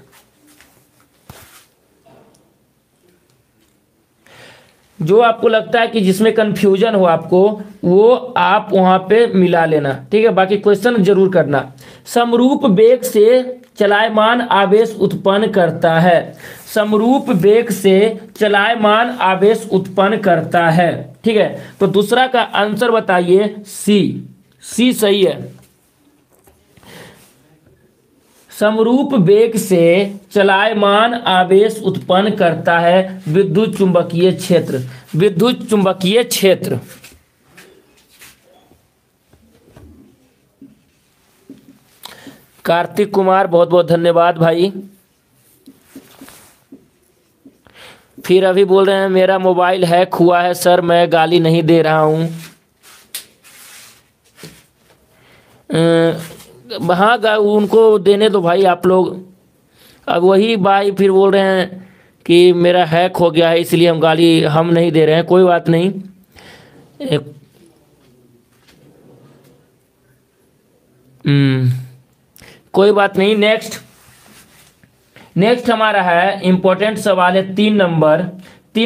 जो आपको लगता है कि जिसमें कंफ्यूजन हो आपको, वो आप वहां पे मिला लेना, ठीक है। बाकी क्वेश्चन जरूर करना। समरूप वेग से चलायमान आवेश उत्पन्न करता है। समरूप वेग से चलायमान आवेश उत्पन्न करता है, ठीक है। तो दूसरा का आंसर बताइए सी। सी सही है, समरूप वेग से चलायमान आवेश उत्पन्न करता है विद्युत चुंबकीय क्षेत्र। विद्युत चुंबकीय क्षेत्र। कार्तिक कुमार बहुत बहुत धन्यवाद भाई। फिर अभी बोल रहे हैं मेरा मोबाइल हैक हुआ है सर, मैं गाली नहीं दे रहा हूँ। हाँ उनको देने दो भाई आप लोग। अब वही भाई फिर बोल रहे हैं कि मेरा हैक हो गया है इसलिए हम गाली हम नहीं दे रहे हैं, कोई बात नहीं। कोई बात नहीं। नेक्स्ट हमारा है इंपॉर्टेंट सवाल है 3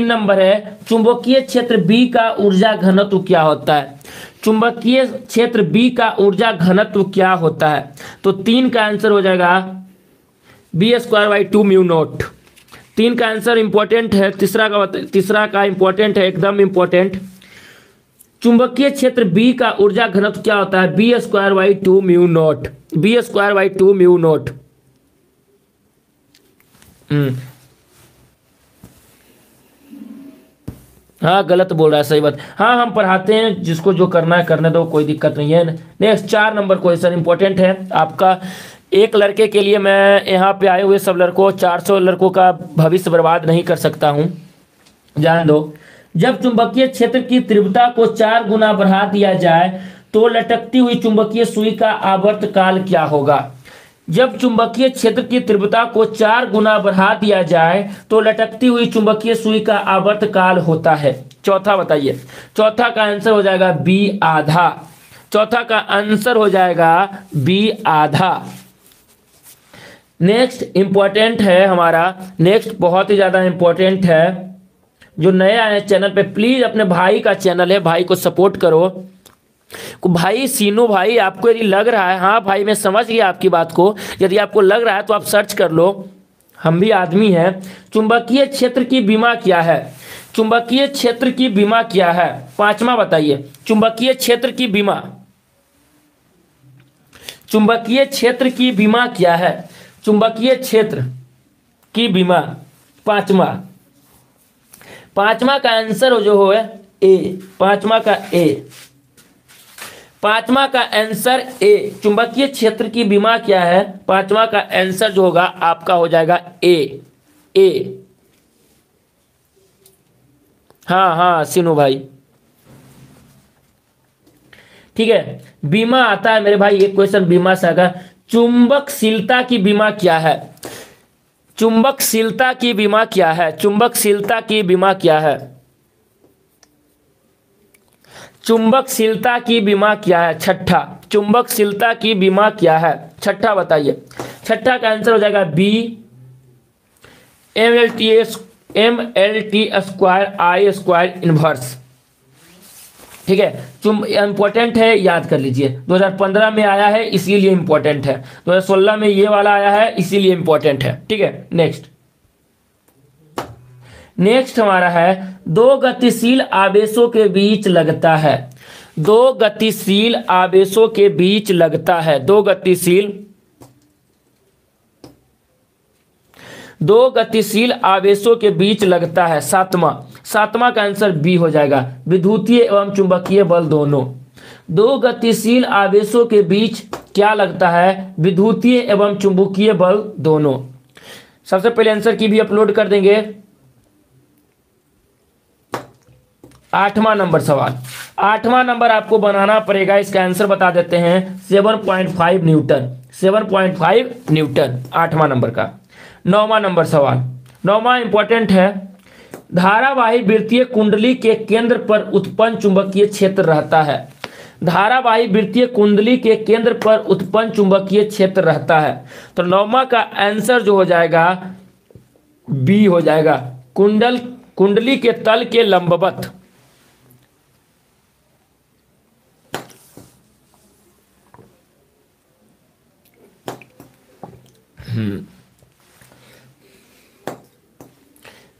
नंबर है चुंबकीय क्षेत्र बी का ऊर्जा घनत्व क्या होता है। चुंबकीय क्षेत्र बी का ऊर्जा घनत्व क्या होता है। तो 3 का आंसर हो जाएगा b²/2 म्यू नॉट। 3 का आंसर इंपॉर्टेंट है। तीसरा का इंपॉर्टेंट है, एकदम इंपॉर्टेंट। चुंबकीय क्षेत्र बी का ऊर्जा घनत्व क्या होता है। b²/2 mu naught. b²/2 mu naught. हाँ गलत बोल रहा है, सही बात। हाँ हम पढ़ाते हैं, जिसको जो करना है करने दो, कोई दिक्कत नहीं है। नेक्स्ट 4 नंबर क्वेश्चन इंपॉर्टेंट है आपका। एक लड़के के लिए मैं यहाँ पे आए हुए सब लड़कों 400 लड़कों का भविष्य बर्बाद नहीं कर सकता हूँ, जान दो। जब चुंबकीय क्षेत्र की तीव्रता को 4 गुना बढ़ा दिया जाए तो लटकती हुई चुंबकीय सुई का आवर्तकाल क्या होगा। जब चुंबकीय क्षेत्र की तीव्रता को 4 गुना बढ़ा दिया जाए तो लटकती हुई चुंबकीय सुई का आवर्तकाल होता है। चौथा बताइए। चौथा का आंसर हो जाएगा b आधा। चौथा का आंसर हो जाएगा b आधा। नेक्स्ट इंपॉर्टेंट है हमारा। नेक्स्ट बहुत ही ज्यादा इंपॉर्टेंट है। जो नए आए चैनल पे प्लीज अपने भाई का चैनल है, भाई को सपोर्ट करो। भाई सीनू भाई आपको यदि लग रहा है, हाँ भाई मैं समझ गया आपकी बात को, यदि आपको लग रहा है तो आप सर्च कर लो, हम भी आदमी हैं। चुंबकीय क्षेत्र की विमा क्या है। चुंबकीय क्षेत्र की विमा क्या है। 5वां बताइए। चुंबकीय क्षेत्र की विमा। चुंबकीय क्षेत्र की विमा क्या है। चुंबकीय क्षेत्र की विमा 5वां का आंसर जो हो ए। 5वां का ए। 5वां का आंसर ए। चुंबकीय क्षेत्र की विमा क्या है। 5वां का आंसर जो होगा आपका हो जाएगा ए। हाँ सीनू भाई ठीक है। बीमा आता है मेरे भाई, एक क्वेश्चन बीमा से आएगा। चुंबकशीलता की बीमा क्या है। चुंबकशीलता की बीमा क्या है। चुंबकशीलता की बीमा क्या है। चुंबकशीलता की बीमा क्या है। छठा। चुंबकशीलता की बीमा क्या है। छठा बताइए। छठा का आंसर हो जाएगा बी MLT² इनवर्स। ठीक है। इंपॉर्टेंट है, याद कर लीजिए। 2015 में आया है इसीलिए इंपॉर्टेंट है। 2016 में ये वाला आया है इसीलिए इंपॉर्टेंट है। ठीक है। नेक्स्ट हमारा है 2 गतिशील आवेशों के बीच लगता है। 2 गतिशील आवेशों के बीच लगता है। 2 गतिशील आवेशों के बीच लगता है। 7वां का आंसर बी हो जाएगा। विद्युतीय एवं चुंबकीय बल दोनों। 2 गतिशील आवेशों के बीच क्या लगता है। विद्युतीय एवं चुंबकीय बल दोनों। सबसे पहले आंसर की भी अपलोड कर देंगे। 8वां नंबर सवाल। 8वां नंबर आपको बनाना पड़ेगा। इसका आंसर बता देते हैं 7.5 न्यूटन। 7.5 न्यूटन 8वां नंबर का। 9वां नंबर सवाल। 9वां इंपॉर्टेंट है। धारावाही वृत्तीय कुंडली के केंद्र पर उत्पन्न चुंबकीय क्षेत्र रहता है। धारावाही वृत्तीय कुंडली के केंद्र पर उत्पन्न चुंबकीय क्षेत्र रहता है। तो 9वां का आंसर जो हो जाएगा बी हो जाएगा। कुंडली के तल के लंबवत।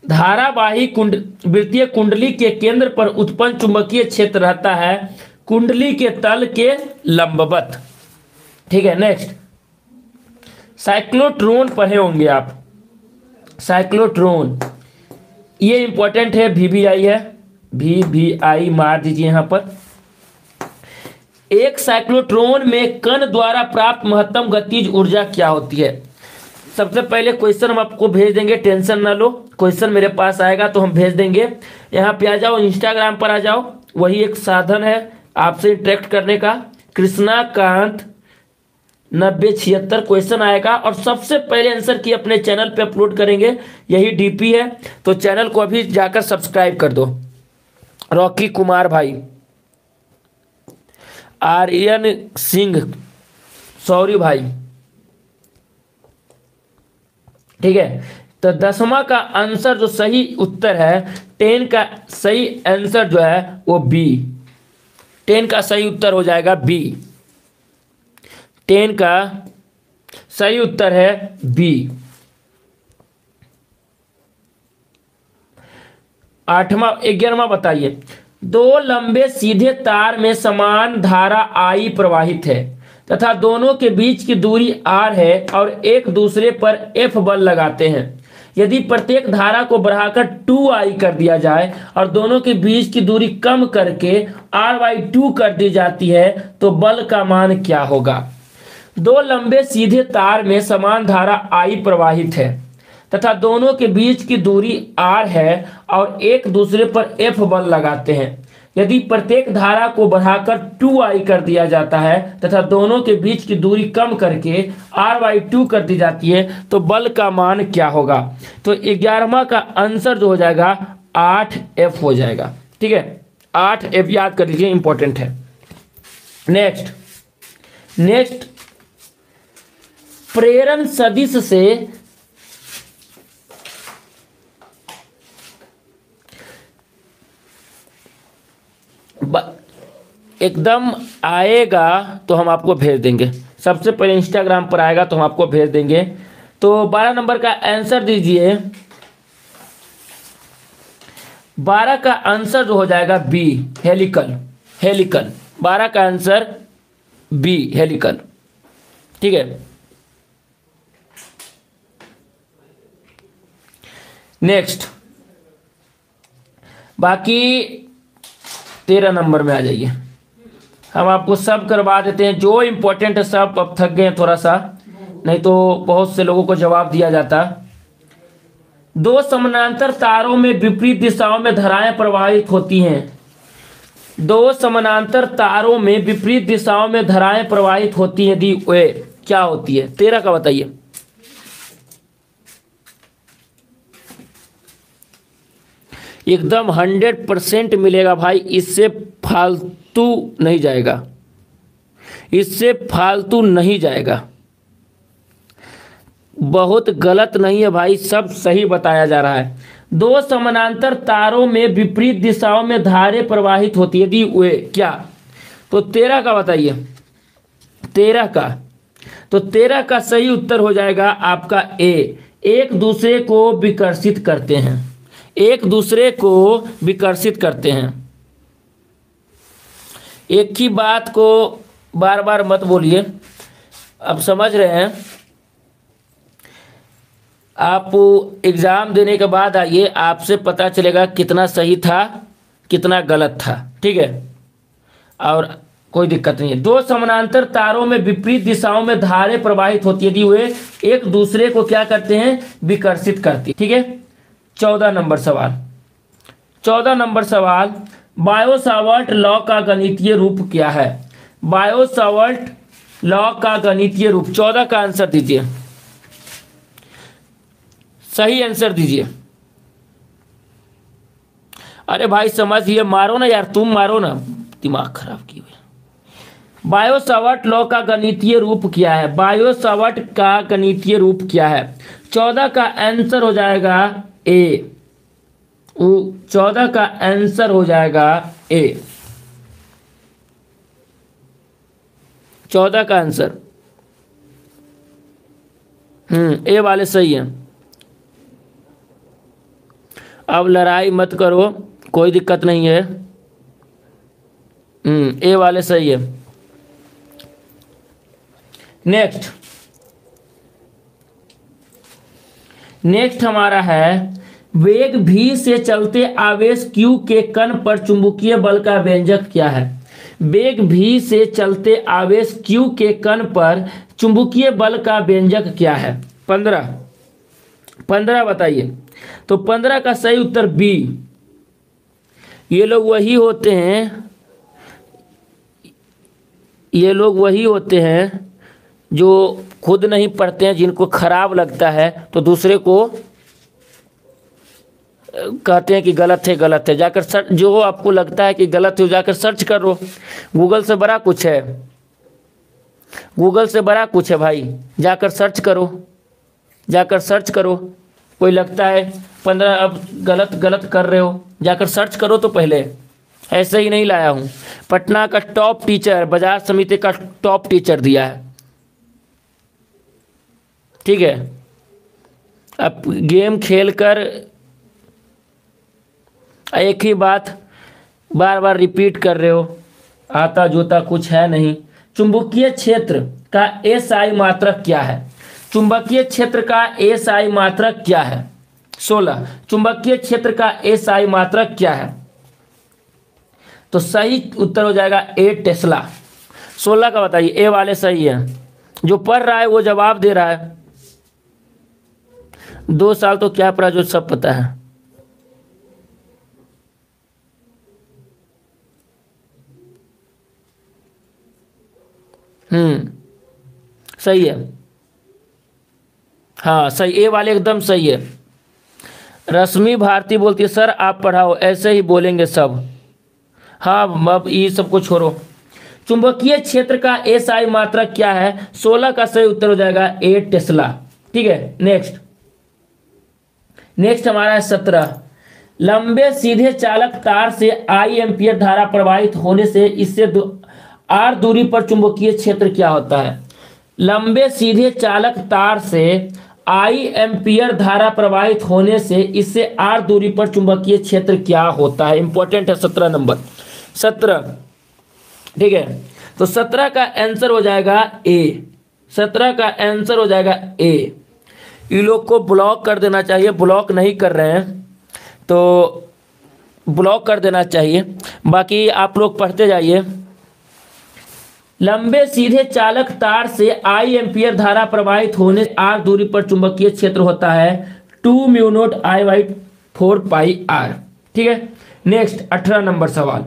धारावाही वृत्तीय कुंडली के केंद्र पर उत्पन्न चुंबकीय क्षेत्र रहता है कुंडली के तल के लंबवत। ठीक है। नेक्स्ट साइक्लोट्रॉन पढ़े होंगे आप, साइक्लोट्रॉन, ये इंपॉर्टेंट है, VVI है, VVI मार दीजिए यहां पर। एक साइक्लोट्रॉन में कण द्वारा प्राप्त महत्तम गतिज ऊर्जा क्या होती है? सबसे पहले क्वेश्चन हम आपको भेज देंगे, टेंशन ना लो, क्वेश्चन मेरे पास आएगा तो हम भेज देंगे। यहाँ पे आ जाओ, इंस्टाग्राम पर आ जाओ, वही एक साधन है आपसे इंटरेक्ट करने का। कृष्णाकांत 9076 क्वेश्चन आएगा और सबसे पहले आंसर की अपने चैनल पे अपलोड करेंगे, यही DP है। तो चैनल को अभी जाकर सब्सक्राइब कर दो। रॉकी कुमार भाई, आर्यन सिंह, सॉरी भाई, ठीक है। तो 10वां का आंसर जो सही उत्तर है, 10 का सही आंसर जो है वो B, 10 का सही उत्तर हो जाएगा B, 10 का सही उत्तर है B। 11वां बताइए, दो लंबे सीधे तार में समान धारा I प्रवाहित है तथा दोनों के बीच की दूरी R है और एक दूसरे पर F बल लगाते हैं। यदि प्रत्येक धारा को बढ़ाकर 2I कर दिया जाए और दोनों के बीच की दूरी कम करके R/2 कर दी जाती है तो बल का मान क्या होगा? दो लंबे सीधे तार में समान धारा I प्रवाहित है तथा दोनों के बीच की दूरी R है और एक दूसरे पर F बल लगाते हैं। यदि प्रत्येक धारा को बढ़ाकर 2I कर दिया जाता है तथा दोनों के बीच की दूरी कम करके R/2 कर दी जाती है तो बल का मान क्या होगा? तो 11वां का आंसर जो हो जाएगा 8F हो जाएगा, ठीक है। 8F याद कर लीजिए, इंपॉर्टेंट है। नेक्स्ट प्रेरण सदिश से एकदम आएगा तो हम आपको भेज देंगे, सबसे पहले इंस्टाग्राम पर आएगा तो हम आपको भेज देंगे। तो 12 नंबर का आंसर दीजिए, 12 का आंसर जो हो जाएगा B, हेलिकल, 12 का आंसर B, हेलिकल, ठीक है। नेक्स्ट, बाकी 13 नंबर में आ जाइए, हम आपको सब करवा देते हैं जो इम्पोर्टेंट है सब। अब थक गए थोड़ा सा, नहीं तो बहुत से लोगों को जवाब दिया जाता। दो समानांतर तारों में विपरीत दिशाओं में धाराएं प्रवाहित होती हैं। दो समानांतर तारों में विपरीत दिशाओं में धाराएं प्रवाहित होती हैं, दी वे क्या होती है? 13 का बताइए। एकदम 100% मिलेगा भाई, इससे फालतू नहीं जाएगा, इससे फालतू नहीं जाएगा। बहुत गलत नहीं है भाई, सब सही बताया जा रहा है। दो समानांतर तारों में विपरीत दिशाओं में धारें प्रवाहित होती है, दी वे क्या? तो 13 का बताइए, 13 का, तो 13 का सही उत्तर हो जाएगा आपका A, एक दूसरे को विकर्षित करते हैं, एक दूसरे को विकर्षित करते हैं। एक ही बात को बार बार मत बोलिए, अब समझ रहे हैं। आप एग्जाम देने के बाद आइए, आपसे पता चलेगा कितना सही था कितना गलत था, ठीक है। और कोई दिक्कत नहीं है। दो समानांतर तारों में विपरीत दिशाओं में धारें प्रवाहित होती है, वे एक दूसरे को क्या करते हैं? विकर्षित करती है, ठीक है। 14 नंबर सवाल, 14 नंबर सवाल, बायो-सावर्ट लॉ का गणितीय रूप क्या है? बायो-सावर्ट लॉ का गणितीय रूप, 14 का आंसर दीजिए, सही आंसर दीजिए। अरे भाई समझिए, मारो ना यार, तुम मारो ना, दिमाग खराब किए हुए। बायो-सावर्ट लॉ का गणितीय रूप क्या है? बायो-सावर्ट का गणितीय रूप क्या है? 14 का आंसर हो जाएगा A, 14 का आंसर हो जाएगा A, 14 का आंसर A वाले सही है। अब लड़ाई मत करो, कोई दिक्कत नहीं है, A वाले सही है। नेक्स्ट नेक्स्ट हमारा है वेग v से चलते आवेश q के कण पर चुंबकीय बल का व्यंजक क्या है। वेग v से चलते आवेश q के कण पर चुंबकीय बल का व्यंजक क्या है। 15 बताइए। तो 15 का सही उत्तर बी। ये लोग वही होते हैं जो खुद नहीं पढ़ते हैं, जिनको खराब लगता है तो दूसरे को कहते हैं कि गलत है। जाकर सर्च, जो आपको लगता है कि गलत है जाकर सर्च करो। गूगल से बड़ा कुछ है भाई, जाकर सर्च करो। कोई लगता है 15 अब गलत कर रहे हो, जाकर सर्च करो तो पहले। ऐसे ही नहीं लाया हूँ, पटना का टॉप टीचर, बाजार समिति का टॉप टीचर दिया है, ठीक है। अब गेम खेलकर एक ही बात बार बार रिपीट कर रहे हो, आता जोता कुछ है नहीं। चुंबकीय क्षेत्र का एसआई मात्रक क्या है। चुंबकीय क्षेत्र का एसआई मात्रक क्या है। 16 चुंबकीय क्षेत्र का एसआई मात्रक क्या है। तो सही उत्तर हो जाएगा ए टेस्ला। 16 का बताइए। ए वाले सही है, जो पढ़ रहा है वो जवाब दे रहा है। 2 साल तो क्या पढ़ा जो सब पता है। सही है, हाँ सही, ए वाले एकदम सही है। रश्मि भारती बोलती है सर आप पढ़ाओ, ऐसे ही बोलेंगे सब। हाँ अब ये सबको छोड़ो। चुंबकीय क्षेत्र का एसआई मात्रक क्या है। 16 का सही उत्तर हो जाएगा ए टेस्ला, ठीक है। नेक्स्ट हमारा है 17। लंबे सीधे चालक तार से आई एम्पियर धारा प्रवाहित होने से इससे आर दूरी पर चुंबकीय क्षेत्र क्या होता है। लंबे सीधे चालक तार से आई एम्पियर धारा प्रवाहित होने से इससे आर दूरी पर चुंबकीय क्षेत्र क्या होता है। इंपॉर्टेंट है 17 नंबर। 17, ठीक है। तो 17 का आंसर हो जाएगा ए। 17 का आंसर हो जाएगा ए। ये लोग को ब्लॉक कर देना चाहिए, ब्लॉक नहीं कर रहे हैं तो ब्लॉक कर देना चाहिए। बाकी आप लोग पढ़ते जाइए। लंबे सीधे चालक तार से आई एम्पियर धारा प्रवाहित होने से आर दूरी पर चुंबकीय क्षेत्र होता है 2 mu naught I/4 pi are, ठीक है। नेक्स्ट 18 नंबर सवाल।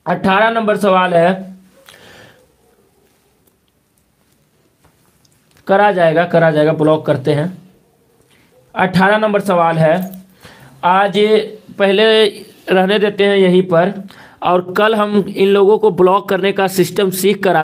18 नंबर सवाल है, करा जाएगा ब्लॉक करते हैं। 18 नंबर सवाल है, आज पहले रहने देते हैं यहीं पर, और कल हम इन लोगों को ब्लॉक करने का सिस्टम सीख कर